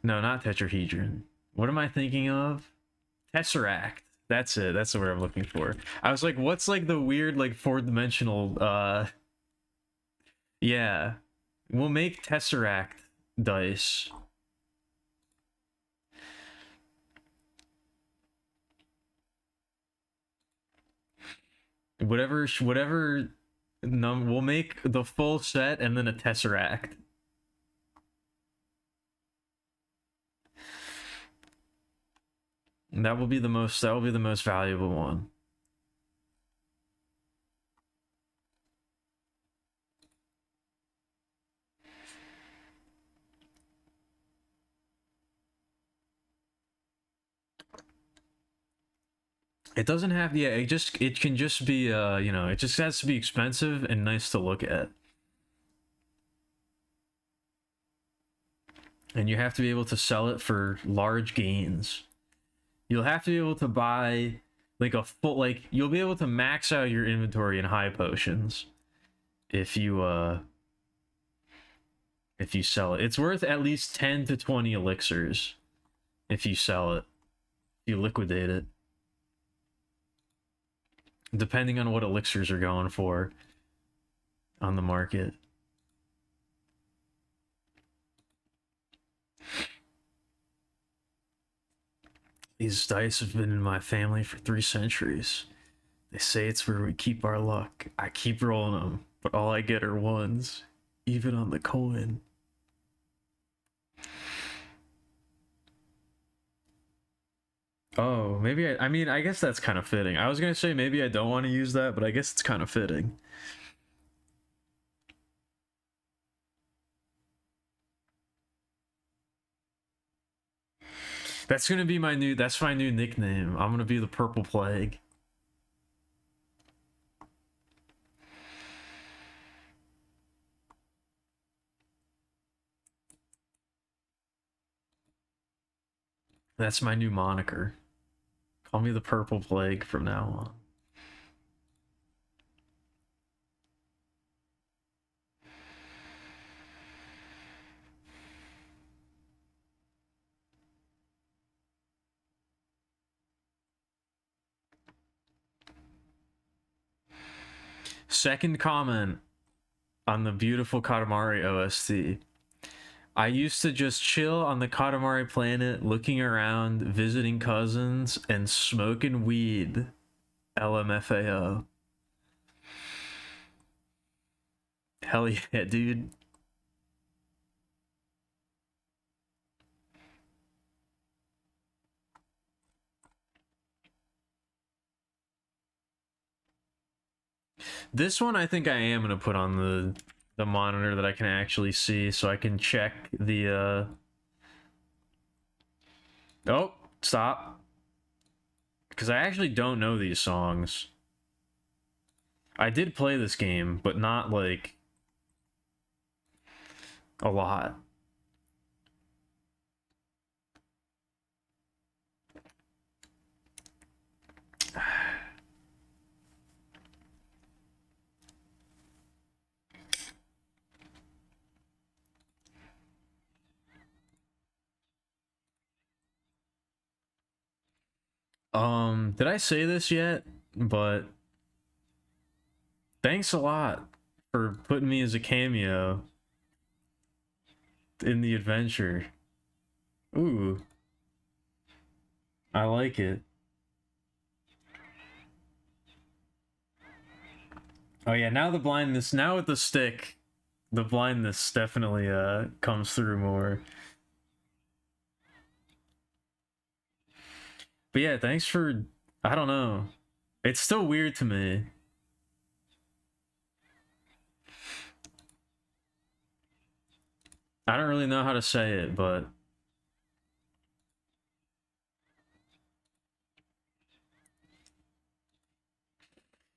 No, not tetrahedron. What am I thinking of? Tesseract. That's it. That's the word I'm looking for. I was like, what's like the weird like four-dimensional yeah. We'll make Tesseract dice. Whatever we'll make the full set and then a Tesseract. That will be the most valuable one. It doesn't have, yeah, it can just be you know, it just has to be expensive and nice to look at. And you have to be able to sell it for large gains. You'll have to be able to buy like a full, like you'll be able to max out your inventory in high potions if you sell it. It's worth at least 10 to 20 elixirs if you sell it. If you liquidate it. Depending on what elixirs are going for on the market. These dice have been in my family for 3 centuries. They say it's where we keep our luck. I keep rolling them, but all I get are ones, even on the coin. Oh, maybe I mean, I guess that's kind of fitting. I was gonna say maybe I don't want to use that, but I guess it's kind of fitting. That's gonna be that's my new nickname. I'm gonna be the Purple Plague. That's my new moniker. Call me the Purple Plague from now on. Second comment on the beautiful Katamari OST. I used to just chill on the Katamari planet, looking around, visiting cousins, and smoking weed. LMFAO. Hell yeah, dude. This one I think I am gonna put on the monitor that I can actually see, so I can check the Oh, stop. Because I actually don't know these songs. I did play this game, but not like a lot. Did I say this yet? But thanks a lot for putting me as a cameo in the adventure. Ooh. I like it. Oh yeah, now the blindness, now with the stick, the blindness definitely comes through more. But yeah, thanks for, I don't know. It's still weird to me. I don't really know how to say it, but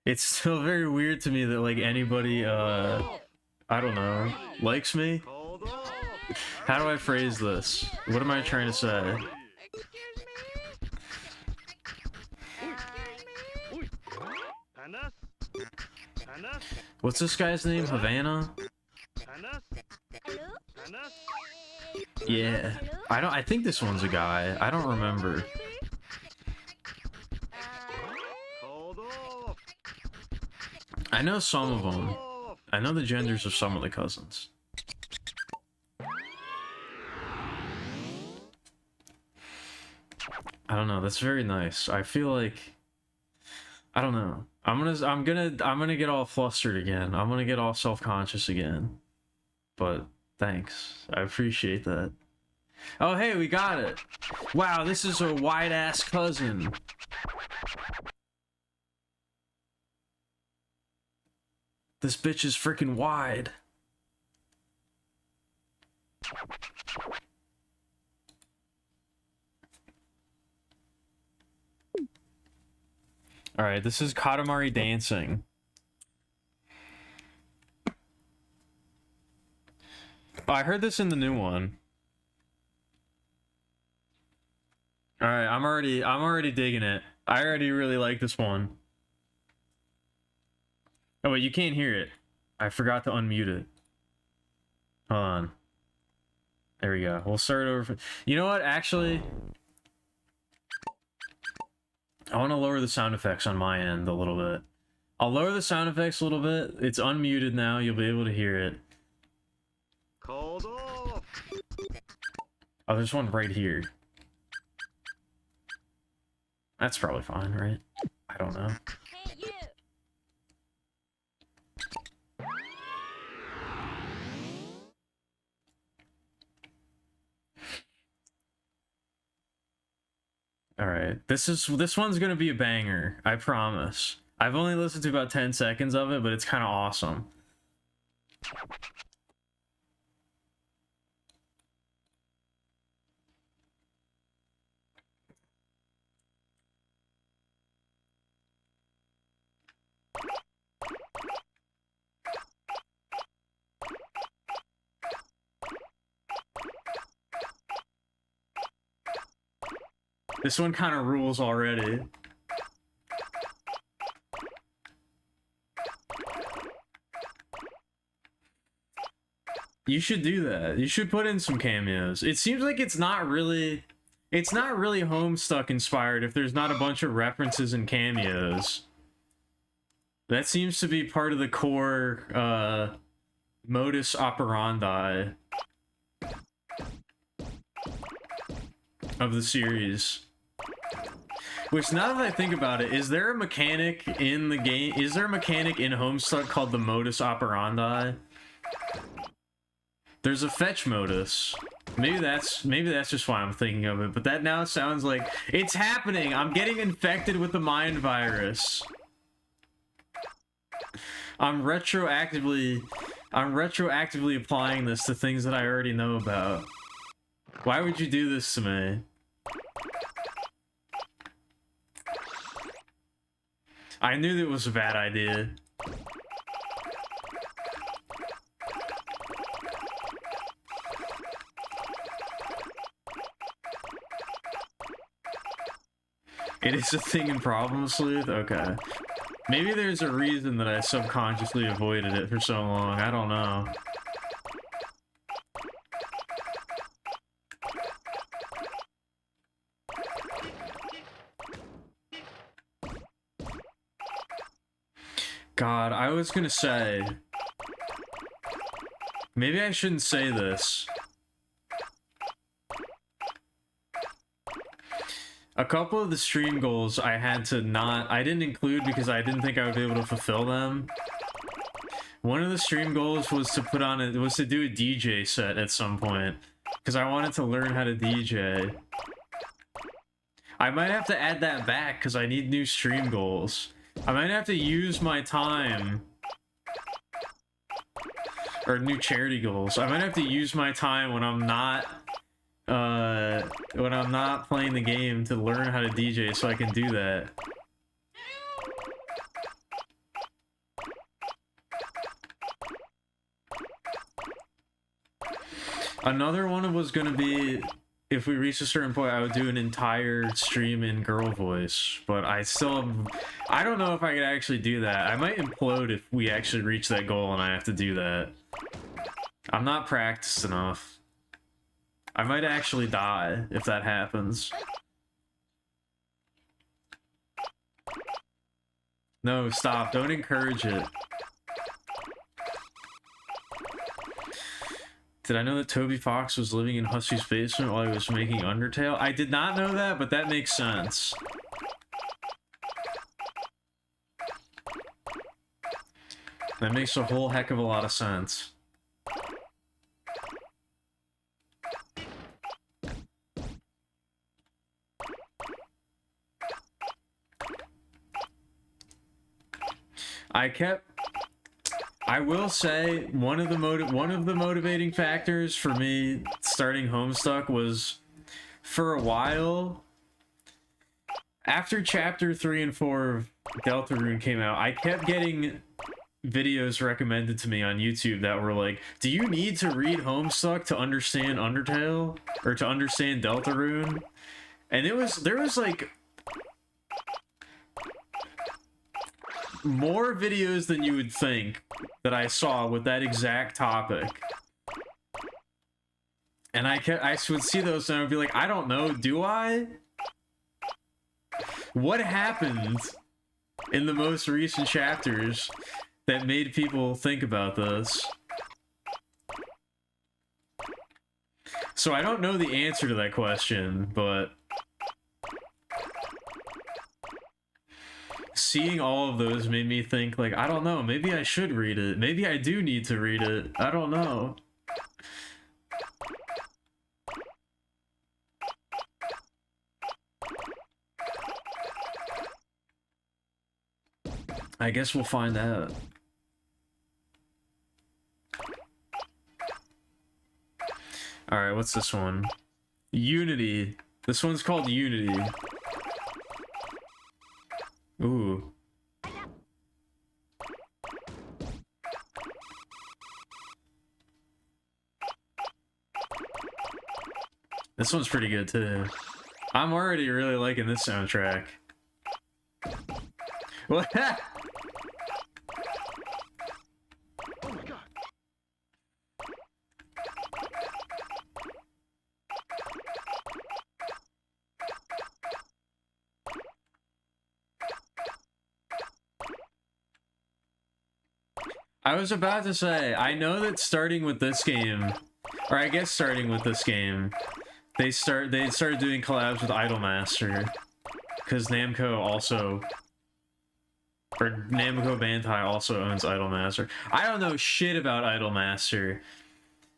it's still very weird to me that like anybody I don't know, likes me. How do I phrase this? What am I trying to say? What's this guy's name? Havana? Yeah. I think this one's a guy. I don't remember. I know some of them. I know the genders of some of the cousins. I don't know. That's very nice. I feel like I don't know. I'm gonna get all flustered again. I'm gonna get all self-conscious again. But thanks. I appreciate that. Oh hey, we got it. Wow, this is a wide-ass cousin. This bitch is freaking wide. Alright, this is Katamari dancing. Oh, I heard this in the new one. Alright, I'm already digging it. I already really like this one. Oh wait, you can't hear it. I forgot to unmute it. Hold on. There we go. We'll start over. You know what? Actually, I want to lower the sound effects on my end a little bit. I'll lower the sound effects a little bit. It's unmuted now. You'll be able to hear it. Called off. Oh, there's one right here. That's probably fine, right? I don't know. Hey, you! All right. This one's going to be a banger. I promise. I've only listened to about 10 seconds of it, but it's kind of awesome. This one kind of rules already. You should do that. You should put in some cameos. It seems like it's not really Homestuck inspired if there's not a bunch of references and cameos. That seems to be part of the core modus operandi of the series. Which, now that I think about it, is there a mechanic in the game? Is there a mechanic in Homestuck called the modus operandi? There's a fetch modus. Maybe that's just why I'm thinking of it, but that now sounds like it's happening. I'm getting infected with the mind virus. I'm retroactively applying this to things that I already know about. Why would you do this to me? I knew that was a bad idea. It is a thing in Problem Sleuth? Okay. Maybe there's a reason that I subconsciously avoided it for so long. I don't know. God, I was gonna say... Maybe I shouldn't say this. A couple of the stream goals I didn't include because I didn't think I would be able to fulfill them. One of the stream goals was to do a DJ set at some point, because I wanted to learn how to DJ. I might have to add that back because I need new stream goals. I might have to use my time, or new charity goals. I might have to use my time when I'm not playing the game to learn how to DJ so I can do that. Another one was gonna be, if we reach a certain point, I would do an entire stream in girl voice, but I don't know if I could actually do that. I might implode if we actually reach that goal and I have to do that. I'm not practiced enough. I might actually die if that happens. No, stop. Don't encourage it. Did I know that Toby Fox was living in Hussey's basement while he was making Undertale? I did not know that, but that makes sense. That makes a whole heck of a lot of sense. I will say one of the motivating factors for me starting Homestuck was, for a while after chapter 3 and 4 of Deltarune came out, I kept getting videos recommended to me on YouTube that were like, do you need to read Homestuck to understand Undertale or to understand Deltarune? And there was like more videos than you would think that I saw with that exact topic. And I would see those and I would be like, I don't know, do I? What happened in the most recent chapters that made people think about this? So I don't know the answer to that question, but seeing all of those made me think, like, I don't know, maybe I should read it. Maybe I do need to read it. I don't know. I guess we'll find out. Alright, what's this one? Unity. This one's called Unity. Ooh. This one's pretty good too. I'm already really liking this soundtrack. What? Oh my god. I was about to say, I know that starting with this game, or I guess starting with this game, they started doing collabs with Idolmaster, because Namco also, or Namco Bandai also owns Idolmaster. I don't know shit about Idolmaster.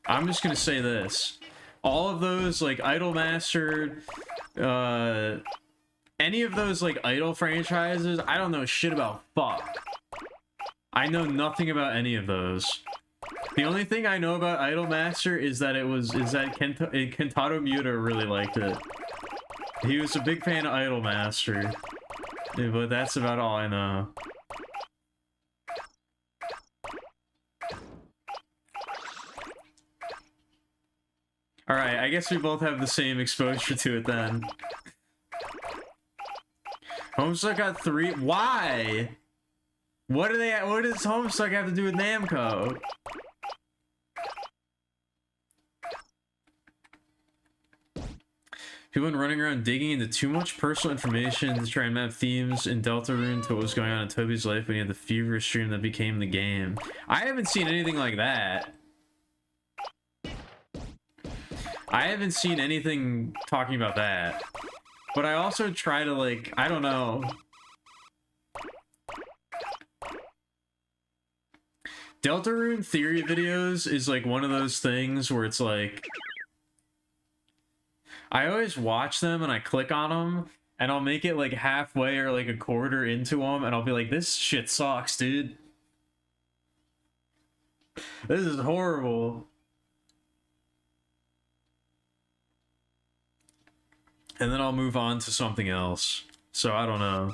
I'm just gonna say this: all of those like Idolmaster, any of those like Idol franchises, I don't know shit about. Fuck. I know nothing about any of those. The only thing I know about Idolmaster is that Kentaro Miura really liked it. He was a big fan of Idolmaster, but that's about all I know. Alright, I guess we both have the same exposure to it then. Homestuck got 3. Why? What does Homestuck have to do with Namco? People been running around digging into too much personal information to try and map themes in Deltarune to what was going on in Toby's life when he had the feverish dream that became the game. I haven't seen anything like that. I haven't seen anything talking about that. But I also try to, like, I don't know. Deltarune theory videos is like one of those things where it's like, I always watch them and I click on them and I'll make it like halfway or like a quarter into them and I'll be like, this shit sucks, dude. This is horrible. And then I'll move on to something else. So I don't know.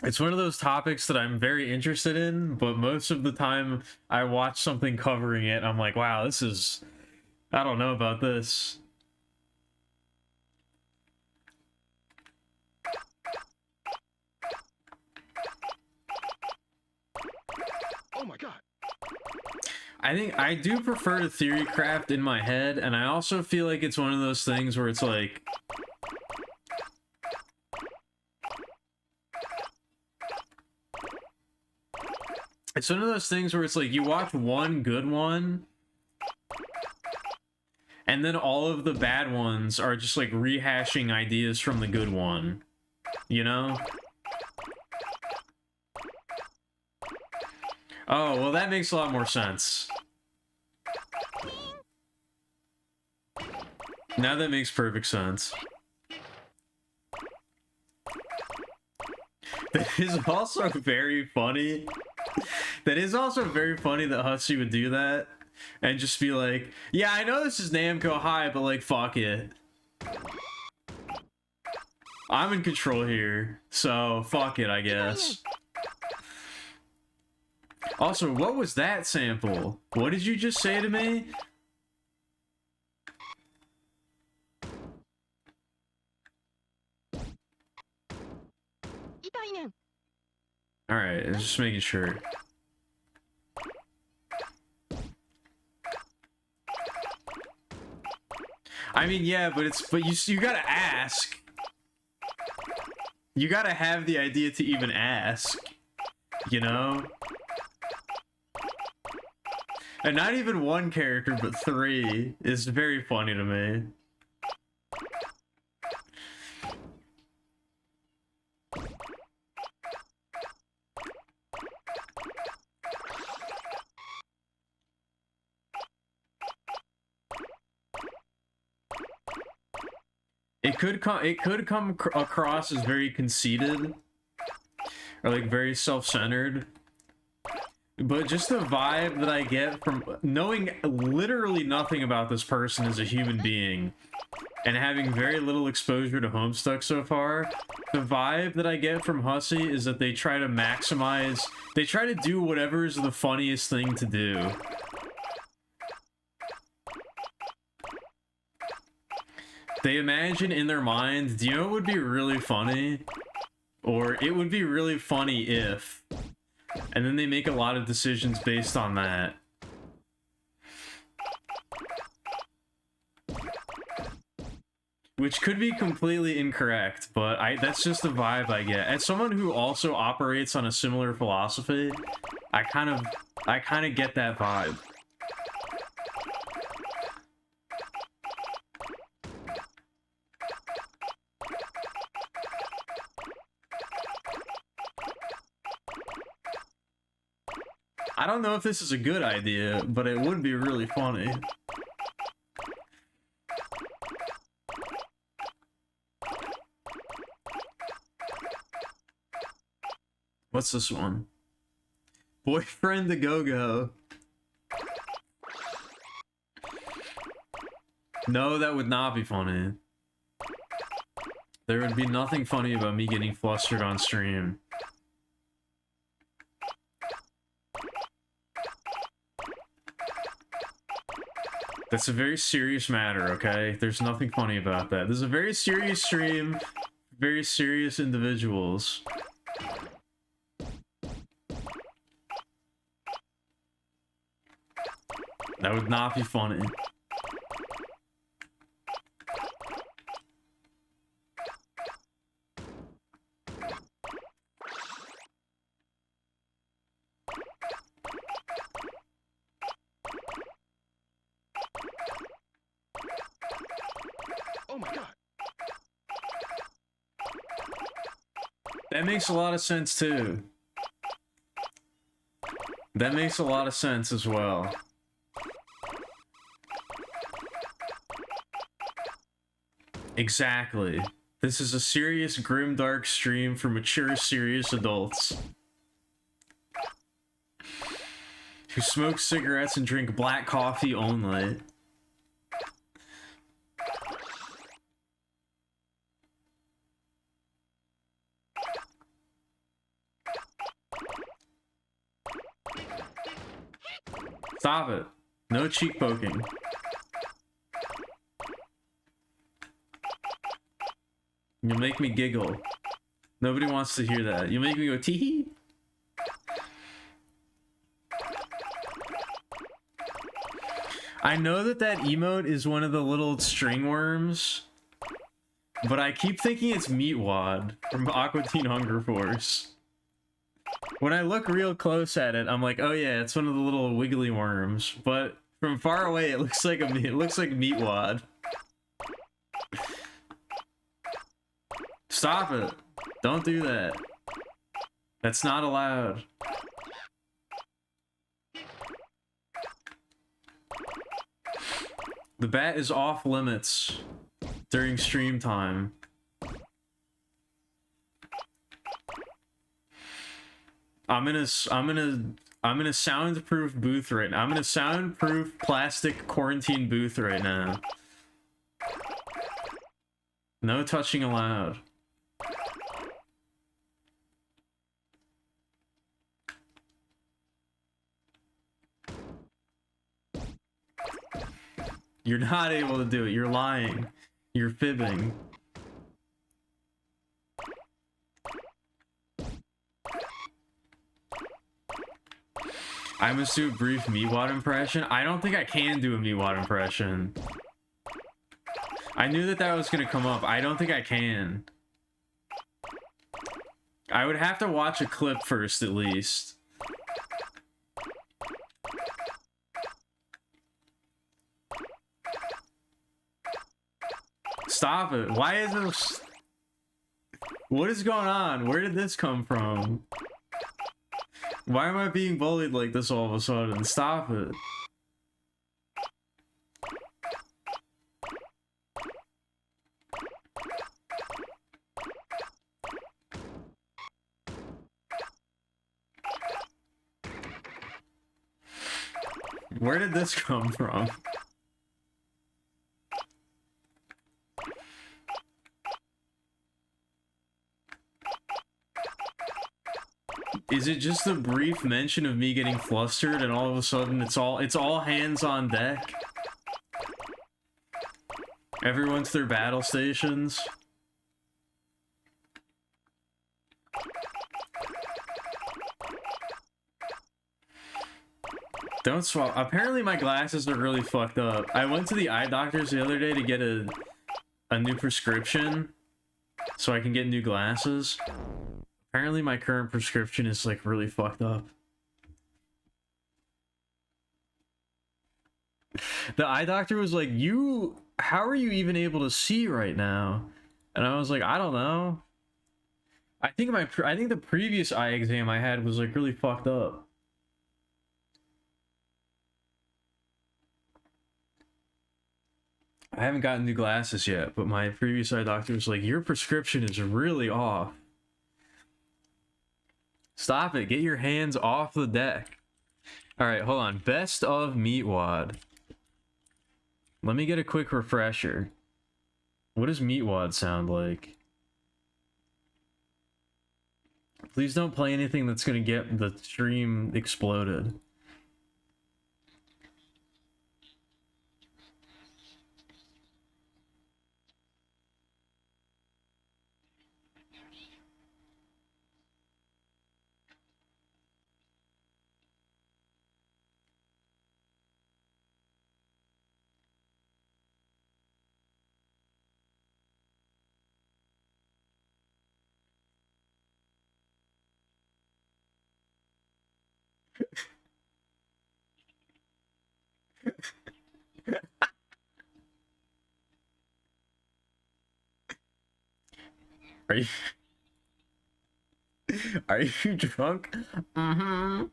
It's one of those topics that I'm very interested in, but most of the time I watch something covering it and I'm like, wow, this is... I don't know about this. Oh my god. I think I do prefer to theory craft in my head, and I also feel like it's one of those things where it's like... It's one of those things where it's like, you watch one good one, and then all of the bad ones are just like rehashing ideas from the good one. You know? Oh, well that makes a lot more sense. Now that makes perfect sense. That is also very funny. That is also very funny that Hussey would do that. And just be like, yeah, I know this is Namco High, but like, fuck it. I'm in control here, so fuck it, I guess. Also, what was that sample? What did you just say to me? All right, just making sure. I mean, yeah, but you gotta ask. You gotta have the idea to even ask, you know? And not even one character, but 3 is very funny to me. It could come across as very conceited or like very self-centered, but just the vibe that I get from knowing literally nothing about this person as a human being and having very little exposure to Homestuck so far, the vibe that I get from Hussey is that they try to maximize, they try to do whatever is the funniest thing to do. They imagine in their mind, do you know what would be really funny? Or it would be really funny if... And then they make a lot of decisions based on that. Which could be completely incorrect, but that's just the vibe I get. As someone who also operates on a similar philosophy, I kind of get that vibe. I don't know if this is a good idea, but it would be really funny. What's this one? Boyfriend the Go-Go. No, that would not be funny. There would be nothing funny about me getting flustered on stream. That's a very serious matter, okay? There's nothing funny about that. This is a very serious stream, very serious individuals. That would not be funny. Oh my god. That makes a lot of sense too. That makes a lot of sense as well. Exactly. This is a serious, grimdark stream for mature, serious adults who smoke cigarettes and drink black coffee only. Stop it. No cheek poking. You'll make me giggle. Nobody wants to hear that. You'll make me go tee-hee. I know that emote is one of the little string worms, but I keep thinking it's Meatwad from Aqua Teen Hunger Force. When I look real close at it, I'm like, oh yeah, it's one of the little wiggly worms. But from far away, it looks like Meatwad. Stop it! Don't do that. That's not allowed. The bat is off limits during stream time. I'm in a soundproof booth right now. I'm in a soundproof plastic quarantine booth right now. No touching allowed. You're not able to do it. You're lying. You're fibbing. I must do a brief Meatwad impression. I don't think I can do a Meatwad impression. I knew that that was gonna come up. I don't think I can. I would have to watch a clip first, at least. Stop it. Why is it... What is going on? Where did this come from? Why am I being bullied like this all of a sudden? Stop it. Where did this come from? Is it just a brief mention of me getting flustered and all of a sudden it's all hands on deck? Everyone to their battle stations? Don't swallow. Apparently my glasses are really fucked up. I went to the eye doctors the other day to get a new prescription so I can get new glasses. Apparently my current prescription is like really fucked up. The eye doctor was like, how are you even able to see right now? And I was like, I don't know. I think the previous eye exam I had was like really fucked up. I haven't gotten new glasses yet, but my previous eye doctor was like, your prescription is really off. Stop it. Get your hands off the deck. Alright, hold on. Best of Meatwad. Let me get a quick refresher. What does Meatwad sound like? Please don't play anything that's gonna get the stream exploded. Are you... Are you drunk? Mm-hmm.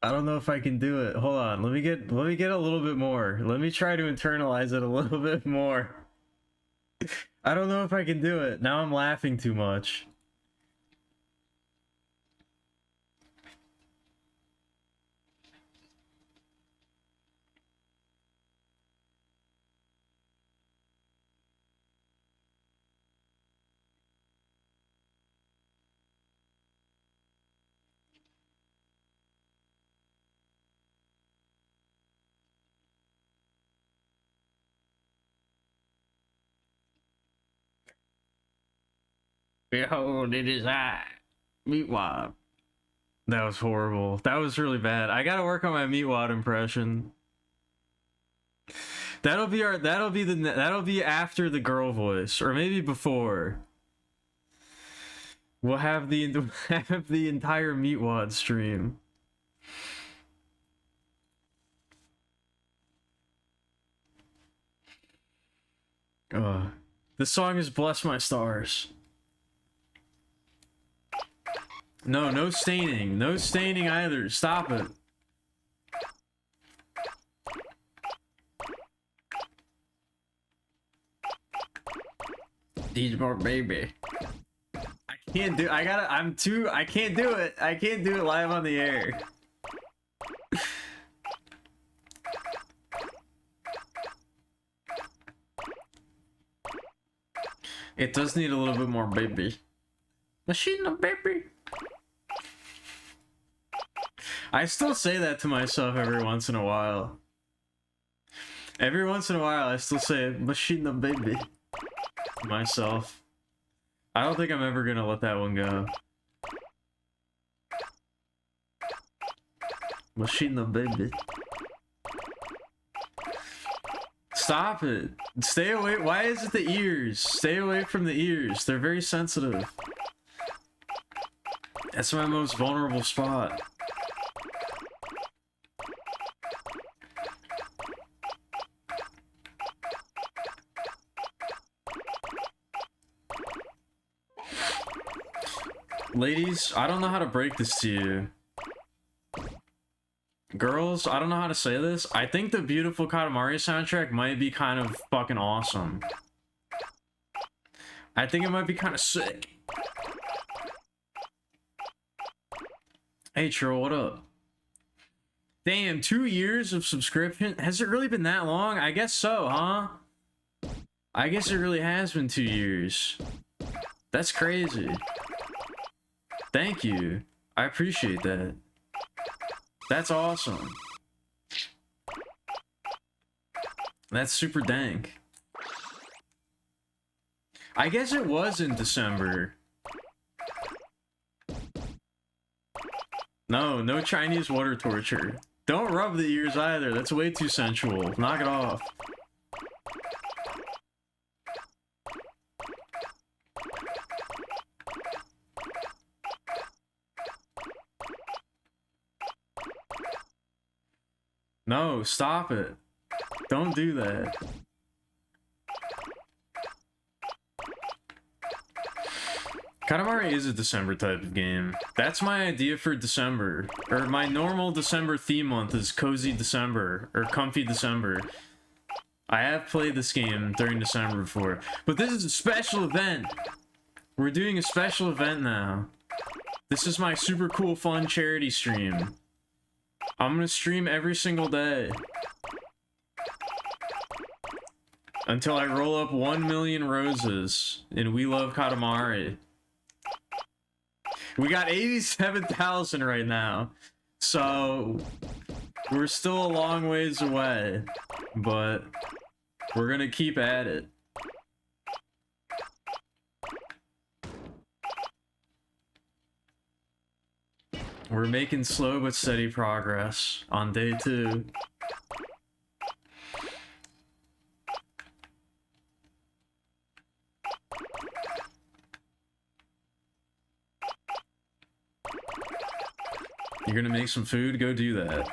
I don't know if I can do it. Hold on. Let me get a little bit more. Let me try to internalize it a little bit more. I don't know if I can do it. Now I'm laughing too much. Behold, it is I, Meatwad. That was horrible. That was really bad. I gotta work on my Meatwad impression. That'll be after the girl voice, or maybe before. We'll have the entire Meatwad stream. This song is Bless My Stars. No, no staining. No staining either. Stop it. Need more baby. I can't do. I can't do it. I can't do it live on the air. It does need a little bit more baby. Machine of baby. I still say that to myself every once in a while. Every once in a while, I still say machine of baby to myself. I don't think I'm ever gonna let that one go. Machine of baby. Stop it. Stay away. Why is it the ears? Stay away from the ears. They're very sensitive. That's my most vulnerable spot. Ladies, I don't know how to break this to you. Girls, I don't know how to say this. I think the Beautiful Katamari soundtrack might be kind of fucking awesome. I think it might be kind of sick. Hey, Troll, what up? Damn, 2 years of subscription? Has it really been that long? I guess so, huh? I guess it really has been 2 years. That's crazy. Thank you. I appreciate that. That's awesome. That's super dank. I guess it was in December. No, no Chinese water torture. Don't rub the ears either. That's way too sensual. Knock it off. No, stop it. Don't do that. Katamari is a December type of game. That's my idea for December. Or my normal December theme month is Cozy December, or Comfy December. I have played this game during December before. But this is a special event! We're doing a special event now. This is my super cool fun charity stream. I'm gonna stream every single day. Until I roll up 1 million roses in We Love Katamari. We got 87,000 right now. So, we're still a long ways away. But, we're gonna keep at it. We're making slow but steady progress on day 2. You're gonna make some food? Go do that.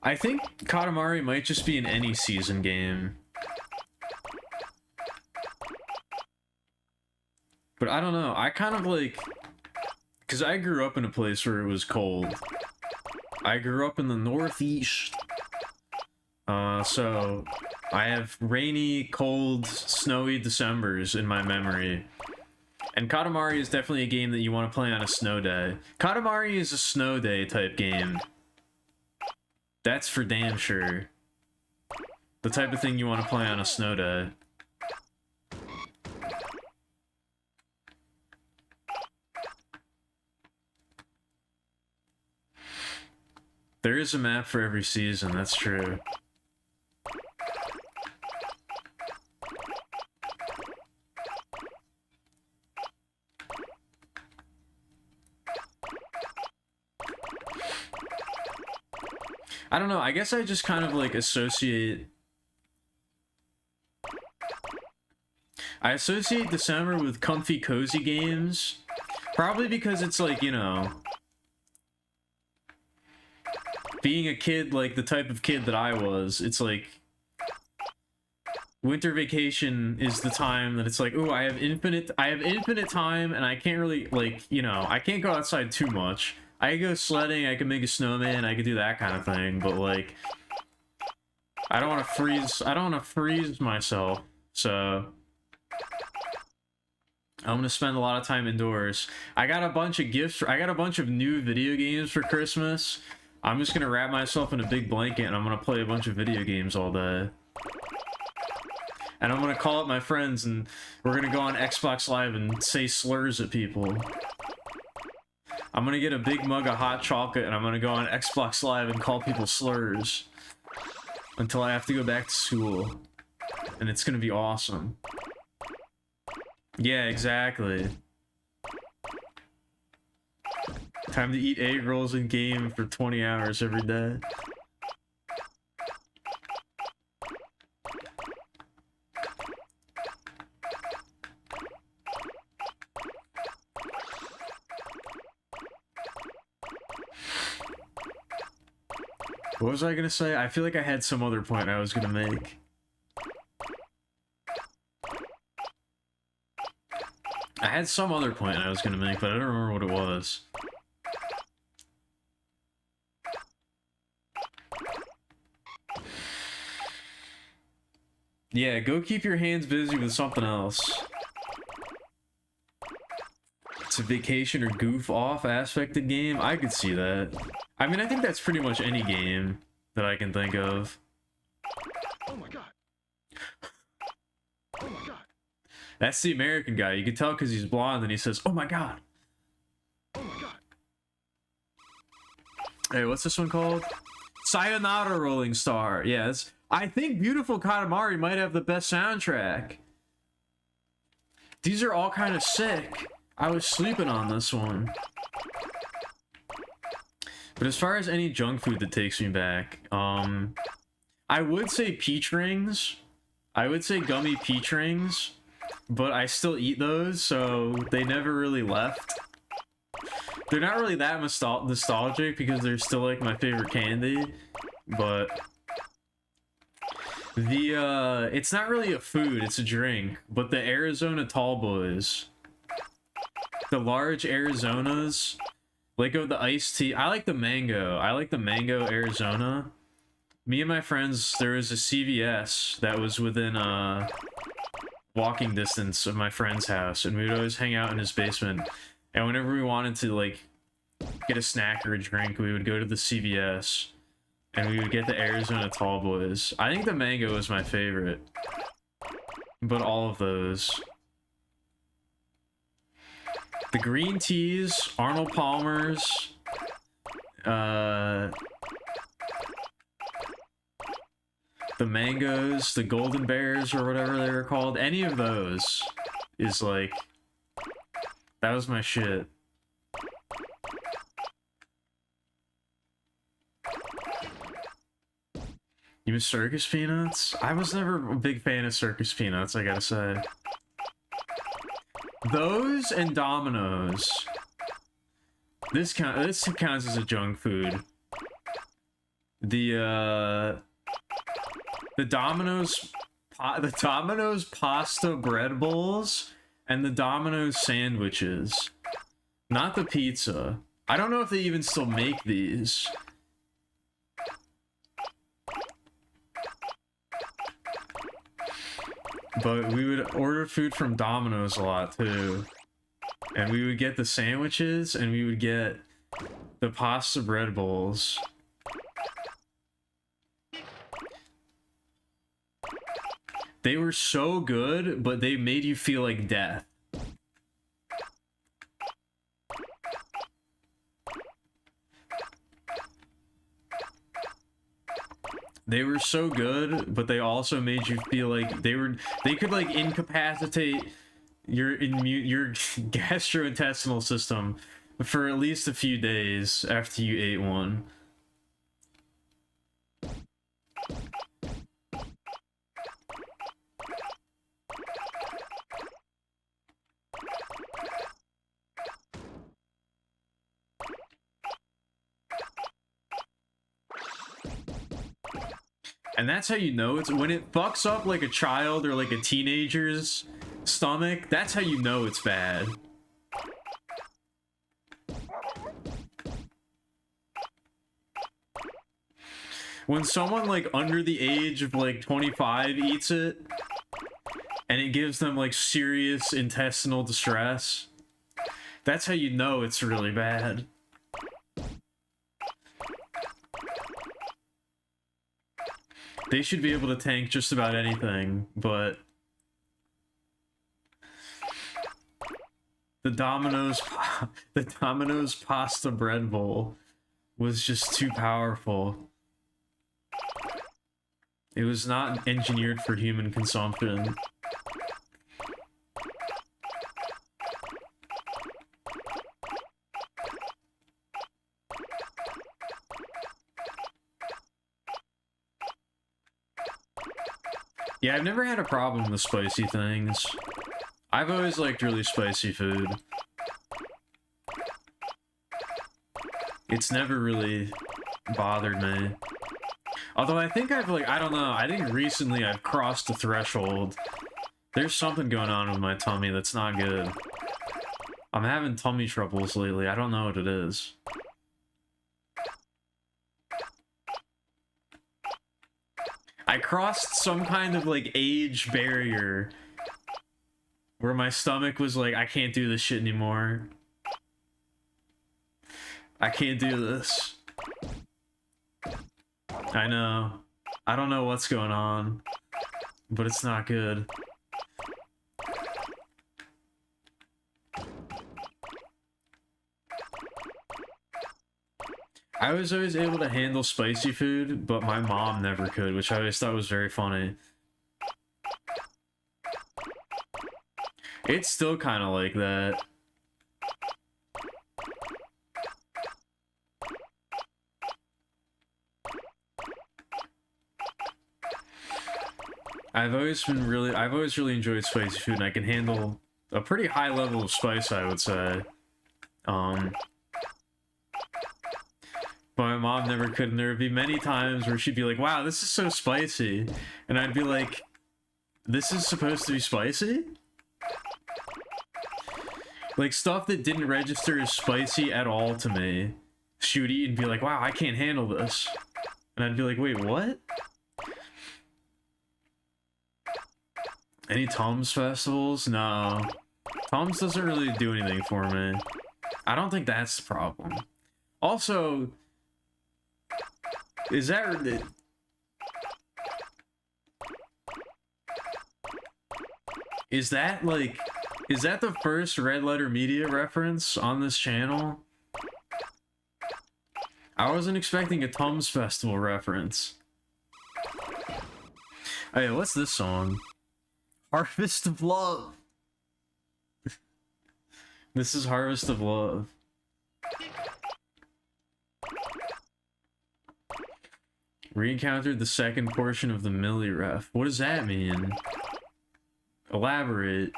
I think Katamari might just be an any season game. But I don't know, I kind of like... Because I grew up in a place where it was cold. I grew up in the Northeast. So I have rainy, cold, snowy Decembers in my memory. And Katamari is definitely a game that you want to play on a snow day. Katamari is a snow day type game. That's for damn sure. The type of thing you want to play on a snow day. There is a map for every season, that's true. I don't know, I guess I just kind of like associate... I associate December with comfy, cozy games. Probably because it's like, you know... Being a kid, like the type of kid that I was, it's like... Winter vacation is the time that it's like, ooh, I have infinite time, and I can't really, like, you know, I can't go outside too much. I can go sledding, I can make a snowman, I can do that kind of thing, but like... I don't want to freeze. I don't want to freeze myself. So I'm gonna spend a lot of time indoors. I got a bunch of gifts. I got a bunch of new video games for Christmas. I'm just gonna wrap myself in a big blanket and I'm gonna play a bunch of video games all day. And I'm gonna call up my friends and we're gonna go on Xbox Live and say slurs at people. I'm gonna get a big mug of hot chocolate and I'm gonna go on Xbox Live and call people slurs until I have to go back to school. And it's gonna be awesome. Yeah, exactly. Time to eat egg rolls and game for 20 hours every day. What was I gonna say? I feel like I had some other point I was gonna make. I had some other point I was gonna make, but I don't remember what it was. Yeah, go keep your hands busy with something else. It's a vacation or goof off aspected game. I could see that. I mean, I think that's pretty much any game that I can think of. Oh my god. Oh my god. That's the American guy. You can tell because he's blonde and he says, "Oh my god." Oh my god. Hey, what's this one called? Sayonara Rolling Star. Yes. I think Beautiful Katamari might have the best soundtrack. These are all kind of sick. I was sleeping on this one. But as far as any junk food that takes me back, I would say peach rings. I would say gummy peach rings, but I still eat those, so they never really left. They're not really that nostalgic because they're still like my favorite candy, but it's not really a food, it's a drink, but the Arizona Tall Boys, the large Arizonas, like of the iced tea. I like the mango. I like the mango Arizona. Me and my friends, there was a CVS that was within walking distance of my friend's house, and we would always hang out in his basement. And whenever we wanted to like get a snack or a drink, we would go to the CVS and we would get the Arizona Tall Boys. I think the mango is my favorite, but all of those. The green teas, Arnold Palmer's, the mangoes, the golden bears, or whatever they were called, any of those is like, that was my shit. You miss circus peanuts? I was never a big fan of circus peanuts, I gotta say. Those and Domino's. This counts as a junk food. The Domino's pasta bread bowls and the Domino's sandwiches. Not the pizza. I don't know if they even still make these. But we would order food from Domino's a lot too. And we would get the sandwiches and we would get the pasta bread bowls. They were so good, but they made you feel like death. They were so good, but they also made you feel like they could like incapacitate your gastrointestinal system for at least a few days after you ate one. And that's how you know it's when it fucks up like a child or like a teenager's stomach. That's how you know it's bad. When someone like under the age of like 25 eats it, and it gives them like serious intestinal distress, that's how you know it's really bad. They should be able to tank just about anything, but the Domino's pasta bread bowl was just too powerful. It was not engineered for human consumption. Yeah, I've never had a problem with spicy things. I've always liked really spicy food. It's never really bothered me. Although I think I've like, I don't know, I think recently I've crossed the threshold. There's something going on with my tummy that's not good. I'm having tummy troubles lately. I don't know what it is. I crossed some kind of like age barrier where my stomach was like, I can't do this shit anymore. I can't do this. I know. I don't know what's going on, but it's not good. I was always able to handle spicy food, but my mom never could, which I always thought was very funny. It's still kind of like that. I've always really enjoyed spicy food, and I can handle a pretty high level of spice, I would say. But my mom never could, and there would be many times where she'd be like, wow, this is so spicy. And I'd be like, this is supposed to be spicy? Like, stuff that didn't register as spicy at all to me, she would eat and be like, wow, I can't handle this. And I'd be like, wait, what? Any Tums festivals? No. Tums doesn't really do anything for me. I don't think that's the problem. Also, is that like, is that the first Red Letter Media reference on this channel? I wasn't expecting a Tums Festival reference. Hey, what's this song? Harvest of Love. This is Harvest of Love. Re-encountered the second portion of the Millie ref. What does that mean? Elaborate.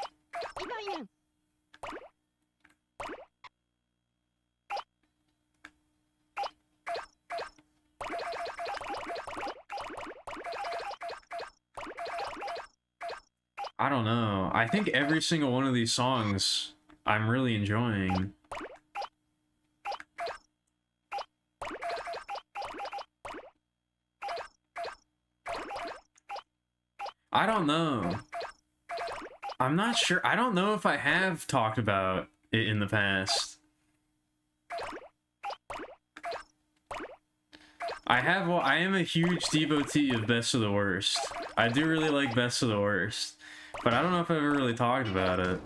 I don't know. I think every single one of these songs I'm really enjoying. I don't know. I'm not sure. I don't know if I have talked about it in the past. I have. Well, I am a huge devotee of Best of the Worst. I do really like Best of the Worst, but I don't know if I've ever really talked about it.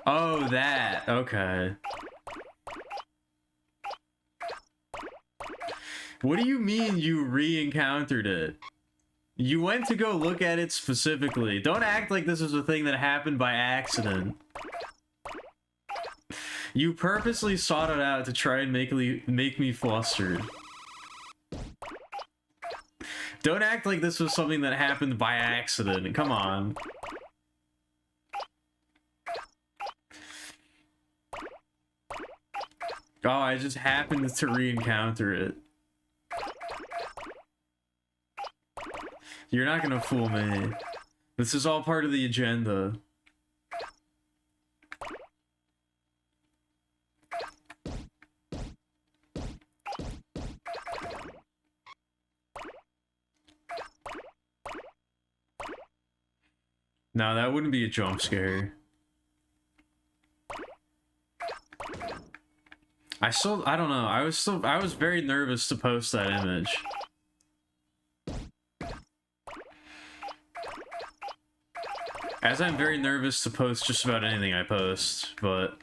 Oh, that. Okay. What do you mean you re-encountered it? You went to go look at it specifically. Don't act like this was a thing that happened by accident. You purposely sought it out to try and make me flustered. Don't act like this was something that happened by accident. Come on. Oh, I just happened to re-encounter it. You're not gonna fool me. This is all part of the agenda. No, that wouldn't be a jump scare. I don't know. I was very nervous to post that image. As I'm very nervous to post just about anything I post, but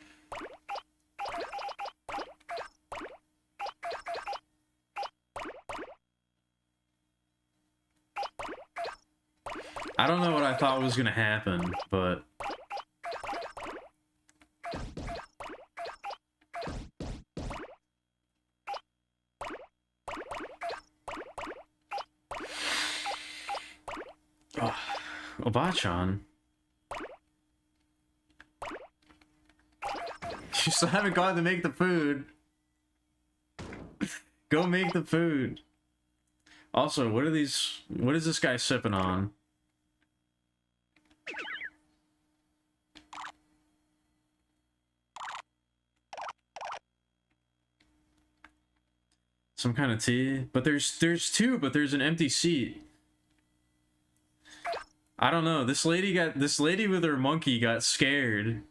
I don't know what I thought was gonna happen, but oh, Obachan. You still haven't gone to make the food. Go make the food. Also, what is this guy sipping on? Some kind of tea? But there's two, but there's an empty seat. I don't know. This lady with her monkey got scared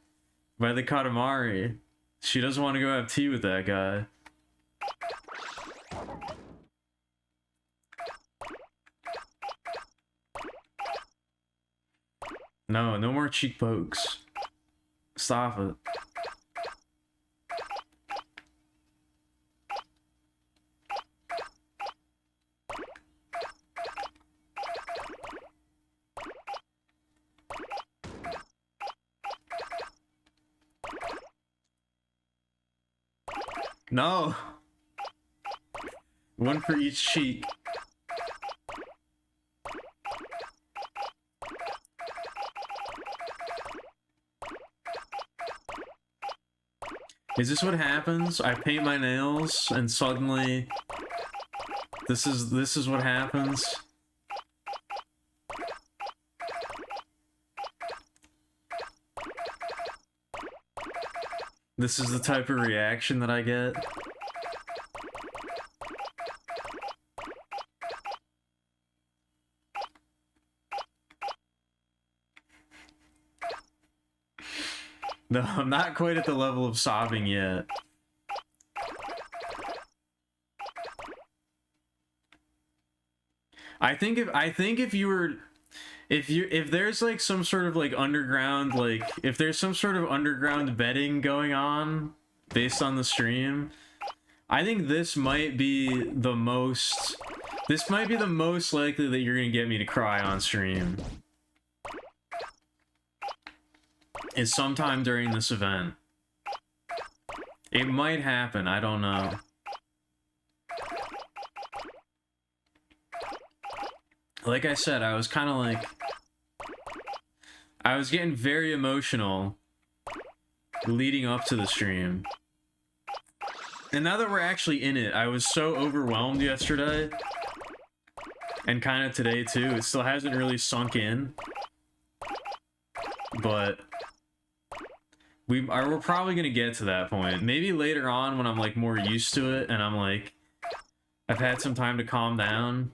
by the Katamari. She doesn't want to go have tea with that guy. No, no more cheek pokes. Stop it. No! One for each cheek. Is this what happens? I paint my nails and suddenly this is what happens? This is the type of reaction that I get. No, I'm not quite at the level of sobbing yet. I think if there's like some sort of like underground, like if there's some sort of underground betting going on based on the stream, I think this might be the most likely that you're gonna get me to cry on stream. Is sometime during this event. It might happen, I don't know. Like I said, I was kind of like... I was getting very emotional leading up to the stream. And now that we're actually in it, I was so overwhelmed yesterday. And kind of today too. It still hasn't really sunk in. But... we're probably gonna get to that point. Maybe later on when I'm like more used to it and I'm like... I've had some time to calm down.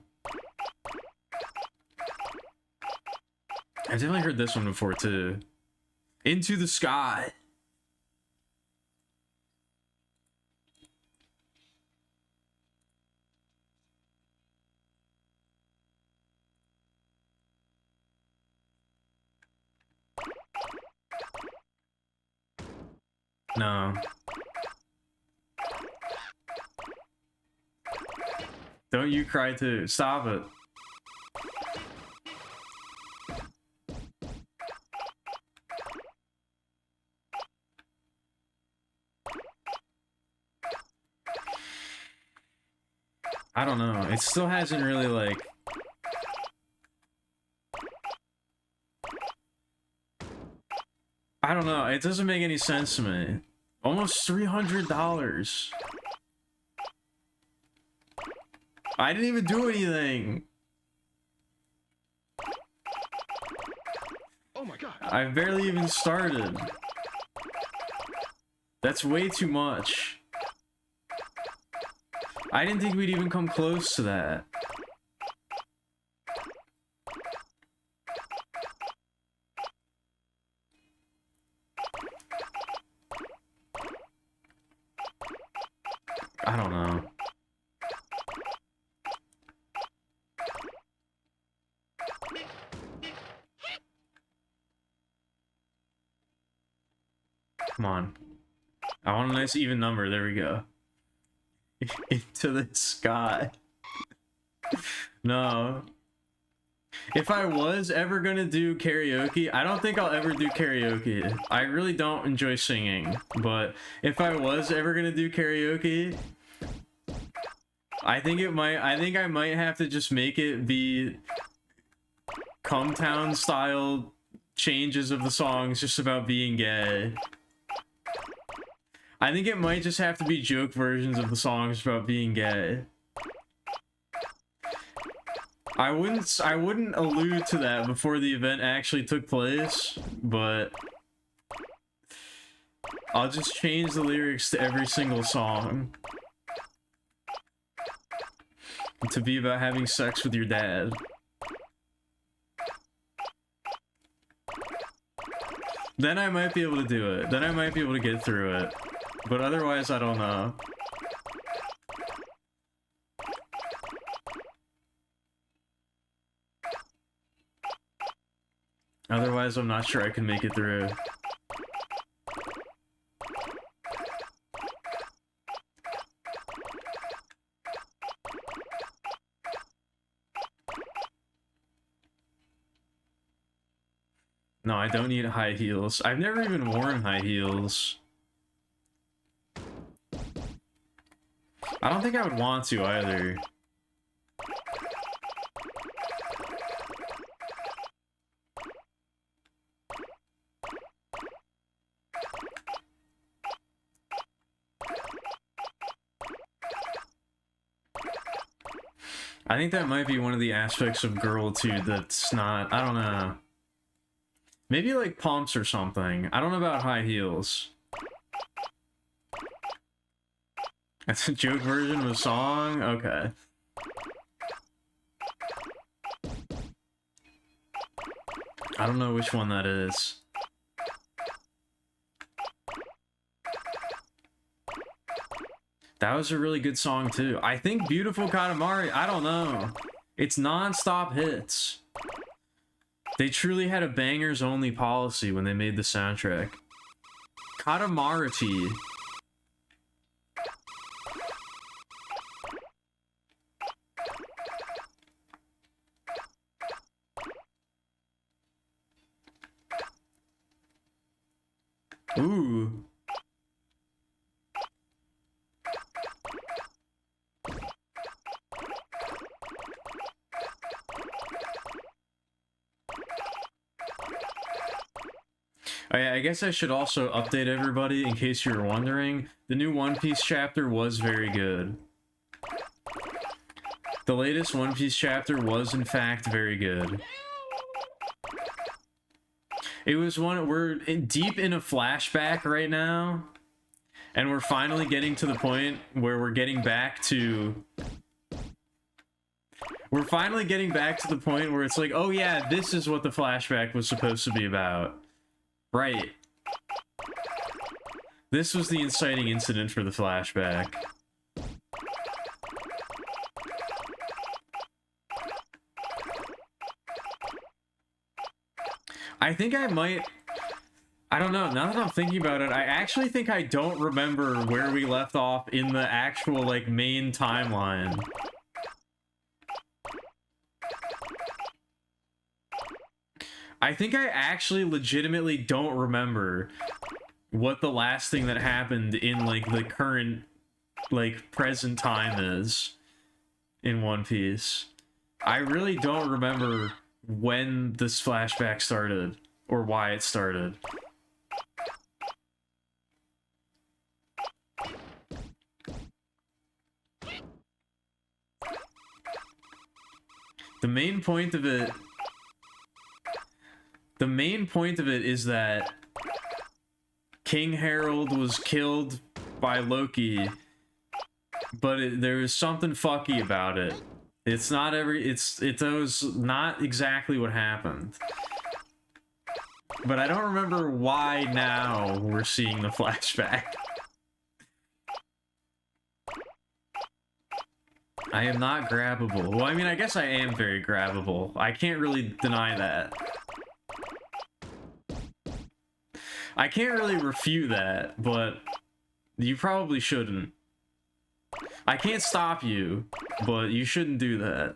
I've definitely heard this one before too. Into the Sky. No. Don't you cry too. Stop it. I don't know. It still hasn't really like... I don't know. It doesn't make any sense to me. Almost $300. I didn't even do anything. Oh my god. I barely even started. That's way too much. I didn't think we'd even come close to that. I don't know. Come on. I want a nice even number. There we go. Into the sky. No. If I was ever gonna do karaoke, I don't think I'll ever do karaoke. I really don't enjoy singing, but if I was ever gonna do karaoke, I think I might have to just make it be Come Town style changes of the songs just about being gay. I think it might just have to be joke versions of the songs about being gay. I wouldn't allude to that before the event actually took place, but I'll just change the lyrics to every single song to be about having sex with your dad. Then I might be able to do it. Then I might be able to get through it. But otherwise, I don't know. Otherwise, I'm not sure I can make it through. No, I don't need high heels. I've never even worn high heels. I don't think I would want to either. I think that might be one of the aspects of girlitude that's not, I don't know. Maybe like pumps or something. I don't know about high heels. That's a joke version of a song? Okay. I don't know which one that is. That was a really good song too. I think Beautiful Katamari, I don't know. It's non-stop hits. They truly had a bangers only policy when they made the soundtrack. Katamari. Ooh. I guess I should also update everybody in case you were wondering. The new One Piece chapter was very good. The latest One Piece chapter was in fact very good. It was we're deep in a flashback right now, and we're finally getting to the point where we're finally getting back to the point where it's like, oh yeah, this is what the flashback was supposed to be about. Right. This was the inciting incident for the flashback. I think I might... I don't know, now that I'm thinking about it, I actually think I don't remember where we left off in the actual, like, main timeline. I think I actually legitimately don't remember what the last thing that happened in, like, the current, like, present time is in One Piece. I really don't remember when this flashback started or why it started. The main point of it is that King Harold was killed by Loki, but there was something fucky about it. It's not it was not exactly what happened. But I don't remember why now we're seeing the flashback. I am not grabbable. Well, I mean, I guess I am very grabbable. I can't really deny that. I can't really refute that, but you probably shouldn't. I can't stop you, but you shouldn't do that.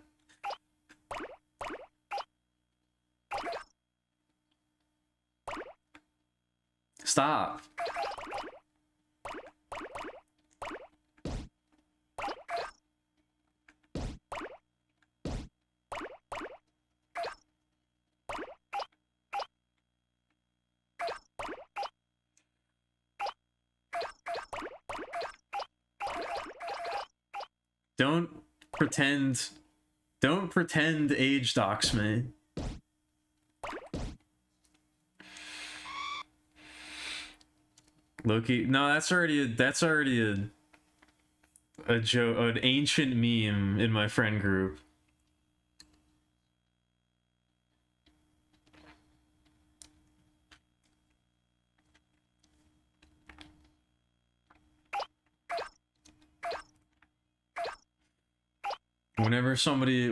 Stop. Don't pretend age dox me. Loki, no, that's already a joke, an ancient meme in my friend group. Whenever somebody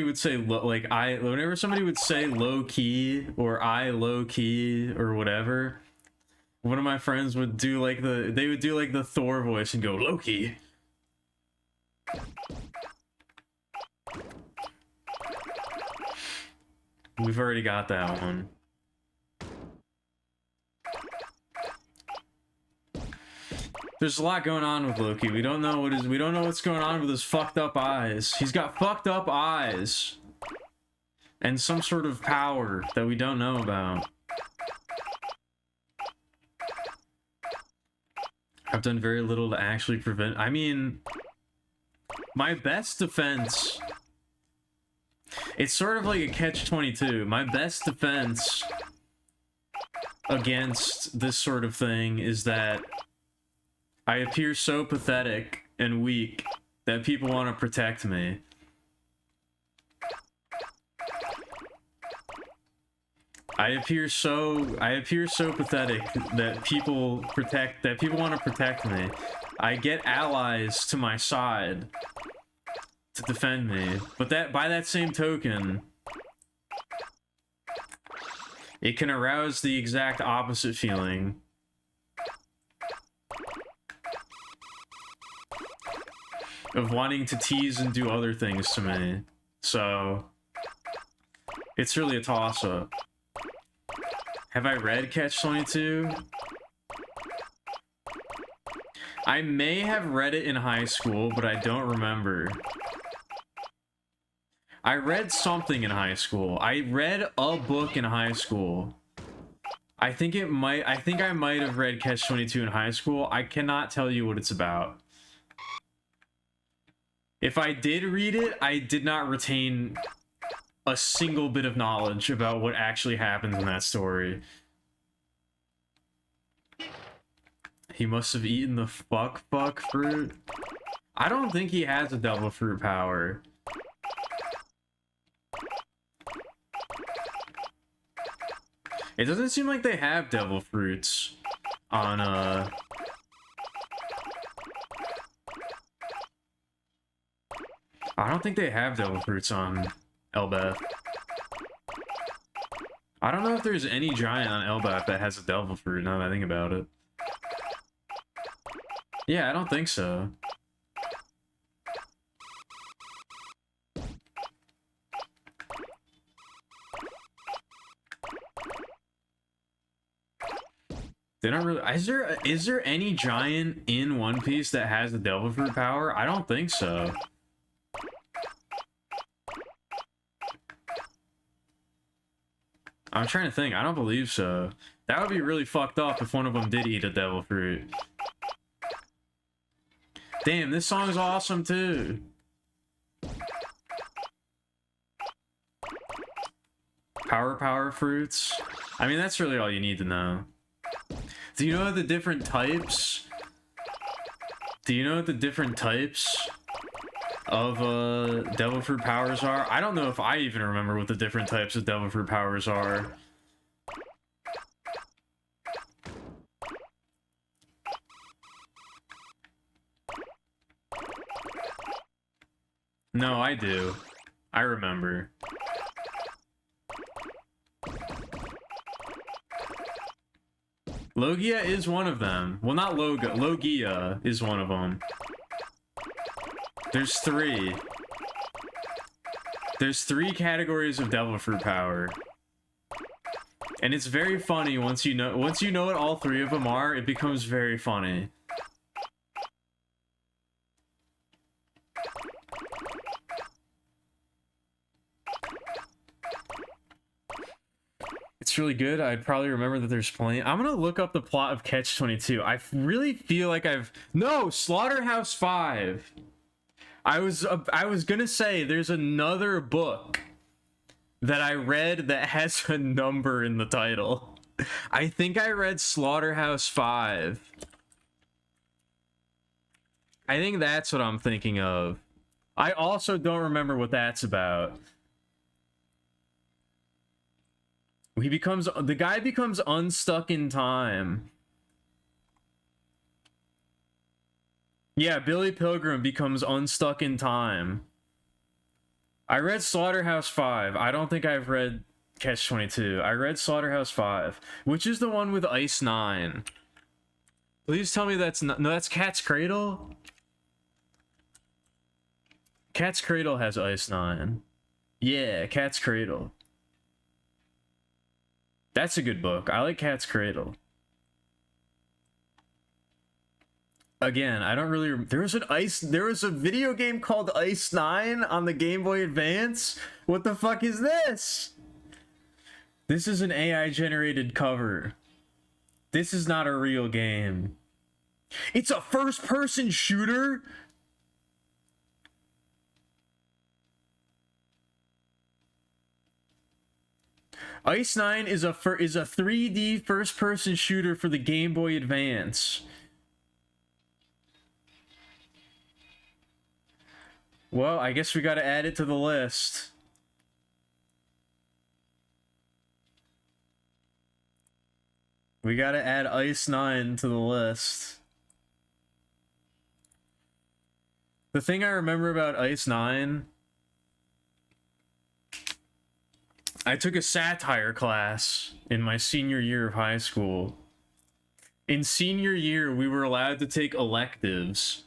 would say whenever somebody would say low key or I low key or whatever, one of my friends would do like the Thor voice and go low key. We've already got that one. There's a lot going on with Loki. We don't know what's going on with his fucked up eyes. He's got fucked up eyes. And some sort of power that we don't know about. I've done very little to actually prevent. I mean, my best defense. It's sort of like a catch-22. My best defense against this sort of thing is that I appear so pathetic and weak that people want to protect me. I appear so pathetic that people want to protect me. I get allies to my side to defend me, but by that same token, it can arouse the exact opposite feeling. Of wanting to tease and do other things to me. So it's really a toss-up. Have I read Catch-22? I may have read it in high school, but I don't remember. I read something in high school. I read a book in high school. I think I might have read Catch-22 in high school. I cannot tell you what it's about. If I did read it, I did not retain a single bit of knowledge about what actually happens in that story. He must have eaten the fuck fruit. I don't think he has a devil fruit power. It doesn't seem like they have devil fruits on I don't think they have devil fruits on Elbeth. I don't know if there's any giant on Elbeth that has a devil fruit, now that I think about it. Yeah, I don't think so. They don't really... Is there any giant in One Piece that has the devil fruit power? I don't think so. I'm trying to think. I don't believe so. That would be really fucked up if one of them did eat a devil fruit. Damn, this song is awesome too. Power fruits. I mean, that's really all you need to know. Do you know the different types? Do you know what the different types of devil fruit powers are? I don't know if I even remember what the different types of devil fruit powers are. No, I do. I remember. Logia is one of them. Well, not Logia is one of them. There's three. There's three categories of devil fruit power. And it's very funny once you know what all three of them are, it becomes very funny. It's really good. I'd probably remember that there's plenty. I'm gonna look up the plot of Catch-22. I really feel like no, Slaughterhouse 5. I was gonna say there's another book that I read that has a number in the title. I think I read Slaughterhouse 5. I think that's what I'm thinking of. I also don't remember what that's about. The guy becomes unstuck in time. Yeah, Billy Pilgrim becomes unstuck in time. I read Slaughterhouse 5. I don't think I've read Catch-22. I read Slaughterhouse 5, which is the one with Ice 9. Please tell me that's not... No, that's Cat's Cradle? Cat's Cradle has Ice 9. Yeah, Cat's Cradle. That's a good book. I like Cat's Cradle. Again, I don't really... There was a video game called Ice 9 on the Game Boy Advance? What the fuck is this? This is an AI-generated cover. This is not a real game. It's a first-person shooter? Ice 9 is a 3D first-person shooter for the Game Boy Advance. Well, I guess we gotta add it to the list. We gotta add Ice 9 to the list. The thing I remember about Ice 9... I took a satire class in my senior year of high school. In senior year, we were allowed to take electives.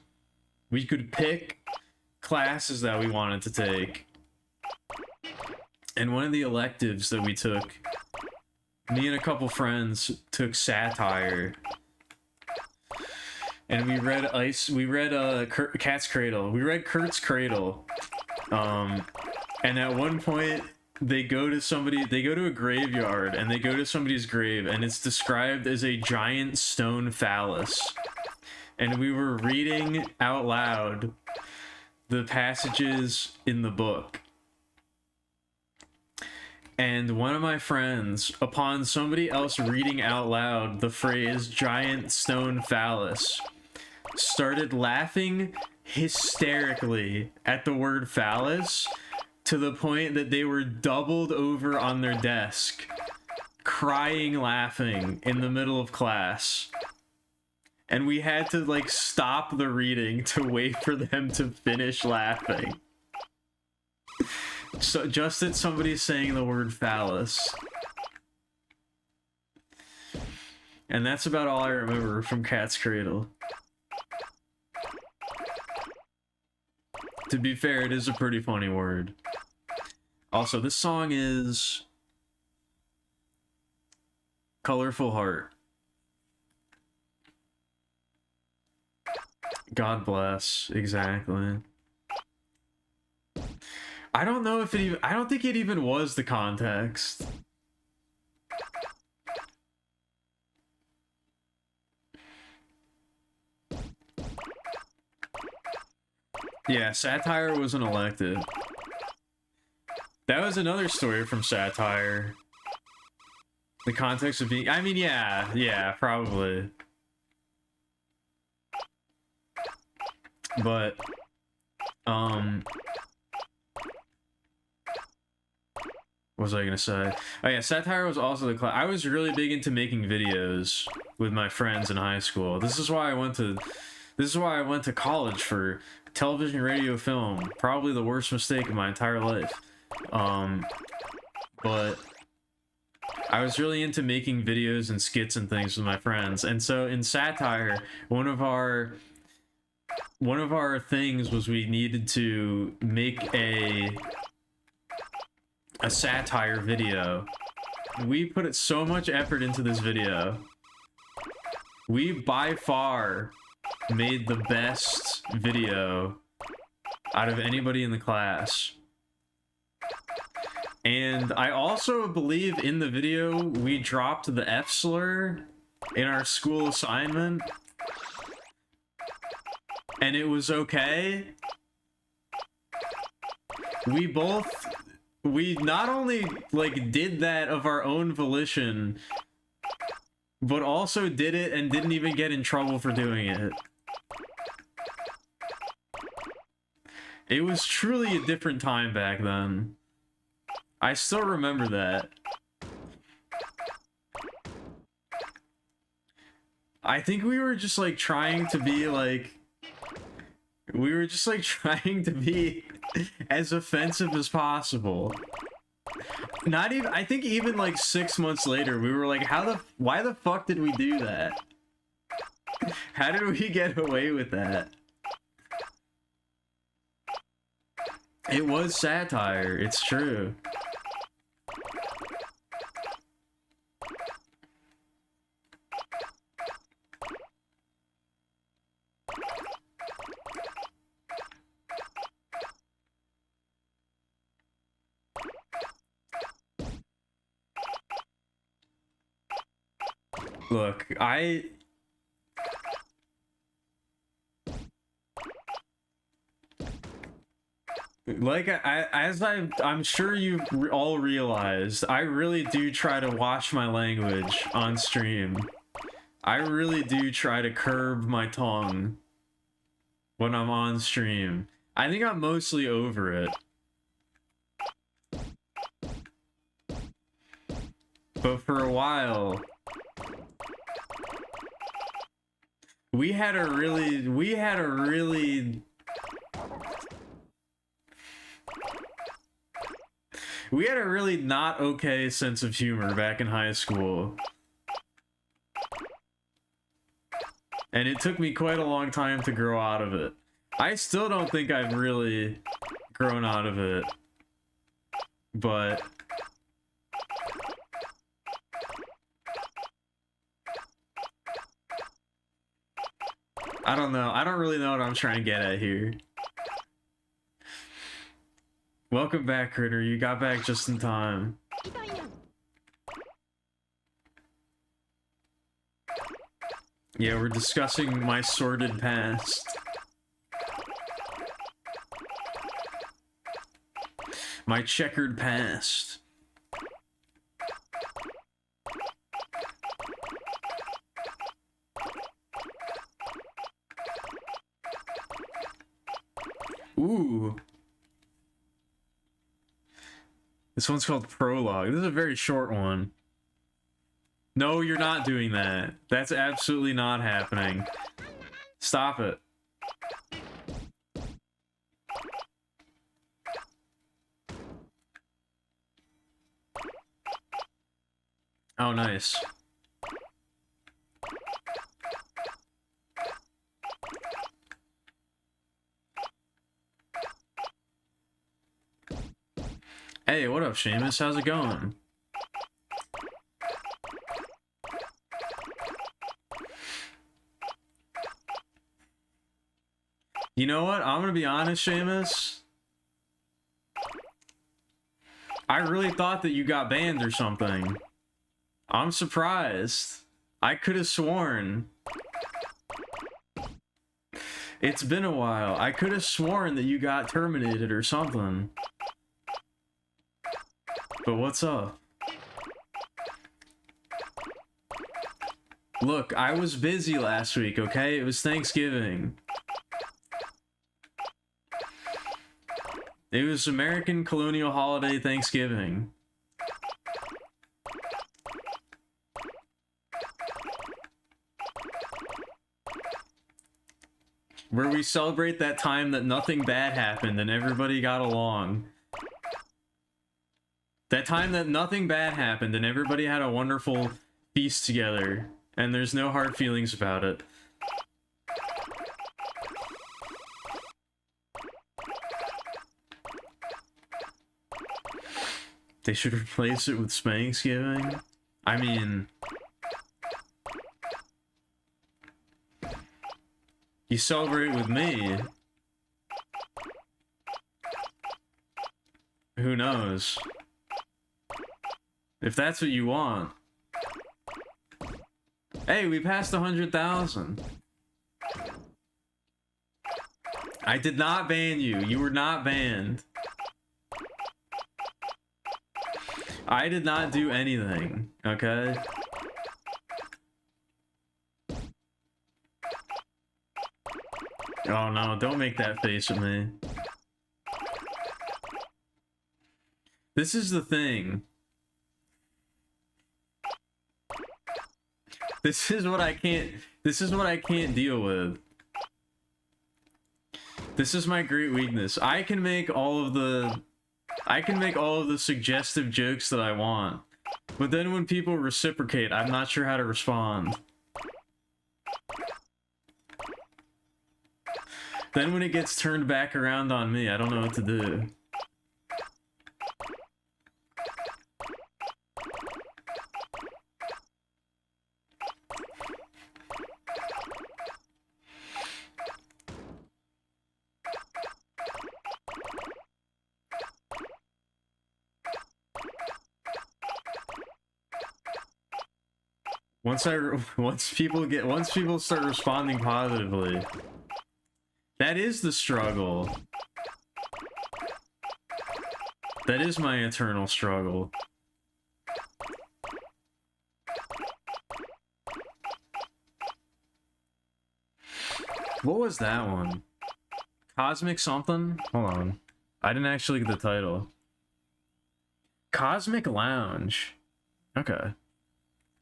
We could pick classes that we wanted to take. And one of the electives that we took, me and a couple friends took satire. And we read Cat's Cradle. We read Kurt's Cradle. And at one point, they go to a graveyard, and they go to somebody's grave, and it's described as a giant stone phallus. And we were reading out loud the passages in the book. And one of my friends, upon somebody else reading out loud the phrase giant stone phallus, started laughing hysterically at the word phallus, to the point that they were doubled over on their desk, crying, laughing in the middle of class. And we had to, like, stop the reading to wait for them to finish laughing. So, just at somebody saying the word phallus. And that's about all I remember from Cat's Cradle. To be fair, it is a pretty funny word. Also, this song is Colorful Heart. God bless, exactly. I don't know if it even... I don't think it even was the context. Yeah, satire wasn't elected. That was another story from satire. The context of being... I mean, yeah, probably. But, what was I gonna say? Oh yeah, satire was also the class. I was really big into making videos with my friends in high school. This is why I went to college for television, radio, film. Probably the worst mistake of my entire life. But I was really into making videos and skits and things with my friends. And so in satire, one of our things was we needed to make a satire video. We put so much effort into this video. We by far made the best video out of anybody in the class. And I also believe in the video we dropped the F slur in our school assignment. And it was okay. We not only like did that of our own volition, but also did it and didn't even get in trouble for doing it. It was truly a different time back then. I still remember that. I think we were just like trying to be like... We were just like trying to be as offensive as possible. Not even... I think even like 6 months later, we were like, why the fuck did we do that? How did we get away with that? It was satire, it's true. Look, I'm sure you all realized, I really do try to watch my language on stream. I really do try to curb my tongue when I'm on stream. I think I'm mostly over it. But for a while, we had a really not okay sense of humor back in high school. And it took me quite a long time to grow out of it. I still don't think I've really grown out of it. But I don't know. I don't really know what I'm trying to get at here. Welcome back, Critter. You got back just in time. Yeah, we're discussing my sordid past. My checkered past. Ooh. This one's called Prologue. This is a very short one. No, you're not doing that. That's absolutely not happening. Stop it. Oh, nice. Hey, what up, Seamus? How's it going? You know what? I'm gonna be honest, Seamus. I really thought that you got banned or something. I'm surprised. I could have sworn. It's been a while. I could have sworn that you got terminated or something. But what's up? Look, I was busy last week, okay? It was Thanksgiving. It was American colonial holiday Thanksgiving. Where we celebrate that time that nothing bad happened and everybody got along. That time that nothing bad happened and everybody had a wonderful feast together. And there's no hard feelings about it. They should replace it with Spanksgiving. I mean... You celebrate with me. Who knows? If that's what you want. Hey, we passed 100,000. I did not ban you. You were not banned. I did not do anything, okay? Oh no, don't make that face at me. This is the thing. This is what I can't deal with. This is my great weakness. I can make all of the suggestive jokes that I want. But then when people reciprocate, I'm not sure how to respond. Then when it gets turned back around on me, I don't know what to do. Once people start responding positively, that is the struggle. That is my eternal struggle. What was that one? Cosmic something? Hold on. I didn't actually get the title. Cosmic Lounge. Okay.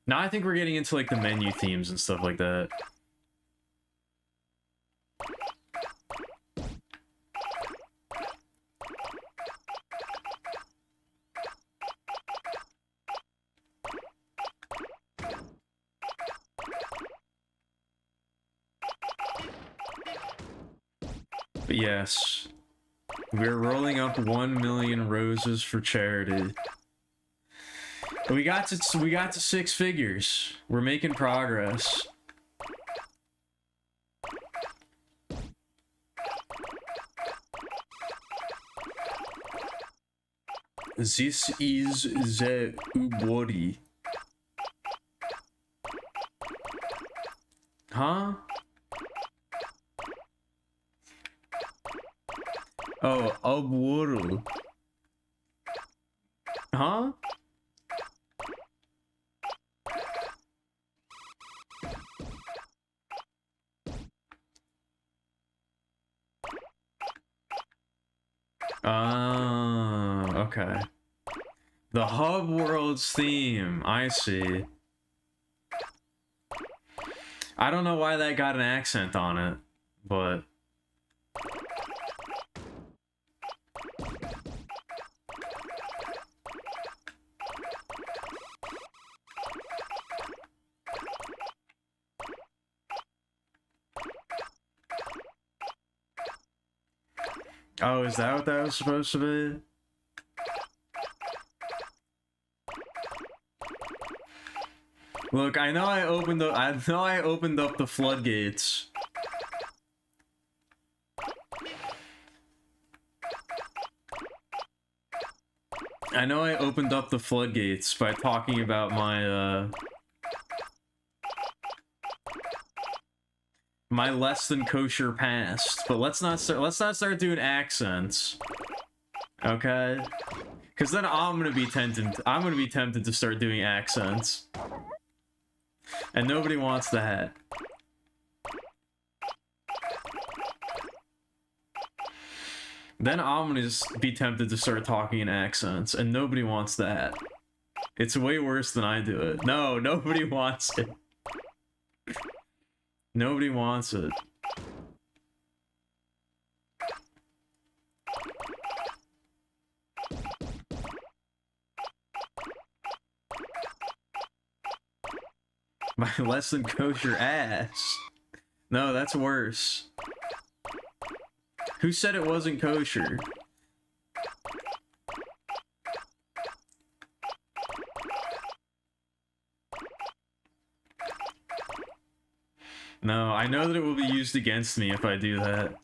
Now I think we're getting into like the menu themes and stuff like that. But yes, we're rolling up 1 million roses for charity. We got to 6 figures. We're making progress. This is the Ubori. Huh? Oh, Ubwuru. Huh? Okay. The Hub World's theme. I see. I don't know why that got an accent on it, but... Oh, is that what that was supposed to be? Look, I know I opened up the floodgates. I know I opened up the floodgates by talking about my my less than kosher past, but let's not start doing accents. Okay? Cuz then I'm going to be tempted to start doing accents. And nobody wants that. Then I'm gonna be tempted to start talking in accents, and nobody wants that. It's way worse than I do it. No, nobody wants it. Nobody wants it. Less than kosher ass. No, that's worse. Who said it wasn't kosher? No, I know that it will be used against me if I do that.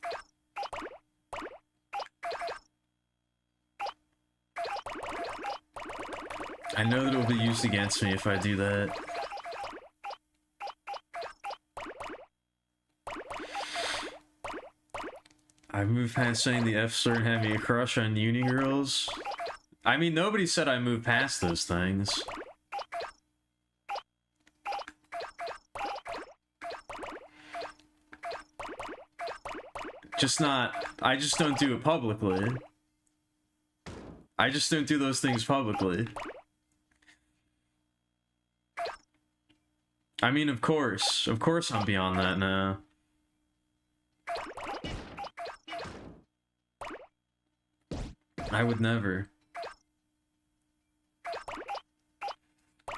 I know that it will be used against me if I do that. I moved past saying the F slur and having a crush on uni girls. I mean, nobody said I moved past those things. Just not... I just don't do it publicly. I just don't do those things publicly. I mean, of course I'm beyond that now. I would never.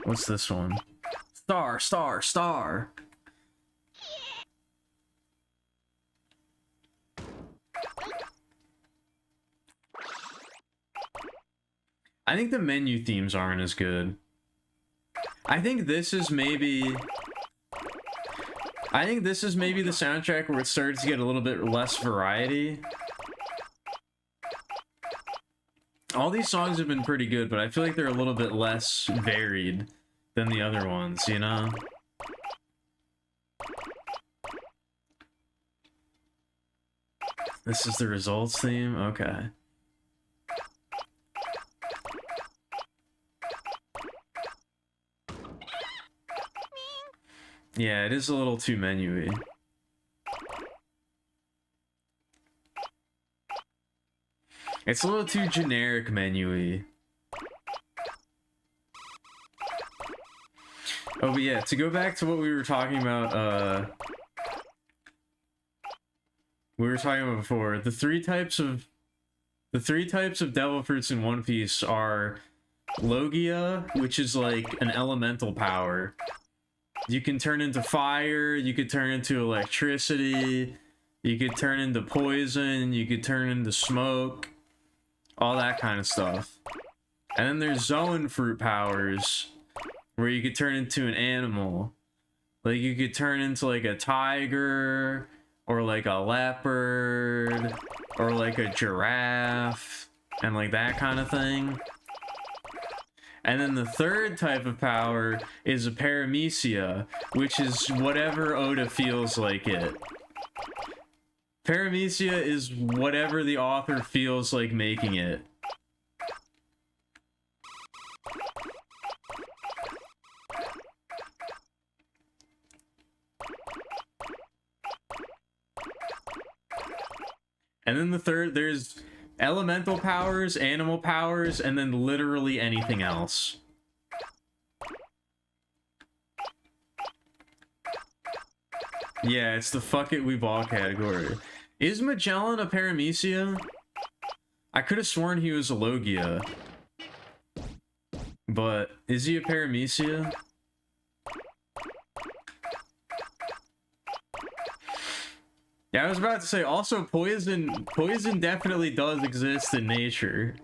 What's this one? Star, star, star. I think the menu themes aren't as good. I think this is maybe the soundtrack where it starts to get a little bit less variety. All these songs have been pretty good, but I feel like they're a little bit less varied than the other ones, you know? This is the results theme? Okay. Yeah, it is a little too menu-y. It's a little too generic menu-y. Oh, but yeah, to go back to what we were talking about, before, the three types of devil fruits in One Piece are Logia, which is like an elemental power. You can turn into fire, you could turn into electricity, you could turn into poison, you could turn into smoke, all that kind of stuff. And then there's Zoan fruit powers, where you could turn into an animal. Like, you could turn into like a tiger, or like a leopard, or like a giraffe, and like that kind of thing. And then the third type of power is a paramecia, which is whatever Oda feels like it. Paramecia is whatever the author feels like making it. And then the third, there's elemental powers, animal powers, and then literally anything else. Yeah, it's the fuck it we ball category. Is Magellan a paramecia? I could have sworn he was a Logia. But is he a paramecia? Yeah, I was about to say, also poison definitely does exist in nature.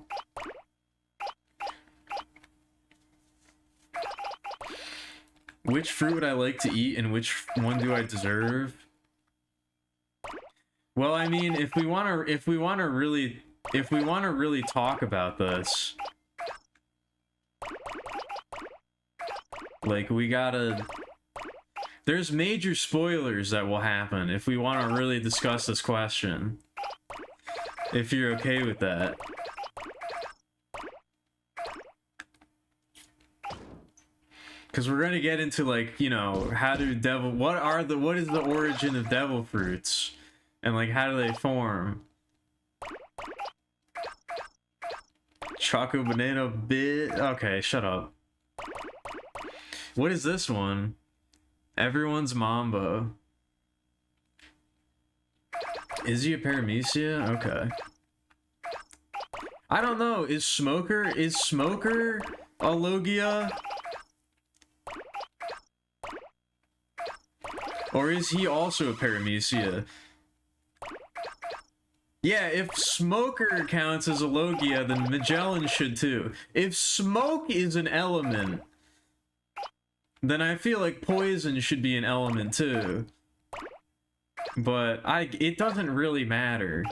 Which fruit would I like to eat and which one do I deserve? Well, I mean, if we want to really talk about this, like, we gotta... There's major spoilers that will happen if we want to really discuss this question. If you're okay with that. Because we're gonna get into, like, you know, what is the origin of devil fruits? And, like, how do they form? Choco banana bit? Okay, shut up. What is this one? Everyone's Mambo. Is he a paramecia? Okay. I don't know. Is Smoker a Logia? Or is he also a paramecia? Yeah, if Smoker counts as a Logia, then Magellan should too. If smoke is an element, then I feel like poison should be an element too. But it doesn't really matter.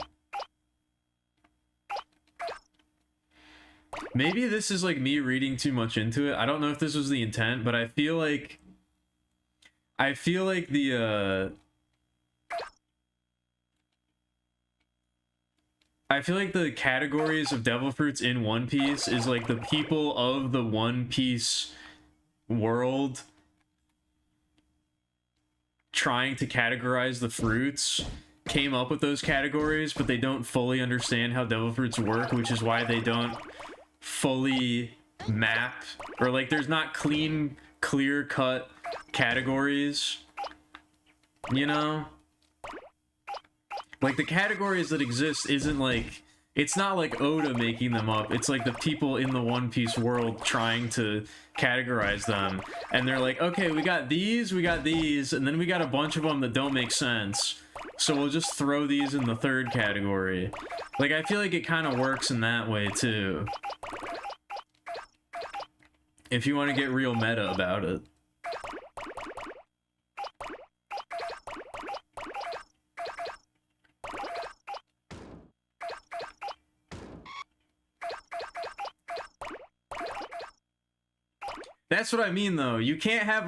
Maybe this is like me reading too much into it. I don't know if this was the intent, but I feel like the I feel like the categories of devil fruits in One Piece is like the people of the One Piece world trying to categorize the fruits came up with those categories, but they don't fully understand how devil fruits work, which is why they don't fully map, or like there's not clear-cut categories, you know? Like the categories that exist isn't like, it's not like Oda making them up, it's like the people in the One Piece world trying to categorize them, and they're like, okay, we got these, and then we got a bunch of them that don't make sense, so we'll just throw these in the third category. Like, I feel like it kind of works in that way too, if you want to get real meta about it. That's what I mean, though. You can't have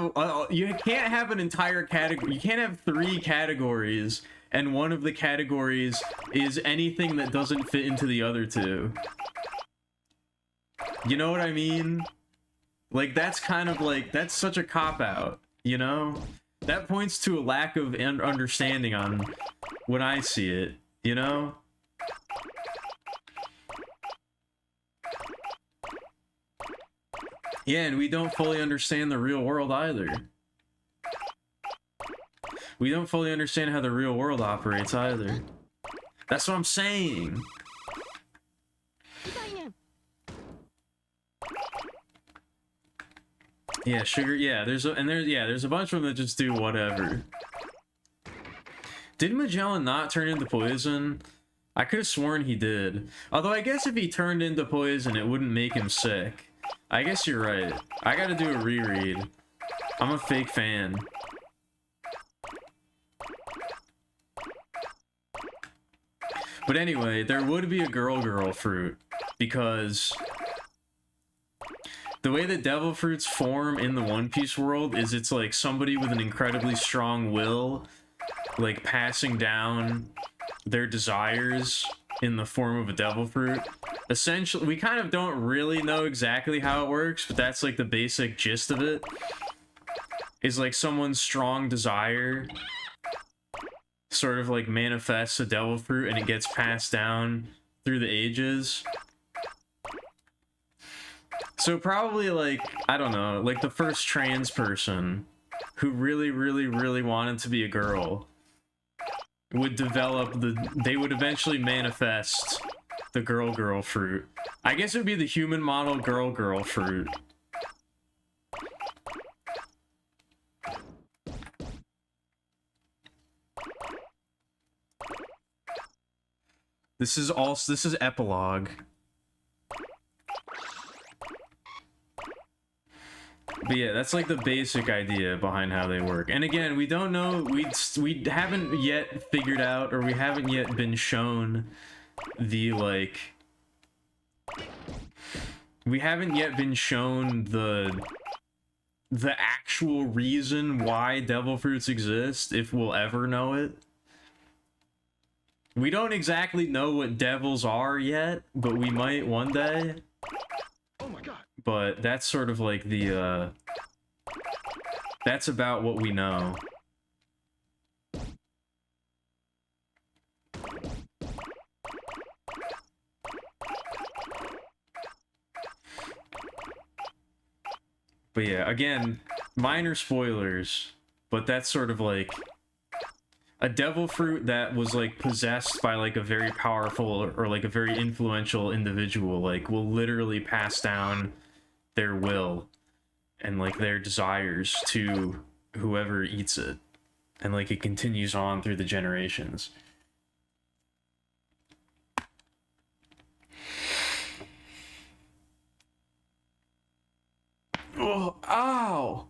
an entire category. You can't have 3 categories, and one of the categories is anything that doesn't fit into the other 2. You know what I mean? Like, that's kind of like, that's such a cop-out, you know? That points to a lack of understanding on when I see it, you know? Yeah, and we don't fully understand the real world either. We don't fully understand how the real world operates either. That's what I'm saying. Yeah, sugar. Yeah, there's a bunch of them that just do whatever. Did Magellan not turn into poison? I could have sworn he did. Although I guess if he turned into poison, it wouldn't make him sick. I guess you're right. I gotta do a reread. I'm a fake fan. But anyway, there would be a girl fruit, because the way that devil fruits form in the One Piece world is it's like somebody with an incredibly strong will, like passing down their desires in the form of a devil fruit. Essentially, we kind of don't really know exactly how it works, but that's like the basic gist of it. Is like someone's strong desire sort of like manifests a devil fruit and it gets passed down through the ages. So probably like, I don't know, like the first trans person who really wanted to be a girl would develop they would eventually manifest the girl fruit. I guess it would be the human model girl fruit. This is epilogue. But yeah, that's like the basic idea behind how they work. And again, we don't know, we haven't yet figured out, or we haven't yet been shown the, like, we haven't yet been shown the actual reason why devil fruits exist, if we'll ever know it. We don't exactly know what devils are yet, but we might one day. Oh my god. But that's sort of like the, that's about what we know. But yeah, again, minor spoilers, but that's sort of like a devil fruit that was like possessed by like a very powerful or like a very influential individual, like will literally pass down their will and like their desires to whoever eats it. And like it continues on through the generations. Oh, ow!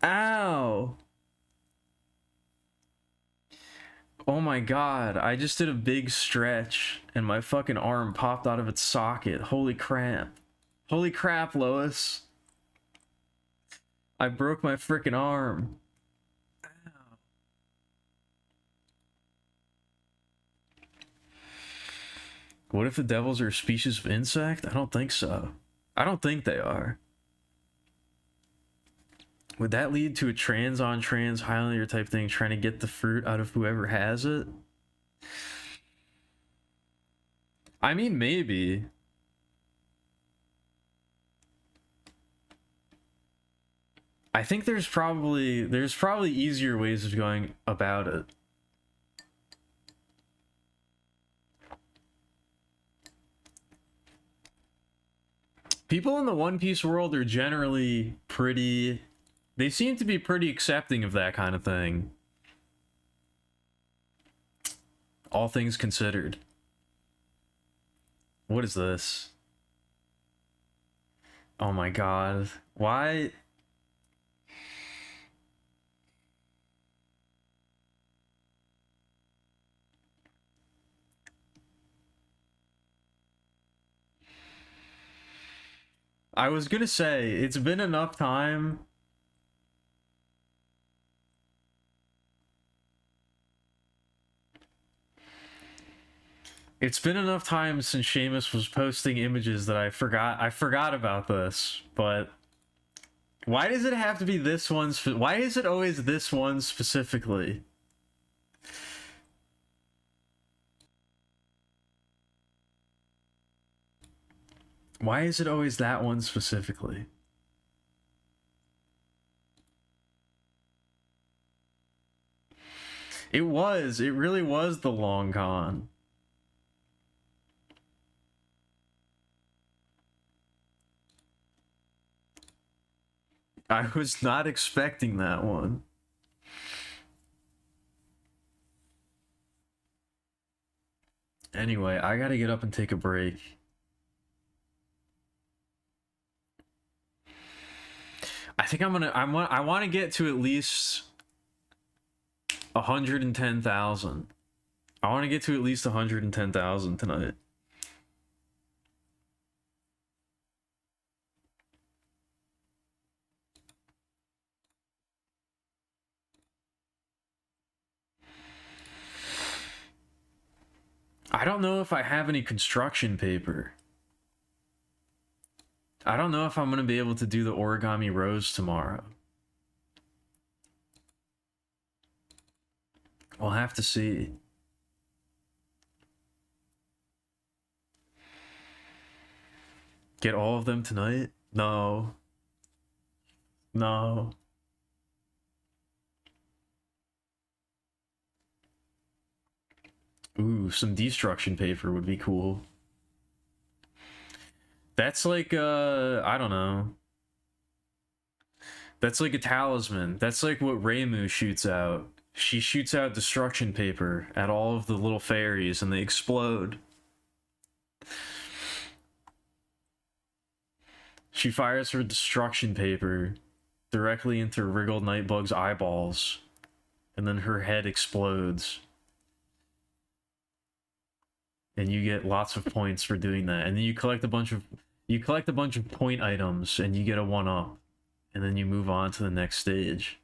Ow! Oh my god, I just did a big stretch and my fucking arm popped out of its socket. Holy crap. Holy crap, Lois. I broke my freaking arm. Ow. What if the devils are a species of insect? I don't think so. I don't think they are. Would that lead to a trans-on-trans Highlander type thing trying to get the fruit out of whoever has it? I mean, maybe. I think there's probably easier ways of going about it. People in the One Piece world are generally pretty... They seem to be pretty accepting of that kind of thing. All things considered. What is this? Oh my god. Why? I was gonna say, it's been enough time. It's been enough time since Seamus was posting images that I forgot about this, but why does it have to be this one? Why is it always this one specifically? Why is it always that one specifically? It really was the long con. I was not expecting that one. Anyway, I gotta get up and take a break. I think I want to get to at least 110,000. I want to get to at least 110,000 tonight. I don't know if I have any construction paper. I don't know if I'm going to be able to do the origami rose tomorrow. We'll have to see. Get all of them tonight? No. No. Ooh, some destruction paper would be cool. That's like, I don't know. That's like a talisman. That's like what Reimu shoots out. She shoots out destruction paper at all of the little fairies and they explode. She fires her destruction paper directly into Wriggled Nightbug's eyeballs, and then her head explodes. And you get lots of points for doing that. And then you collect a bunch of point items and you get a 1-up. And then you move on to the next stage.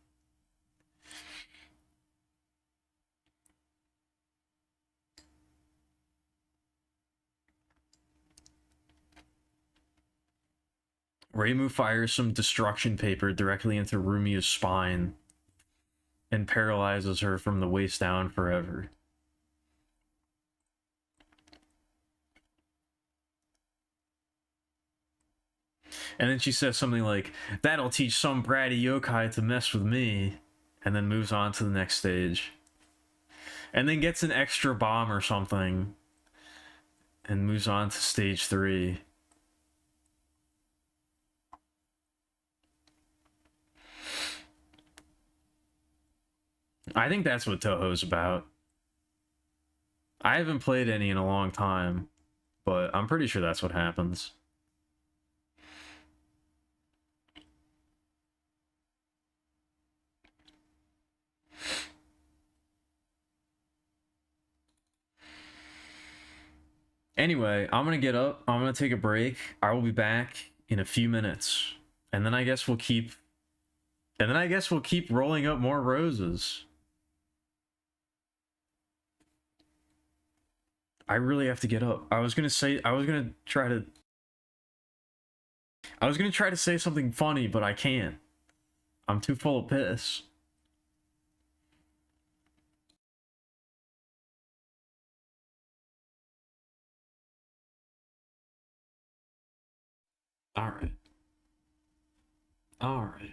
Reimu fires some destruction paper directly into Rumia's spine and paralyzes her from the waist down forever. And then she says something like, "That'll teach some bratty yokai to mess with me," and then moves on to the next stage. And then gets an extra bomb or something and moves on to stage 3. I think that's what Toho's about. I haven't played any in a long time, but I'm pretty sure that's what happens. Anyway, I'm gonna get up. I'm gonna take a break. I will be back in a few minutes, and then I guess we'll keep. And then I guess we'll keep rolling up more roses. I really have to get up. I was gonna try to say something funny, but I can't. I'm too full of piss. All right. All right.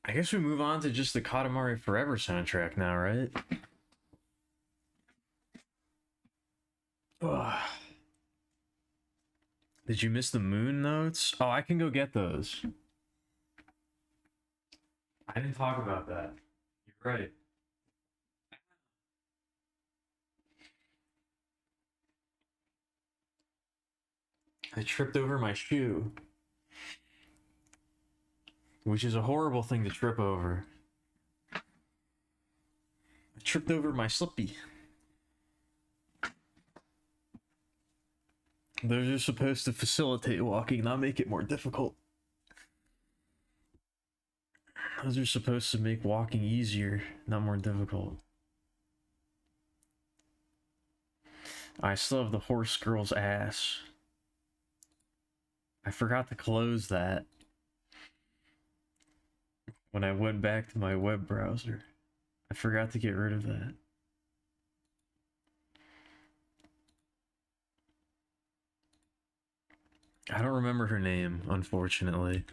I guess we move on to just the Katamari Forever soundtrack now, right? Ugh. Did you miss the moon notes? Oh, I can go get those. I didn't talk about that. You're right. I tripped over my shoe. Which is a horrible thing to trip over. I tripped over my slippy. Those are supposed to facilitate walking, not make it more difficult. Those are supposed to make walking easier, not more difficult. I still have the horse girl's ass. I forgot to close that when I went back to my web browser. I forgot to get rid of that. I don't remember her name, unfortunately.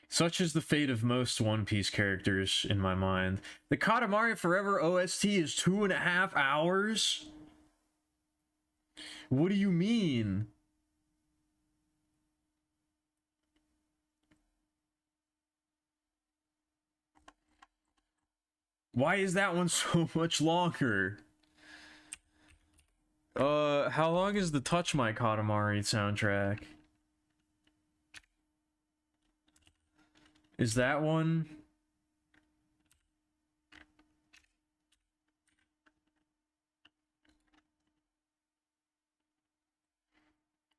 Such is the fate of most One Piece characters in my mind. The Katamari Forever OST is 2.5 hours? What do you mean? Why is that one so much longer? How long is the Touch My Katamari soundtrack? Is that one?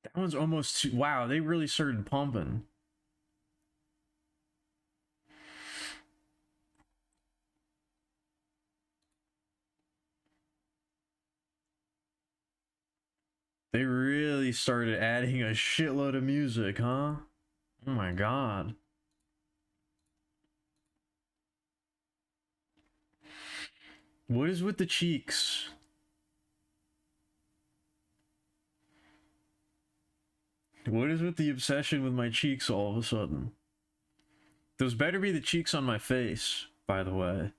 That one's almost two. Wow, they really started pumping. They really started adding a shitload of music, huh? Oh my god. What is with the cheeks? What is with the obsession with my cheeks all of a sudden? Those better be the cheeks on my face, by the way.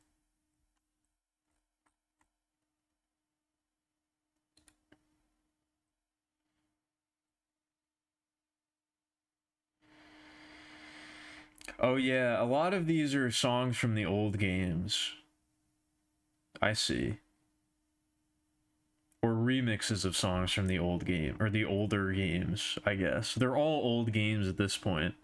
Oh yeah, a lot of these are songs from the old games. I see. Or remixes of songs from the old game, or the older games, I guess. They're all old games at this point.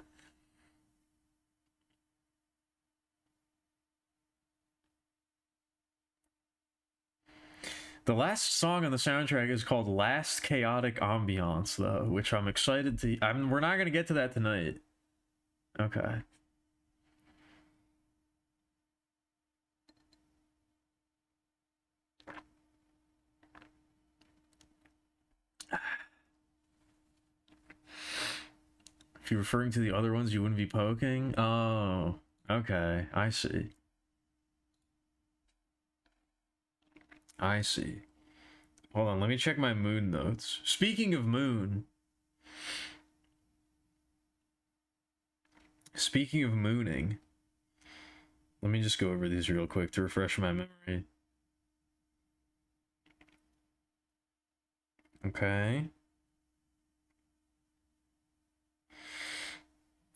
The last song on the soundtrack is called Last Chaotic Ambiance, though, which I'm excited to... we're not going to get to that tonight. Okay. If you're referring to the other ones, you wouldn't be poking? Oh, okay. I see. I see. Hold on, let me check my moon notes. Speaking of moon... Speaking of mooning, let me just go over these real quick to refresh my memory. Okay.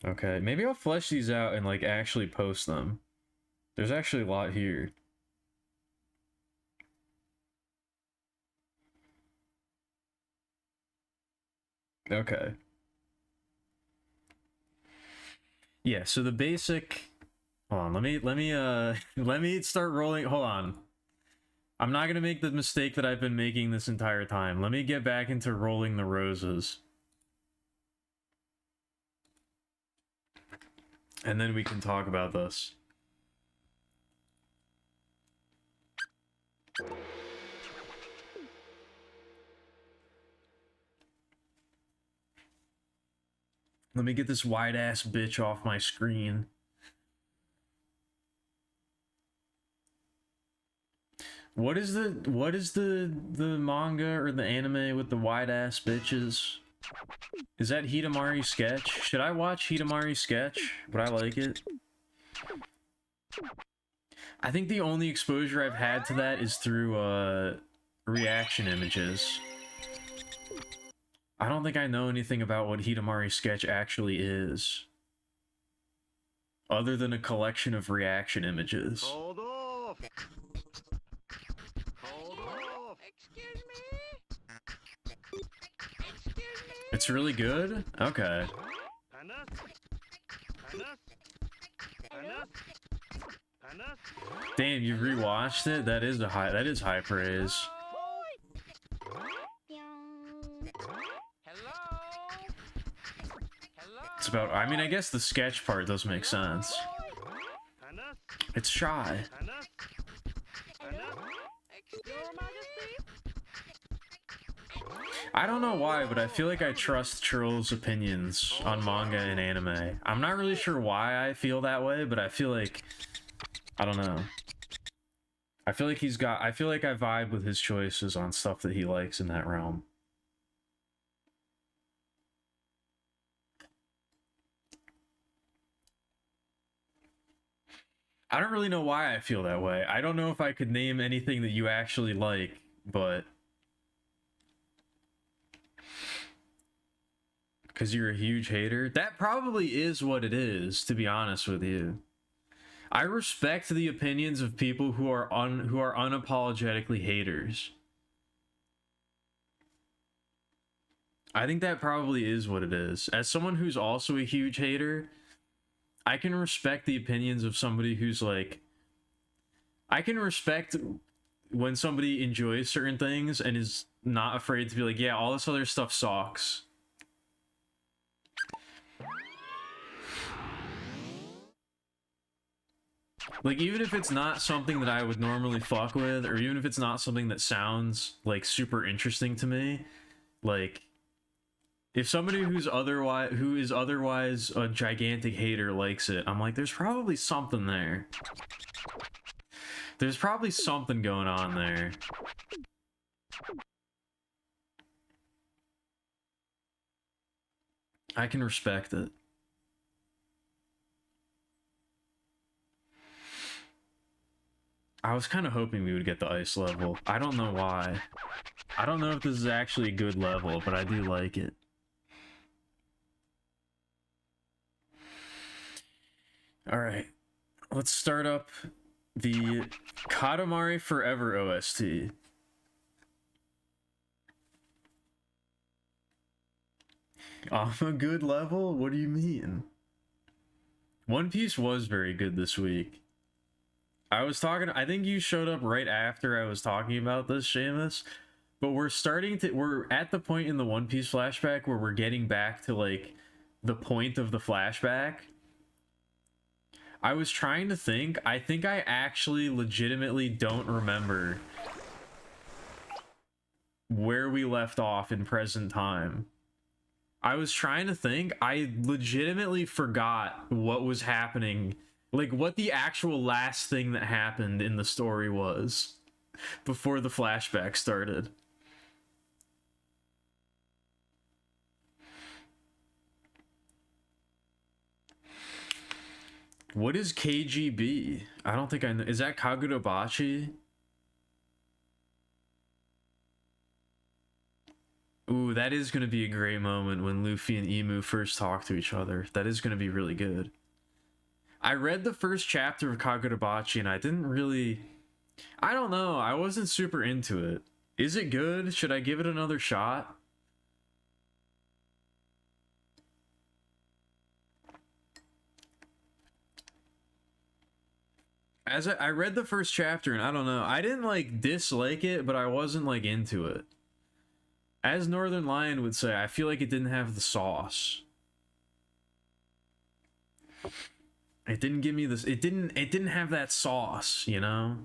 Okay, maybe I'll flesh these out and like actually post them. There's actually a lot here. Okay. Yeah, so the basic, hold on, let me let me start rolling. Hold on. I'm not gonna make the mistake that I've been making this entire time. Let me get back into rolling the roses. And then we can talk about this. Let me get this wide ass bitch off my screen. What is the manga or the anime with the wide ass bitches? Is that Hitamari Sketch? Should I watch Hitamari Sketch? Would I like it? I think the only exposure I've had to that is through reaction images. I don't think I know anything about what Hitamari Sketch actually is, other than a collection of reaction images. Hold off! Hold off! Excuse me? Excuse me? It's really good? Okay. Panas! Panas! Panas! Panas! Damn, you rewatched it? That is high praise. Hello? Hello? It's about, I mean, I guess the sketch part does make sense. Panas! It's shy. Panas! Panas! Excuse me? I don't know why, but I feel like I trust Churl's opinions on manga and anime. I'm not really sure why I feel that way, but I feel like, I don't know. I feel like I feel like I vibe with his choices on stuff that he likes in that realm. I don't really know why I feel that way. I don't know if I could name anything that you actually like, but because you're a huge hater? That probably is what it is, to be honest with you. I respect the opinions of people who are unapologetically haters. I think that probably is what it is. As someone who's also a huge hater, I can respect the opinions of somebody who's like, I can respect when somebody enjoys certain things and is not afraid to be like, yeah, all this other stuff sucks. Like, even if it's not something that I would normally fuck with, or even if it's not something that sounds, like, super interesting to me, like, if somebody who is otherwise a gigantic hater likes it, I'm like, there's probably something there. There's probably something going on there. I can respect it. I was kind of hoping we would get the ice level. I don't know why. I don't know if this is actually a good level, but I do like it. Alright. Let's start up the Katamari Forever OST. Off a good level? What do you mean? One Piece was very good this week. I think you showed up right after I was talking about this, Seamus. But we're at the point in the One Piece flashback where we're getting back to, like, the point of the flashback. I was trying to think. I think I actually legitimately don't remember where we left off in present time. I was trying to think. I legitimately forgot what was happening. Like, what the actual last thing that happened in the story was before the flashback started. What is KGB? I don't think I know. Is that Kagurabachi? Ooh, that is going to be a great moment when Luffy and Emu first talk to each other. That is going to be really good. I read the first chapter of Kagurabachi and I didn't really... I don't know. I wasn't super into it. Is it good? Should I give it another shot? As I read the first chapter and I don't know. I didn't like dislike it, but I wasn't like into it. As Northern Lion would say, I feel like it didn't have the sauce. It didn't give me this. It didn't have that sauce, you know?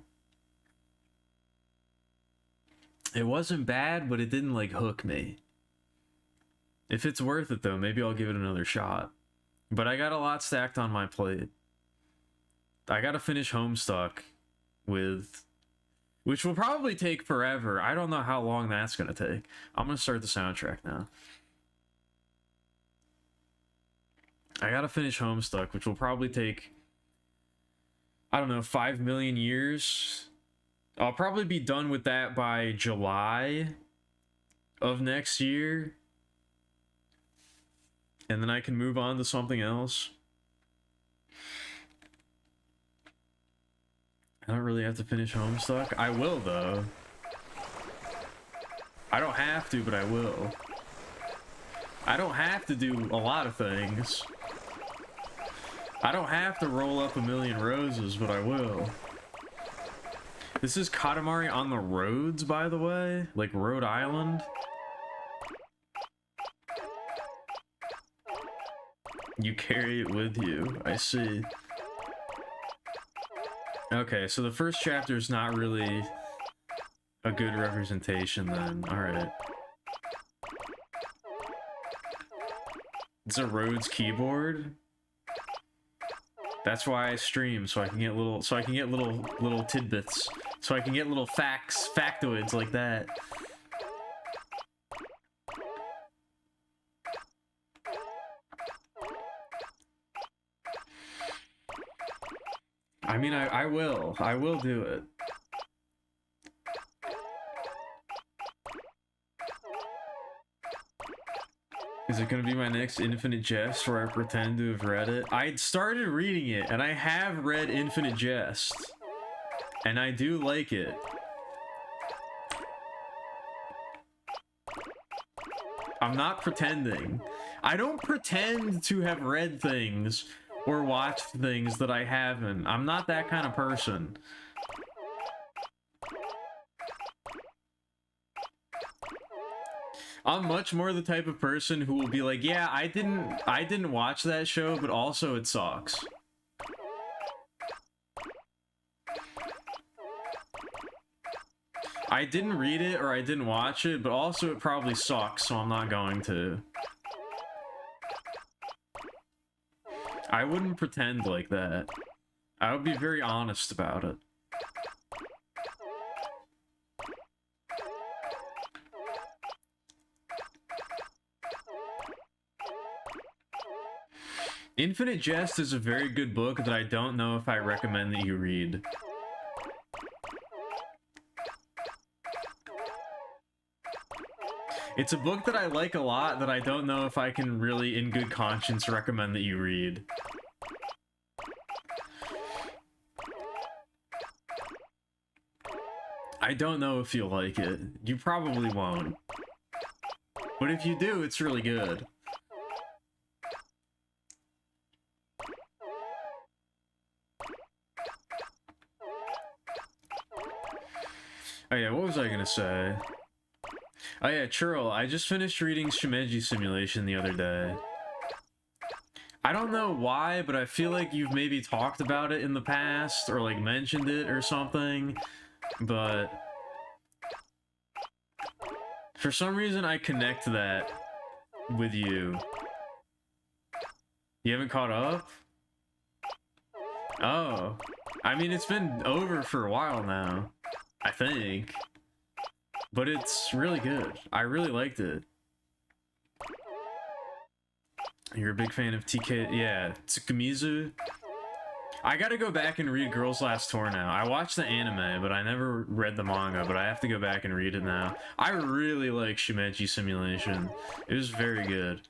It wasn't bad, but it didn't like hook me. If it's worth it though, maybe I'll give it another shot. But I got a lot stacked on my plate. I gotta finish Homestuck with... which will probably take forever. I don't know how long that's gonna take. I'm gonna start the soundtrack now. I gotta finish Homestuck, which will probably take, I don't know, 5 million years. I'll probably be done with that by July of next year. And then I can move on to something else. I don't really have to finish Homestuck. I will, though. I don't have to, but I will. I don't have to do a lot of things. I don't have to roll up a million roses, but I will. This is Katamari on the roads, by the way? Like Rhode Island? You carry it with you. I see. Okay, so the first chapter is not really a good representation then. Alright. It's a Rhodes keyboard. That's why I stream, so I can get little tidbits. So I can get little factoids like that. I mean, I will do it. Is it gonna be my next Infinite Jest where I pretend to have read it? I started reading it, and I have read Infinite Jest. And I do like it. I'm not pretending. I don't pretend to have read things or watched things that I haven't. I'm not that kind of person. I'm much more the type of person who will be like, yeah, I didn't watch that show, but also it sucks. I didn't read it or I didn't watch it, but also it probably sucks, so I'm not going to. I wouldn't pretend like that. I would be very honest about it. Infinite Jest is a very good book that I don't know if I recommend that you read. It's a book that I like a lot that I don't know if I can really, in good conscience, recommend that you read. I don't know if you'll like it. You probably won't. But if you do, it's really good. Oh yeah, what was I gonna say? Oh yeah, Churl, I just finished reading Shimeji Simulation the other day. I don't know why, but I feel like you've maybe talked about it in the past, or like mentioned it or something, but for some reason I connect that with you. You haven't caught up? Oh. I mean, it's been over for a while now, I think. But it's really good. I really liked it. You're a big fan of TK... Yeah, Tsukimizu. I gotta go back and read Girls Last Tour now. I watched the anime, but I never read the manga, but I have to go back and read it now. I really like Shimeji Simulation. It was very good.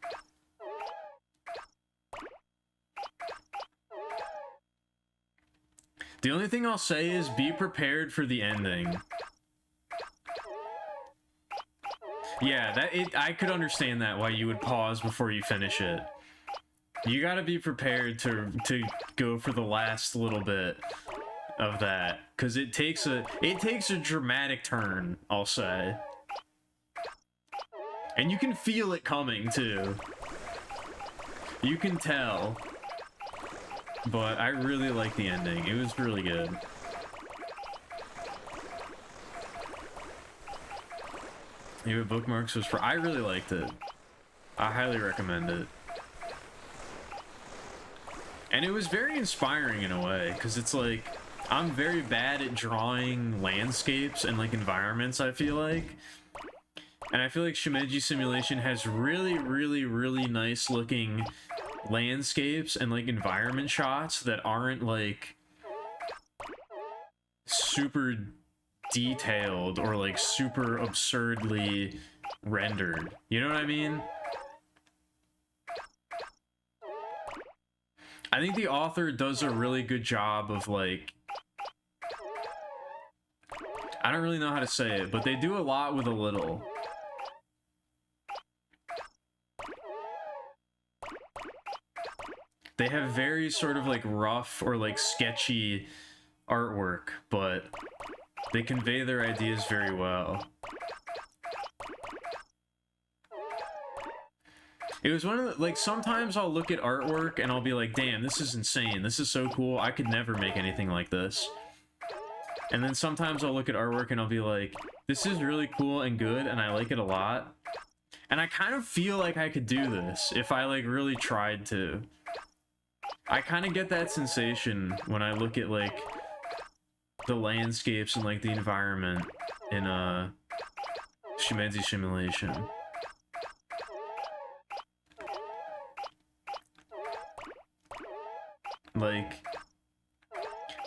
The only thing I'll say is be prepared for the ending. Yeah, I could understand that, why you would pause before you finish it. You gotta be prepared to go for the last little bit of that, because it takes a dramatic turn, I'll say. And you can feel it coming too. You can tell. But I really like the ending. It was really good. You have bookmarks was for I really liked it. I highly recommend it. And it was very inspiring in a way, because it's like I'm very bad at drawing landscapes and like environments, I feel like. And I feel like Shimeji Simulation has really, really, really nice looking landscapes and like environment shots that aren't like super detailed or like super absurdly rendered. You know what I mean? I think the author does a really good job of like, I don't really know how to say it, but they do a lot with a little. They have very sort of like rough or like sketchy artwork, but they convey their ideas very well. It was one of the, like, sometimes I'll look at artwork and I'll be like, damn, this is insane. This is so cool. I could never make anything like this. And then sometimes I'll look at artwork and I'll be like, this is really cool and good and I like it a lot. And I kind of feel like I could do this if I like really tried to. I kind of get that sensation when I look at like the landscapes and like the environment in Shimeji Simulation. Like,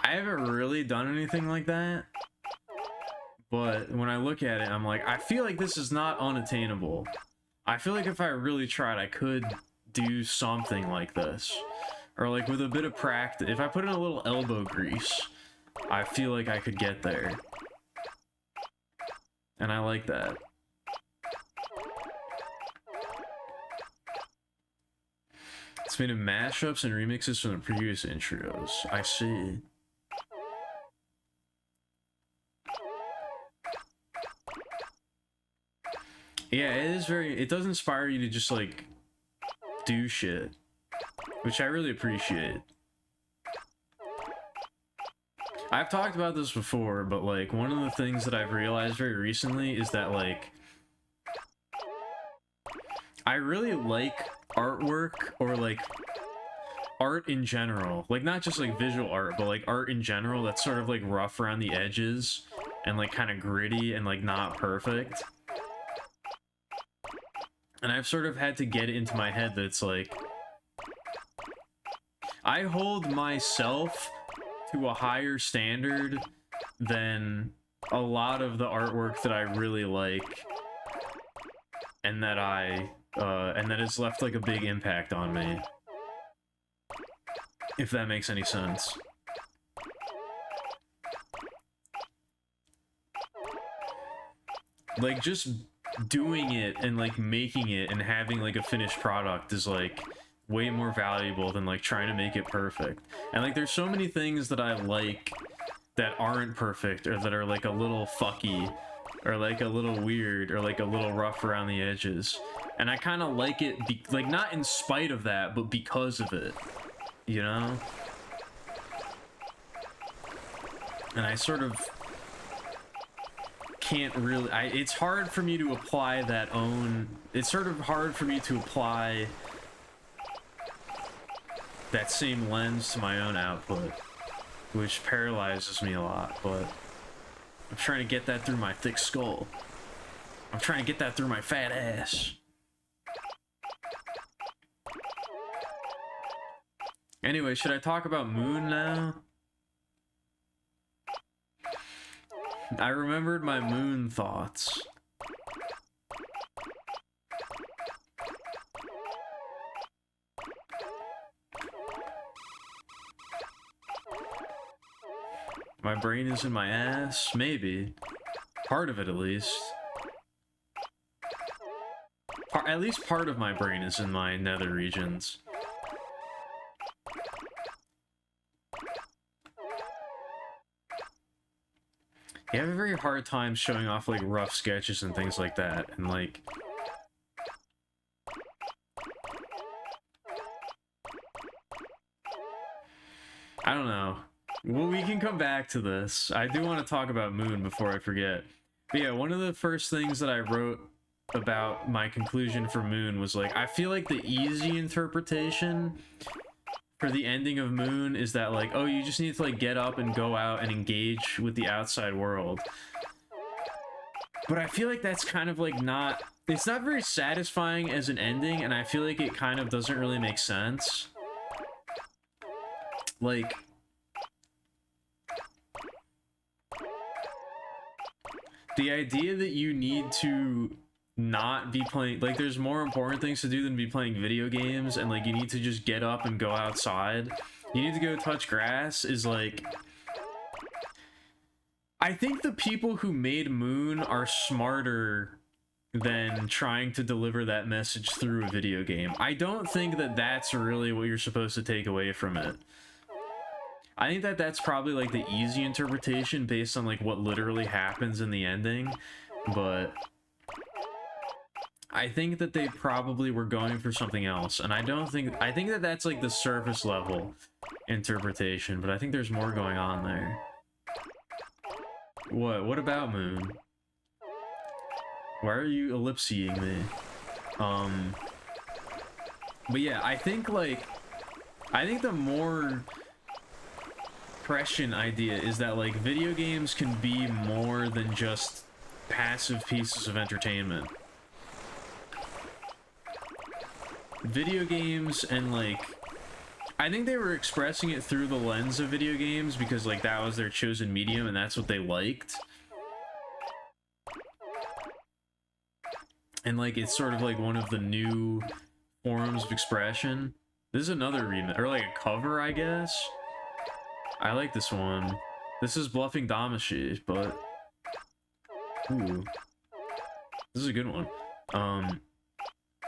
I haven't really done anything like that, but when I look at it, I'm like, I feel like this is not unattainable. I feel like if I really tried, I could do something like this. Or like with a bit of practice, if I put in a little elbow grease, I feel like I could get there. And I like that. It's made of mashups and remixes from the previous intros. I see. Yeah, it is very, it does inspire you to just like do shit, which I really appreciate. I've talked about this before, but like one of the things that I've realized very recently is that like I really like artwork, or like art in general, like not just like visual art, but like art in general that's sort of like rough around the edges and like kind of gritty and like not perfect. And I've sort of had to get it into my head that it's like I hold myself to a higher standard than a lot of the artwork that I really like, and that has left like a big impact on me, if that makes any sense. Like just doing it and like making it and having like a finished product is like way more valuable than like trying to make it perfect. And like there's so many things that I like that aren't perfect, or that are like a little fucky, or like a little weird, or like a little rough around the edges, and I kind of like it like not in spite of that, but because of it, you know. And I sort of can't really, it's hard for me to apply that own, it's sort of hard for me to apply that same lens to my own output, which paralyzes me a lot. But I'm trying to get that through my thick skull. I'm trying to get that through my fat ass. Anyway, should I talk about Moon now? I remembered my Moon thoughts. My brain is in my ass? Maybe. Part of it, at least. At least part of my brain is in my nether regions. You have a very hard time showing off, like, rough sketches and things like that, and, like... I don't know. Well, we can come back to this. I do want to talk about Moon before I forget. But yeah, one of the first things that I wrote about my conclusion for Moon was, like, I feel like the easy interpretation for the ending of Moon is that, like, oh, you just need to, like, get up and go out and engage with the outside world. But I feel like that's kind of, like, not... It's not very satisfying as an ending, and I feel like it kind of doesn't really make sense. Like... The idea that you need to not be playing, like, there's more important things to do than be playing video games, and, like, you need to just get up and go outside, you need to go touch grass, is, like... I think the people who made Moon are smarter than trying to deliver that message through a video game. I don't think that that's really what you're supposed to take away from it. I think that that's probably, like, the easy interpretation based on, like, what literally happens in the ending, but I think that they probably were going for something else, and I think that that's, like, the surface level interpretation, but I think there's more going on there. What about Moon? Why are you ellipsing me? But yeah, I think the more prescient idea is that, like, video games can be more than just passive pieces of entertainment. Video games and, like, I think they were expressing it through the lens of video games because, like, that was their chosen medium and that's what they liked. And, like, it's sort of like one of the new forms of expression. This is another remake, or like a cover, I guess. I like this one. This is Bluffing Damashi, but... Ooh. This is a good one.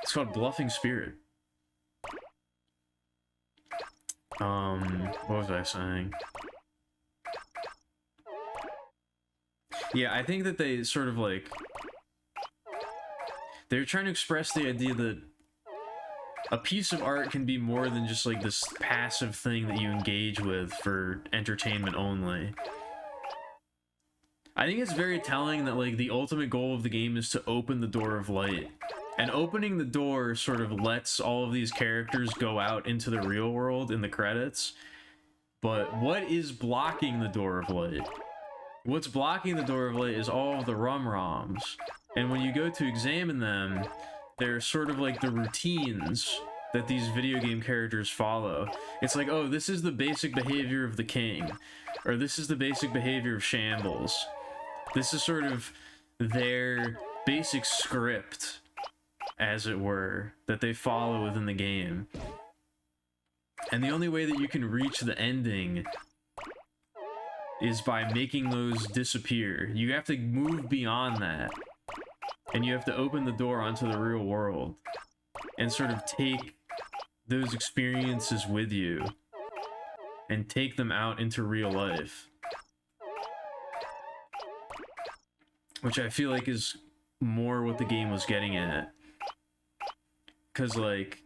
It's called Bluffing Spirit. What was I saying? Yeah, I think that they sort of, like... They're trying to express the idea that a piece of art can be more than just, like, this passive thing that you engage with for entertainment only. I think it's very telling that, like, the ultimate goal of the game is to open the door of light. And opening the door sort of lets all of these characters go out into the real world in the credits. But what is blocking the door of light? What's blocking the door of light is all of the rum-roms. And when you go to examine them, they're sort of like the routines that these video game characters follow. It's like, oh, this is the basic behavior of the king. Or this is the basic behavior of Shambles. This is sort of their basic script, as it were, that they follow within the game. And the only way that you can reach the ending is by making those disappear. You have to move beyond that. And you have to open the door onto the real world and sort of take those experiences with you and take them out into real life. Which I feel like is more what the game was getting at. Because, like,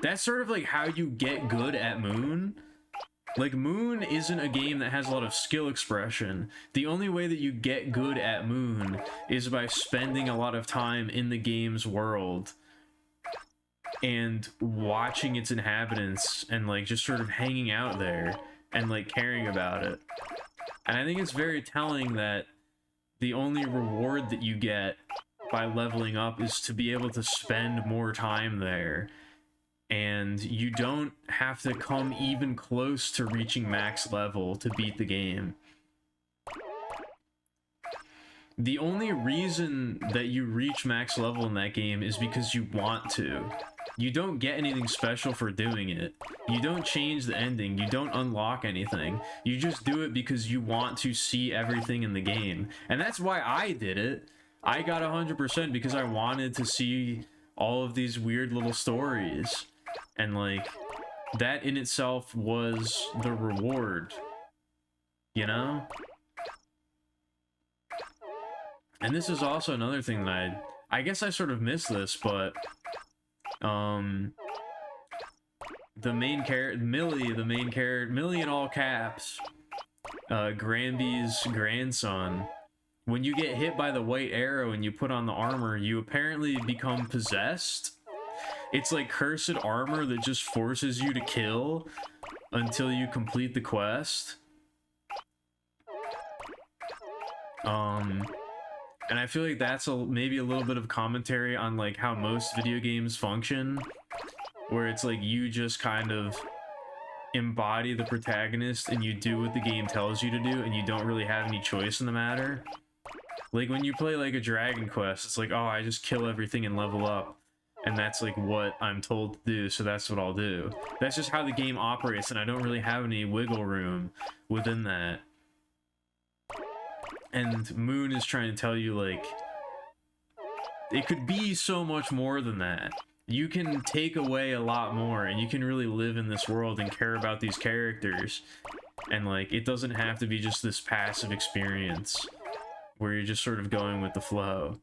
that's sort of like how you get good at Moon. Like, Moon isn't a game that has a lot of skill expression. The only way that you get good at Moon is by spending a lot of time in the game's world and watching its inhabitants and, like, just sort of hanging out there and, like, caring about it. And I think it's very telling that the only reward that you get by leveling up is to be able to spend more time there and you don't have to come even close to reaching max level to beat the game. The only reason that you reach max level in that game is because you want to. You don't get anything special for doing it. You don't change the ending. You don't unlock anything. You just do it because you want to see everything in the game. And that's why I did it. I got 100% because I wanted to see all of these weird little stories. And like, that in itself was the reward. You know? And this is also another thing that I guess I sort of missed this, but the main character, Millie in all caps, Granby's grandson, when you get hit by the white arrow and you put on the armor, you apparently become possessed. It's like cursed armor that just forces you to kill until you complete the quest. And I feel like that's maybe a little bit of commentary on like how most video games function, where it's like you just kind of embody the protagonist and you do what the game tells you to do and you don't really have any choice in the matter. Like when you play like a Dragon Quest, it's like, oh, I just kill everything and level up, and that's like what I'm told to do, so that's what I'll do. That's just how the game operates, and I don't really have any wiggle room within that. And Moon is trying to tell you, like, it could be so much more than that. You can take away a lot more, and you can really live in this world and care about these characters. And, like, it doesn't have to be just this passive experience where you're just sort of going with the flow.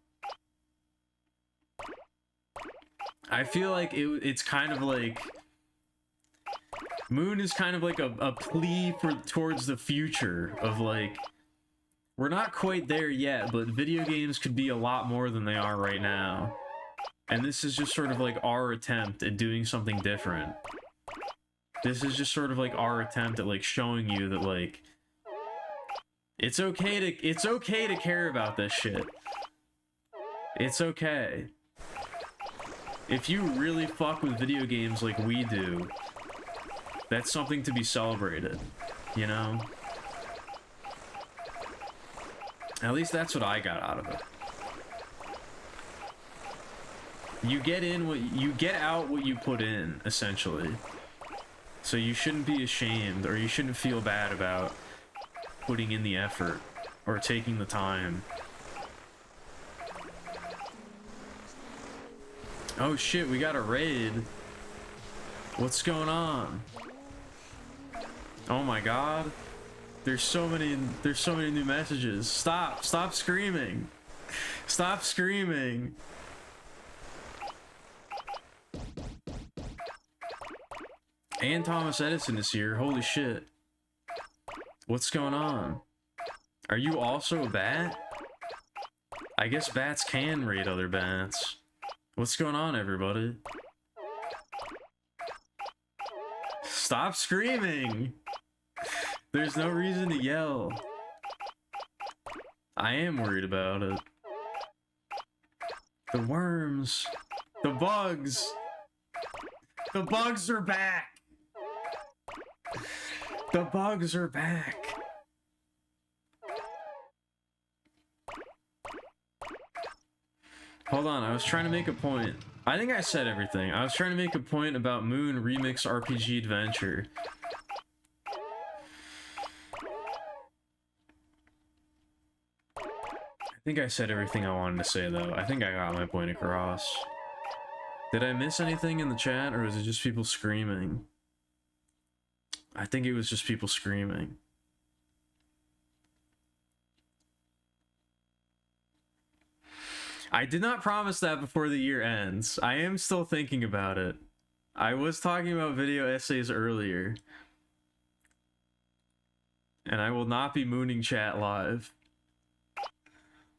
I feel like it's kind of like... Moon is kind of like a plea towards the future of, like... We're not quite there yet, but video games could be a lot more than they are right now. And this is just sort of like our attempt at doing something different. This is just sort of like our attempt at like showing you that like it's okay to care about this shit. It's okay. If you really fuck with video games like we do, that's something to be celebrated, you know? At least that's what I got out of it. You get out what you put in, essentially. So you shouldn't be ashamed, or you shouldn't feel bad about putting in the effort or taking the time. Oh shit, we got a raid. What's going on? Oh my god. There's so many new messages. Stop screaming. Stop screaming. And Thomas Edison is here. Holy shit. What's going on? Are you also a bat? I guess bats can raid other bats. What's going on, everybody? Stop screaming! There's no reason to yell. I am worried about it. The worms. The bugs. The bugs are back. The bugs are back. Hold on, I was trying to make a point. I think I said everything. I was trying to make a point about Moon Remix RPG Adventure. I think I said everything I wanted to say, though. I think I got my point across. Did I miss anything in the chat, or was it just people screaming? I think it was just people screaming. I did not promise that before the year ends. I am still thinking about it. I was talking about video essays earlier. And I will not be mooning chat live.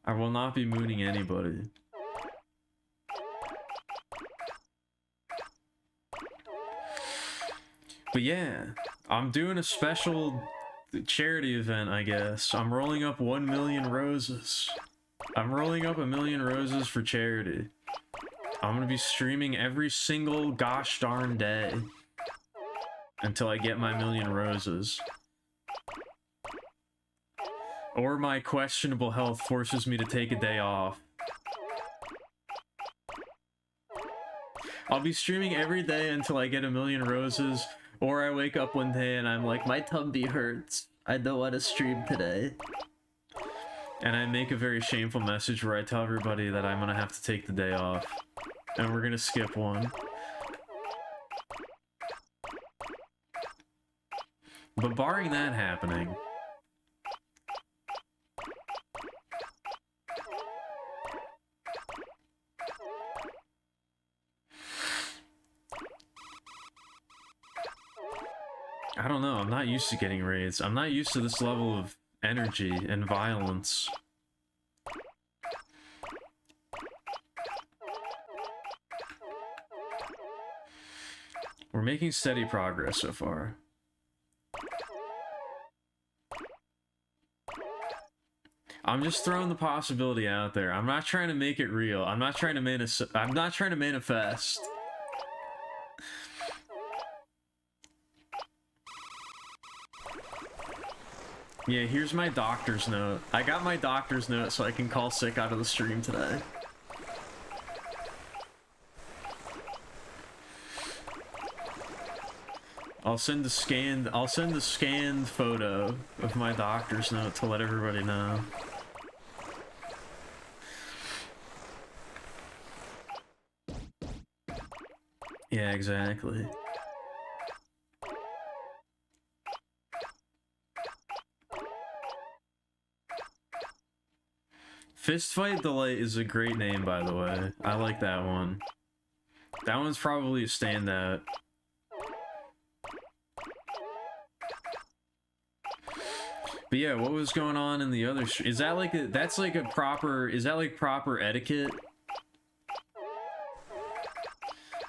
I will not be mooning anybody. But yeah, I'm doing a special charity event, I guess. I'm rolling up 1 million roses. I'm rolling up 1 million roses for charity. I'm gonna be streaming every single gosh darn day until I get my million roses. Or my questionable health forces me to take a day off. I'll be streaming every day until I get a million roses, or I wake up one day and I'm like, my tummy hurts. I don't want to stream today. And I make a very shameful message where I tell everybody that I'm gonna have to take the day off. And we're gonna skip one. But barring that happening... I don't know, I'm not used to getting raids. I'm not used to this level of energy and violence. We're making steady progress so far. I'm just throwing the possibility out there. I'm not trying to make it real. I'm not trying to manifest. Yeah, here's my doctor's note. I got my doctor's note so I can call sick out of the stream today. I'll send a scanned photo of my doctor's note to let everybody know. Yeah, exactly. Fistfight Delight is a great name, by the way. I like that one. That one's probably a standout. But yeah, what was going on in the other is that like a, that's like a proper, is that like proper etiquette?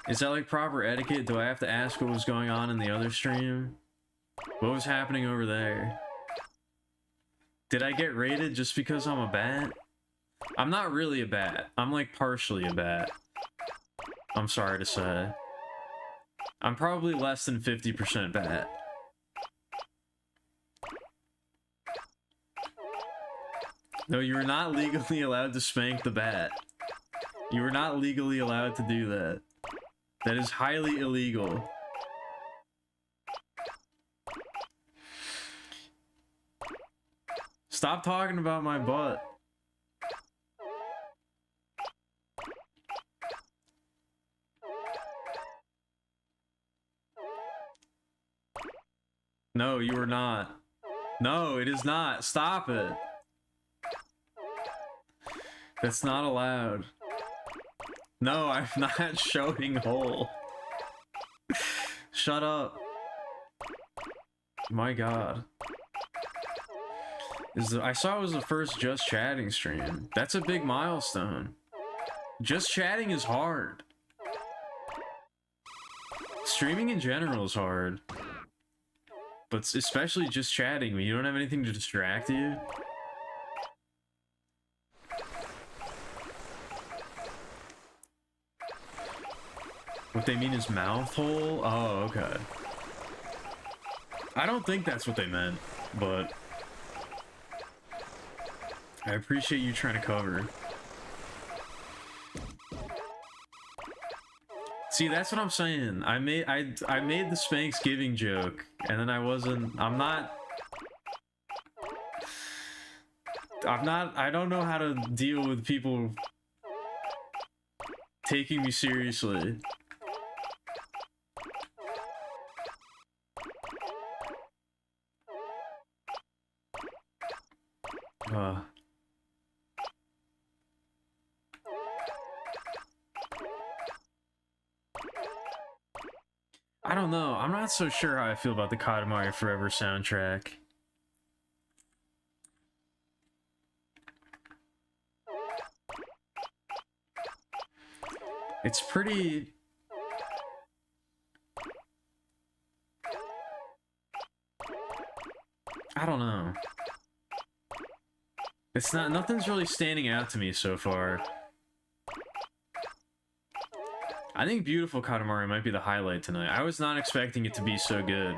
Is that like proper etiquette? Do I have to ask what was going on in the other stream? What was happening over there? Did I get raided just because I'm a bat? I'm not really a bat. I'm like partially a bat. I'm sorry to say. I'm probably less than 50% bat. No, you are not legally allowed to spank the bat. You are not legally allowed to do that. That is highly illegal. Stop talking about my butt. No, you are not. No, it is not. Stop it. That's not allowed. No, I'm not showing hole. Shut up. My god. I saw it was the first Just Chatting stream. That's a big milestone. Just chatting is hard. Streaming in general is hard. But especially just chatting when you don't have anything to distract you. What they mean is mouth hole? Oh, okay. I don't think that's what they meant, but I appreciate you trying to cover. See, that's what I'm saying. I made the Spanksgiving joke, and then I don't know how to deal with people taking me seriously. I don't know. I'm not so sure how I feel about the Katamari Forever soundtrack. It's pretty... I don't know. It's not... Nothing's really standing out to me so far. I think Beautiful Katamari might be the highlight tonight. I was not expecting it to be so good.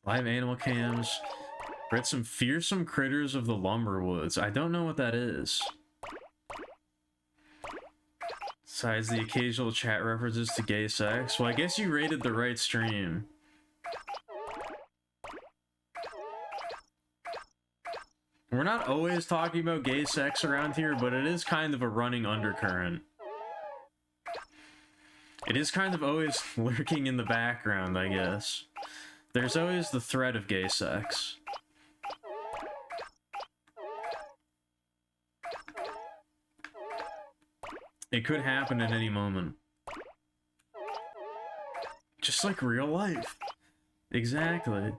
Live animal cams. Read some fearsome critters of the Lumberwoods. I don't know what that is. Besides the occasional chat references to gay sex. Well, I guess you rated the right stream. We're not always talking about gay sex around here, but it is kind of a running undercurrent. It is kind of always lurking in the background, I guess. There's always the threat of gay sex. It could happen at any moment. Just like real life. Exactly.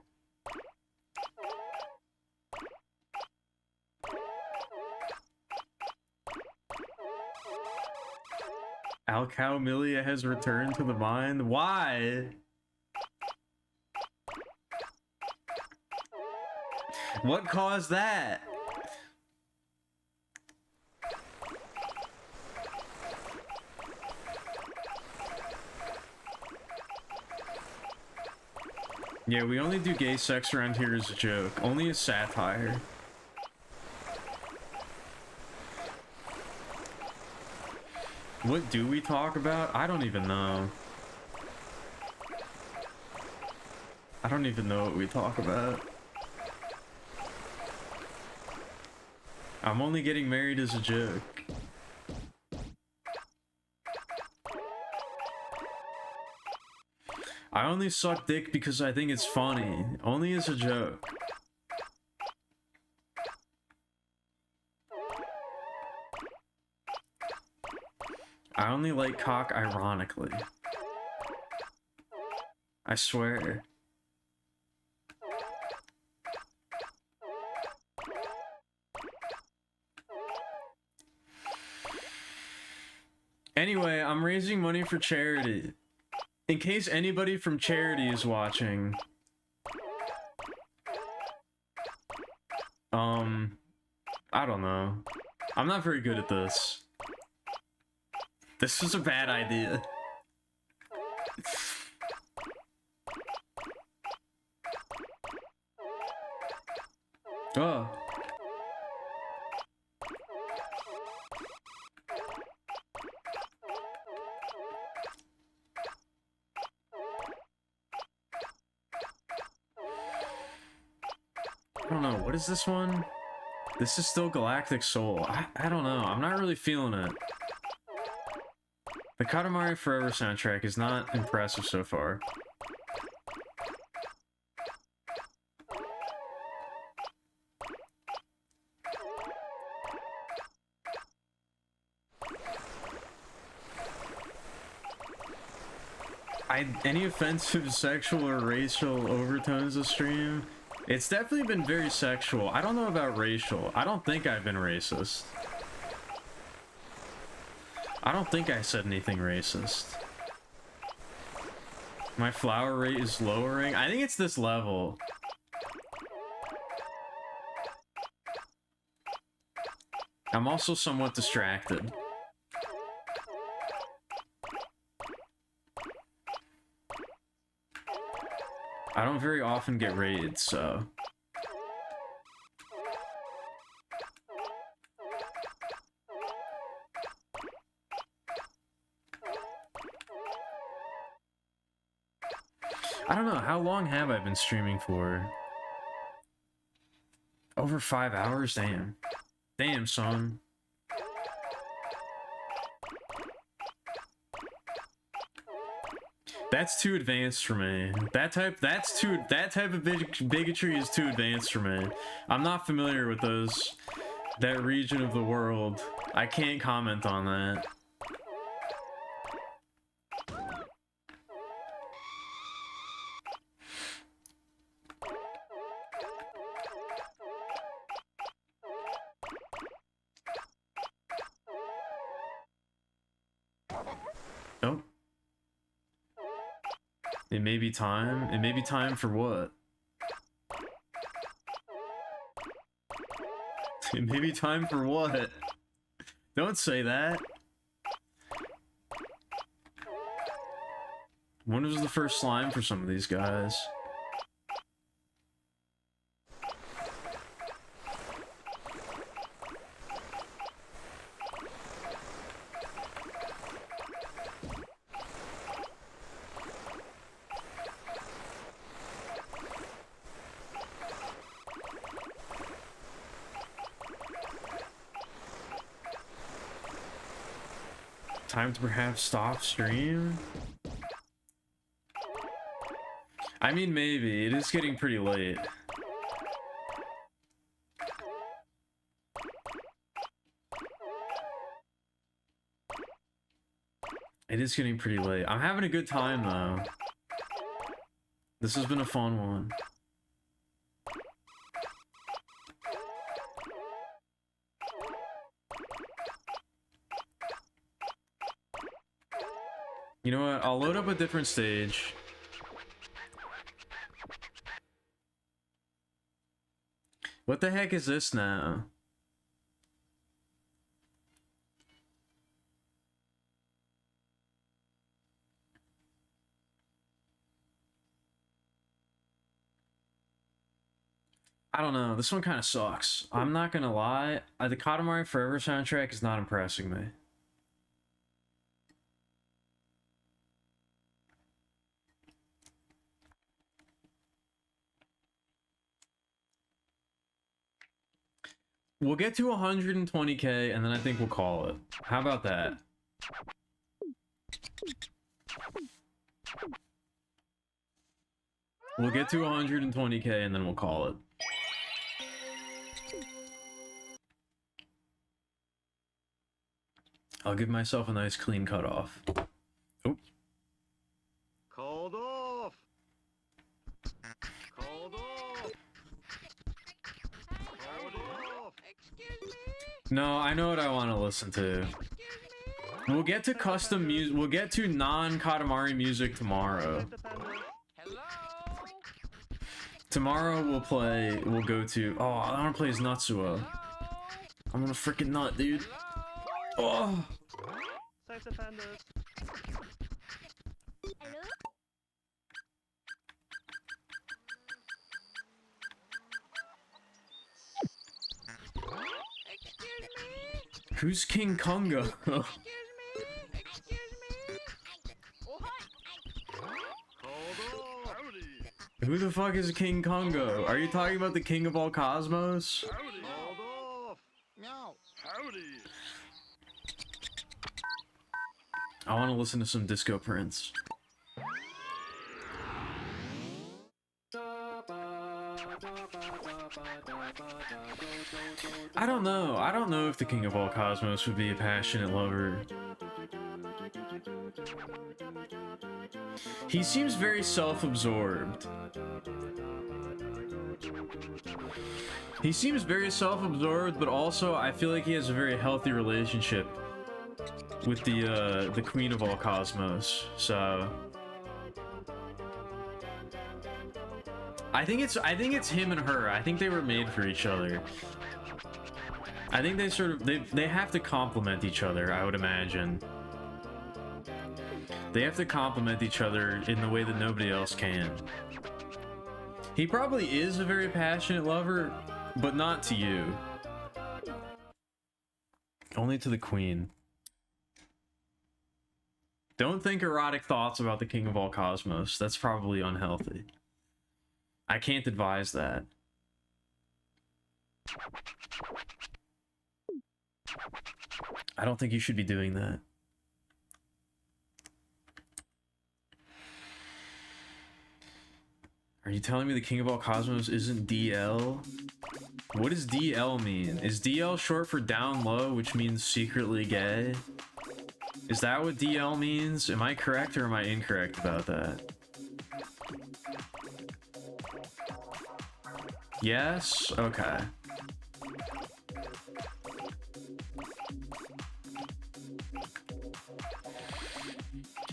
Alkemilia has returned to the mind. Why? What caused that? Yeah, we only do gay sex around here as a joke. Only as satire. What do we talk about? I don't even know. I don't even know what we talk about. I'm only getting married as a joke. I only suck dick because I think it's funny. Only as a joke. I only like cock ironically. I swear. Anyway, I'm raising money for charity. In case anybody from charity is watching. I don't know. I'm not very good at this. This was a bad idea. Oh. I don't know, what is this one? This is still Galactic Soul. I don't know, I'm not really feeling it. The Katamari Forever soundtrack is not impressive so far. Any offensive sexual or racial overtones of stream? It's definitely been very sexual. I don't know about racial. I don't think I've been racist. I don't think I said anything racist. My flower rate is lowering. I think it's this level. I'm also somewhat distracted. I don't very often get raided, so... I don't know, how long have I been streaming for? Over 5 hours? Damn. Damn, son. That's too advanced for me. That type of bigotry is too advanced for me. I'm not familiar with that region of the world. I can't comment on that. Oh. It may be time. It may be time for what? It may be time for what? Don't say that. When was the first slime for some of these guys? Time to perhaps stop stream? I mean, maybe. It is getting pretty late. It is getting pretty late. I'm having a good time, though. This has been a fun one. You know what? I'll load up a different stage. What the heck is this now? I don't know. This one kind of sucks. I'm not gonna lie. The Katamari Forever soundtrack is not impressing me. We'll get to 120k and then I think we'll call it. How about that? We'll get to 120k and then we'll call it. I'll give myself a nice clean cutoff. Oh. Called off. Called off. Called off. Excuse me? No, I know what I want to listen to. Excuse me? We'll get to custom music. We'll get to non-Katamari music tomorrow. Hello? Tomorrow we'll go to... Oh, I want to play as Natsuo. Hello? I'm gonna freaking nut, dude. Hello? Oh! Sex offenders. Excuse me? Who's King Kongo? Excuse me? Excuse me? Oh, hi. Called off. Howdy. Who the fuck is King Kongo? Are you talking about the king of all cosmos? Howdy. Called off. No. Howdy. I want to listen to some Disco Prince. I don't know. I don't know if the king of all cosmos would be a passionate lover. He seems very self-absorbed. He seems very self-absorbed, but also I feel like he has a very healthy relationship with the queen of all cosmos. So I think it's him and her. I think they were made for each other. I think they sort of they have to complement each other, I would imagine. They have to complement each other in the way that nobody else can. He probably is a very passionate lover, but not to you. Only to the queen. Don't think erotic thoughts about the king of all cosmos. That's probably unhealthy. I can't advise that. I don't think you should be doing that. Are you telling me the king of all cosmos isn't DL? What does DL mean? Is DL short for down low, which means secretly gay? Is that what DL means? Am I correct or am I incorrect about that? Yes? Okay.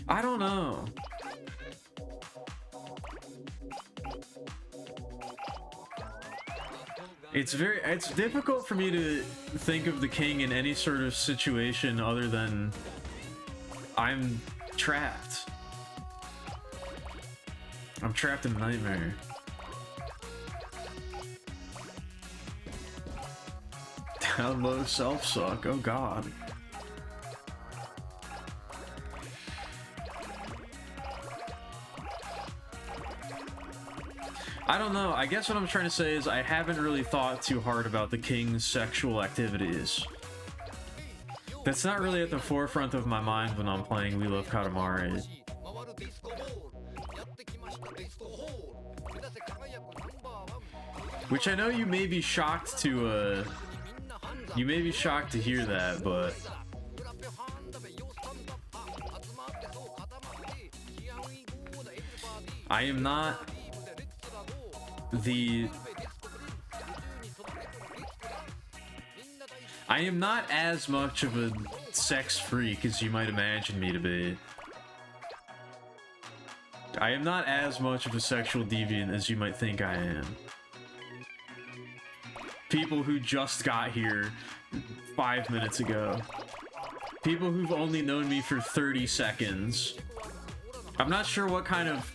I don't know. It's difficult for me to think of the king in any sort of situation other than I'm trapped. I'm trapped in a nightmare. Down low self-suck, oh god. I don't know, I guess what I'm trying to say is I haven't really thought too hard about the king's sexual activities. That's not really at the forefront of my mind when I'm playing We Love Katamari. Which I know you may be shocked to, you may be shocked to hear that, but I am not I am not as much of a sex freak as you might imagine me to be. I am not as much of a sexual deviant as you might think I am. People who just got here 5 minutes ago. People who've only known me for 30 seconds. I'm not sure what kind of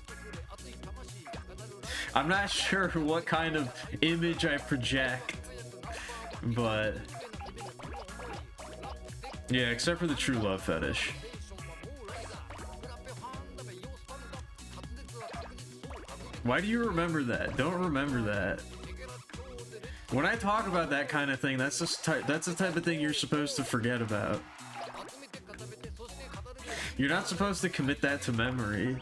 image I project, but yeah, except for the true love fetish. Why do you remember that? Don't remember that. When I talk about that kind of thing, that's the type of thing you're supposed to forget about. You're not supposed to commit that to memory.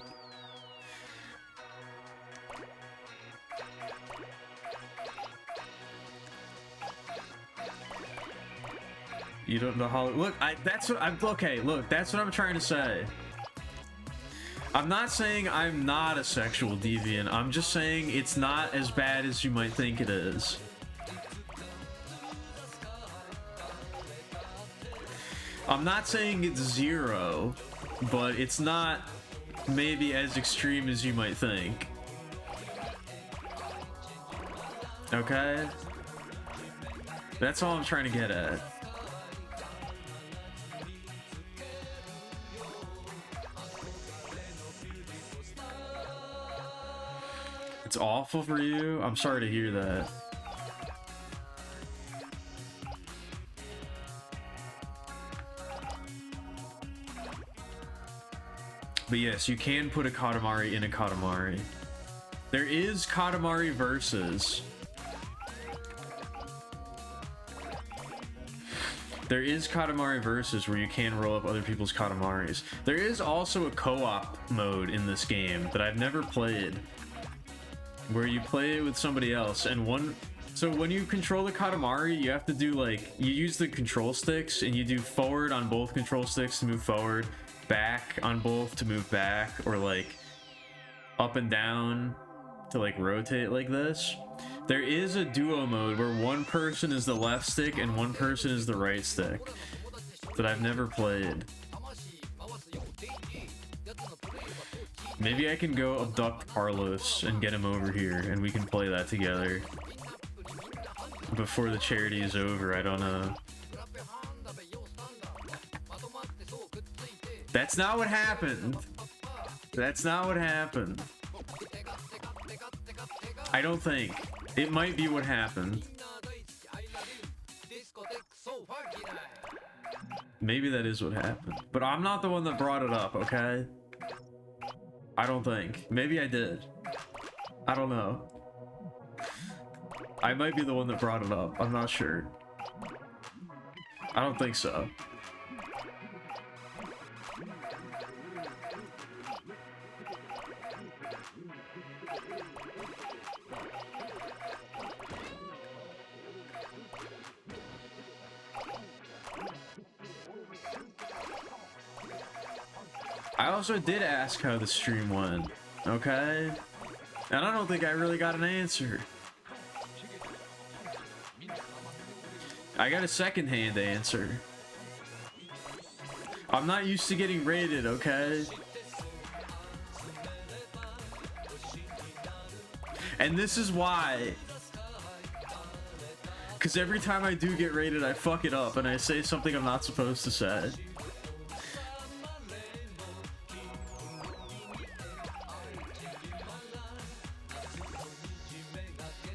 You don't know how. Look, that's what I'm. Okay, look, that's what I'm trying to say. I'm not saying I'm not a sexual deviant. I'm just saying it's not as bad as you might think it is. I'm not saying it's zero, but it's not maybe as extreme as you might think. Okay? That's all I'm trying to get at. It's awful for you? I'm sorry to hear that. But yes, you can put a Katamari in a Katamari. There is Katamari Versus. There is Katamari Versus where you can roll up other people's Katamaris. There is also a co-op mode in this game that I've never played, where you play it with somebody else, and so when you control the Katamari, you have to do like, you use the control sticks and you do forward on both control sticks to move forward, back on both to move back, or like up and down to like rotate like this. There is a duo mode where one person is the left stick and one person is the right stick that I've never played. Maybe I can go abduct Carlos and get him over here and we can play that together before the charity is over. I don't know. That's not what happened. That's not what happened. I don't think. It might be what happened. Maybe that is what happened. But I'm not the one that brought it up, okay? I don't think. Maybe I did. I don't know. I might be the one that brought it up. I'm not sure. I don't think so. I also did ask how the stream went, okay? And I don't think I really got an answer. I got a secondhand answer. I'm not used to getting rated, okay? And this is why. Because every time I do get rated, I fuck it up and I say something I'm not supposed to say.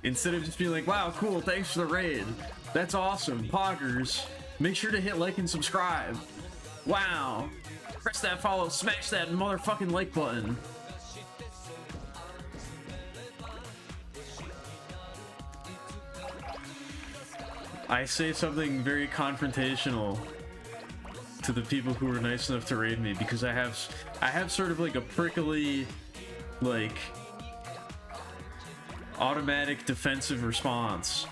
Instead of just being like, wow, cool, thanks for the raid. That's awesome. Poggers. Make sure to hit like and subscribe. Wow. Press that follow, smash that motherfucking like button. I say something very confrontational to the people who are nice enough to raid me because I have sort of like a prickly, like, automatic defensive response.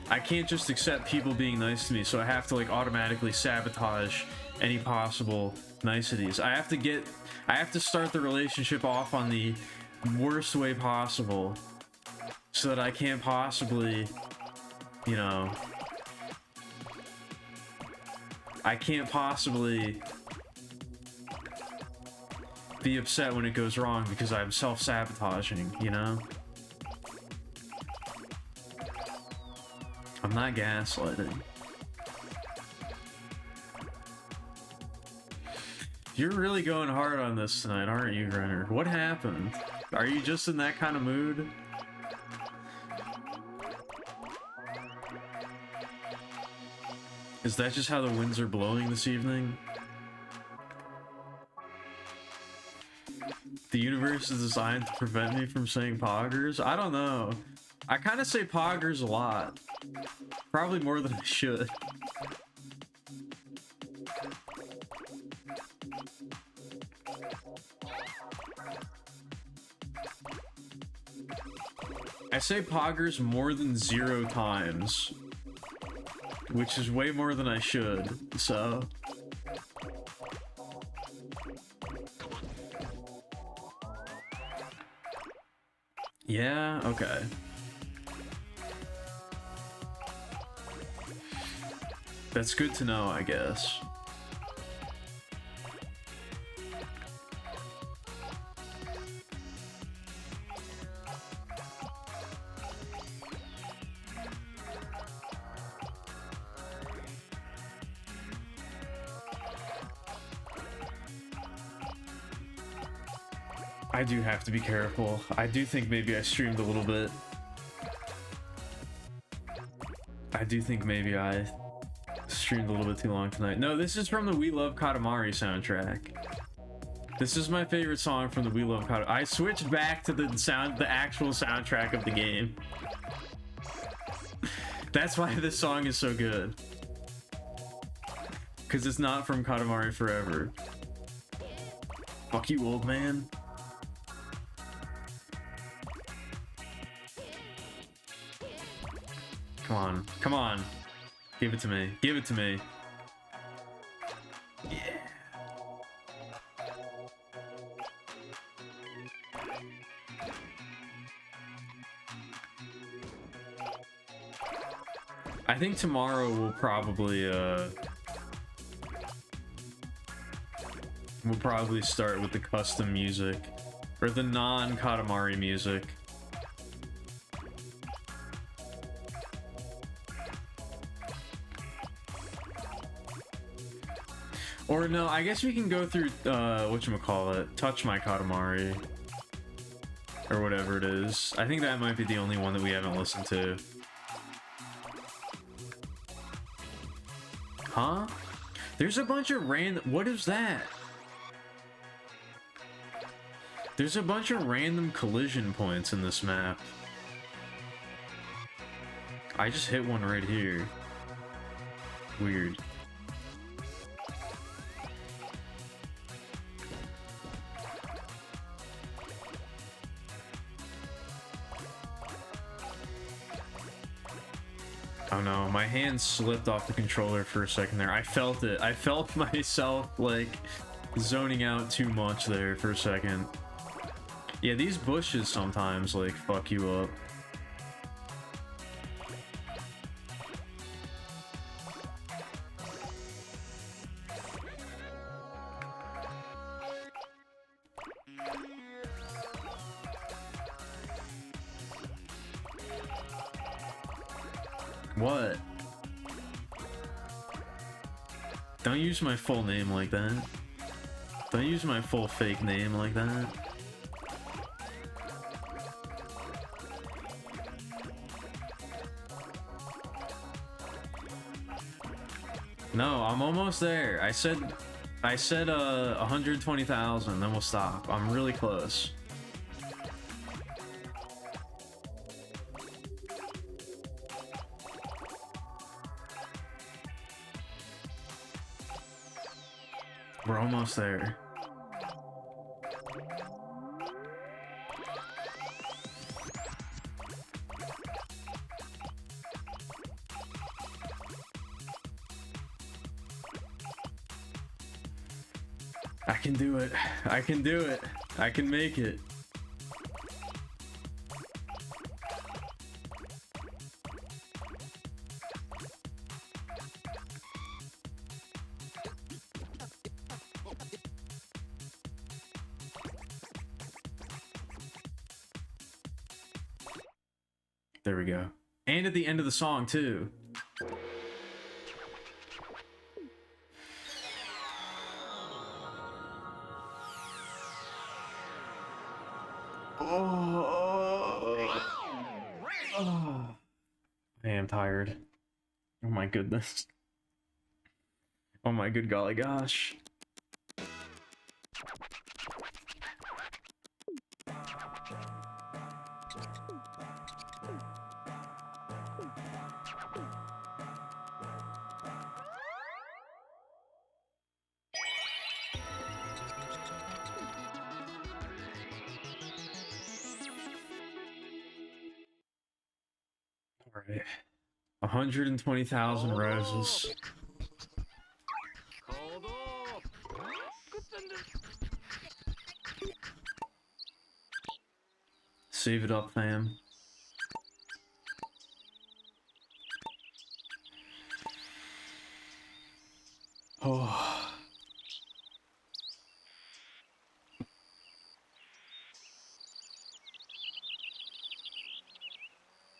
I can't just accept people being nice to me, so I have to like automatically sabotage any possible niceties. I have to start the relationship off on the worst way possible so that I can't possibly, you know, I can't possibly be upset when it goes wrong because I'm self-sabotaging, you know? I'm not gaslighting. You're really going hard on this tonight, aren't you, Grenner? What happened? Are you just in that kind of mood? Is that just how the winds are blowing this evening? The universe is designed to prevent me from saying poggers? I don't know. I kind of say poggers a lot. Probably more than I should. I say poggers more than 0 times, which is way more than I should, so... Yeah, okay. That's good to know, I guess. I do have to be careful. I do think maybe I streamed a little bit. I do think maybe I streamed a little bit too long tonight. No, this is from the We Love Katamari soundtrack. This is my favorite song from the We Love Katamari. I switched back to the actual soundtrack of the game. That's why this song is so good. Because it's not from Katamari Forever. Fuck you, old man. Come on, come on. Give it to me. Give it to me. Yeah. I think tomorrow we'll probably start with the custom music or the non-Katamari music. Or no, I guess we can go through, whatchamacallit, Touch My Katamari. Or whatever it is. I think that might be the only one that we haven't listened to. Huh? There's a bunch of what is that? There's a bunch of random collision points in this map. I just hit one right here. Weird. Oh no, my hand slipped off the controller for a second there. I felt it. I felt myself, like, zoning out too much there for a second. Yeah, these bushes sometimes, like, fuck you up. What? Don't use my full name like that. Don't use my full fake name like that. No, I'm almost there. I said 120,000, then we'll stop. I'm really close. We're almost there. I can do it. I can do it. I can make it. There we go. And at the end of the song, too. I am tired. Oh my goodness. Oh my good golly gosh. All right. 120,000 roses. Called off. Save it up, fam. Oh.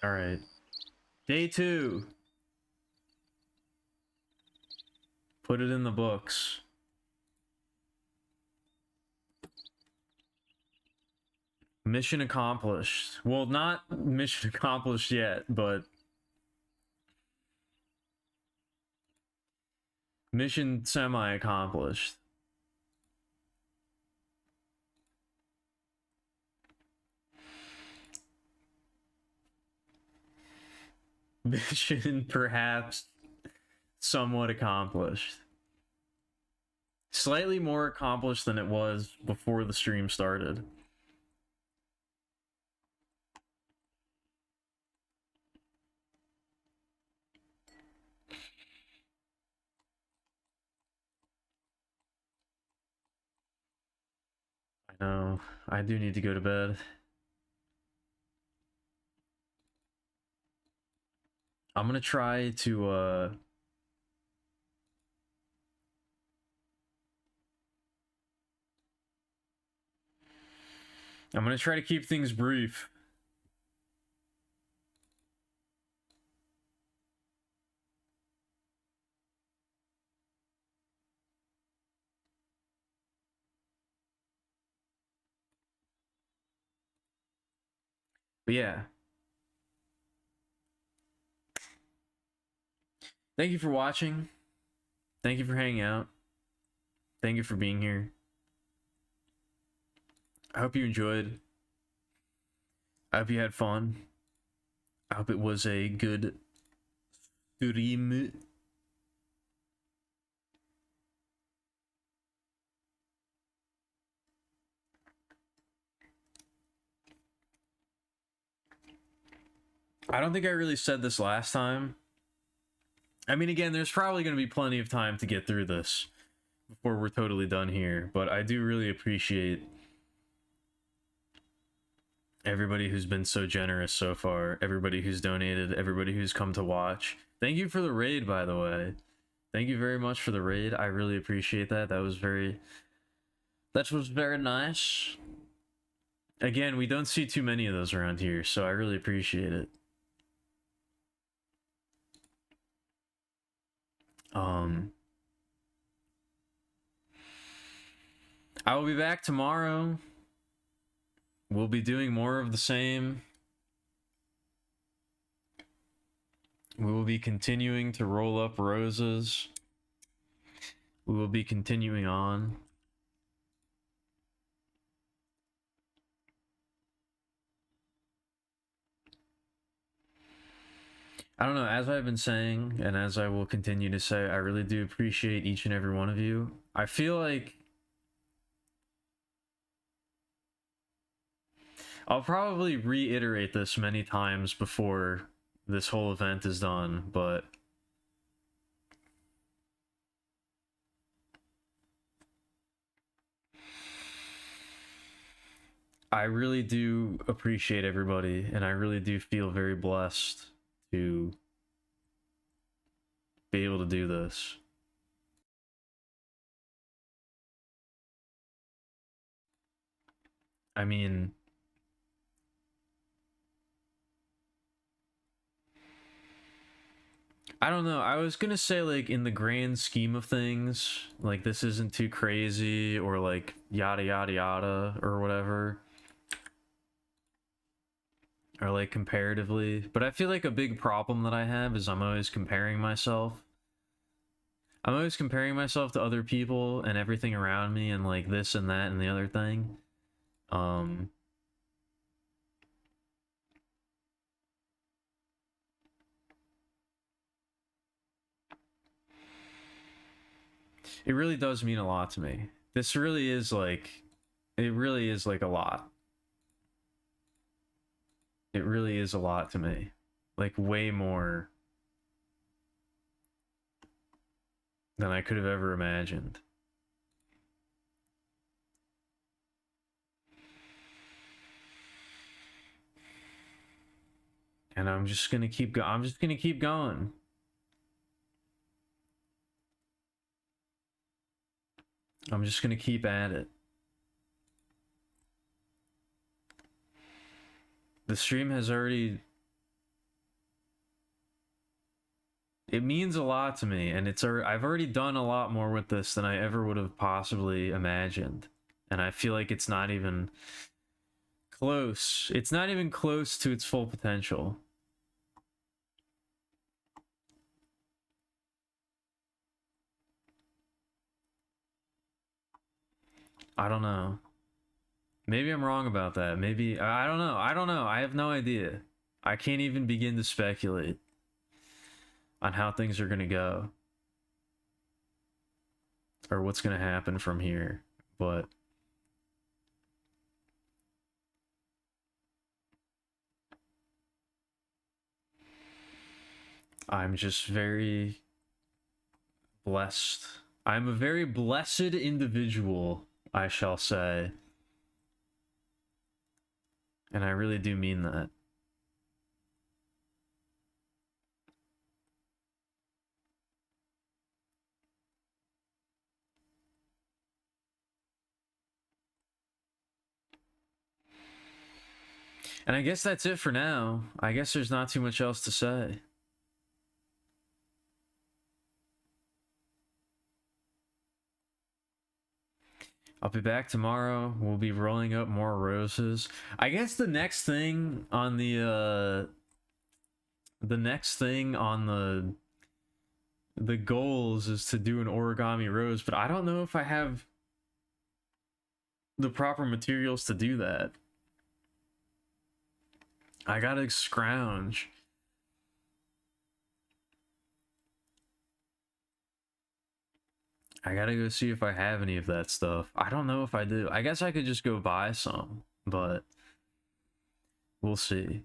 All right. Day 2. Put it in the books. Mission accomplished. Well, not mission accomplished yet, but mission semi-accomplished. Mission perhaps somewhat accomplished. Slightly more accomplished than it was before the stream started. I know. I do need to go to bed. I'm gonna try to I'm gonna try to keep things brief. But yeah. Thank you for watching. Thank you for hanging out. Thank you for being here. I hope you enjoyed. I hope you had fun. I hope it was a good stream. I don't think I really said this last time. I mean, again, there's probably going to be plenty of time to get through this before we're totally done here, but I do really appreciate everybody who's been so generous so far, everybody who's donated, everybody who's come to watch. Thank you for the raid, by the way. Thank you very much for the raid. I really appreciate that. That was very nice. Again, we don't see too many of those around here, so I really appreciate it. Um, I will be back tomorrow. We'll be doing more of the same. We will be continuing to roll up roses. We will be continuing on. I don't know, as I've been saying, and as I will continue to say, I really do appreciate each and every one of you. I feel like I'll probably reiterate this many times before this whole event is done, but I really do appreciate everybody, and I really do feel very blessed to be able to do this. I mean, I don't know. I was gonna say, like, in the grand scheme of things, like, this isn't too crazy, or like, yada yada yada, or whatever. Or like, comparatively. But I feel like a big problem that I have is I'm always comparing myself. I'm always comparing myself to other people and everything around me, and like this and that and the other thing. It really does mean a lot to me. This really is like, it really is like a lot. It really is a lot to me. Like, way more than I could have ever imagined. And I'm just gonna keep I'm just gonna keep going. I'm just gonna keep at it. The stream has already... It means a lot to me, and I've already done a lot more with this than I ever would have possibly imagined. And I feel like it's not even close. It's not even close to its full potential. I don't know. Maybe I'm wrong about that. Maybe... I don't know. I don't know. I have no idea. I can't even begin to speculate on how things are gonna go. Or what's gonna happen from here. But... I'm just very blessed. I'm a very blessed individual, I shall say. And I really do mean that. And I guess that's it for now. I guess there's not too much else to say. I'll be back tomorrow. We'll be rolling up more roses. I guess the next thing on the goals is to do an origami rose, but I don't know if I have the proper materials to do that. I gotta scrounge. I gotta go see if I have any of that stuff. I don't know if I do. I guess I could just go buy some, but we'll see.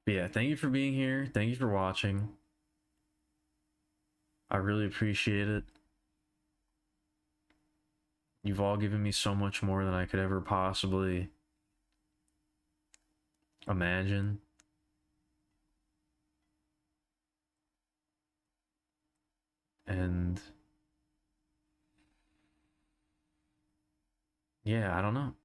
But yeah, thank you for being here. Thank you for watching. I really appreciate it. You've all given me so much more than I could ever possibly imagine. And yeah, I don't know.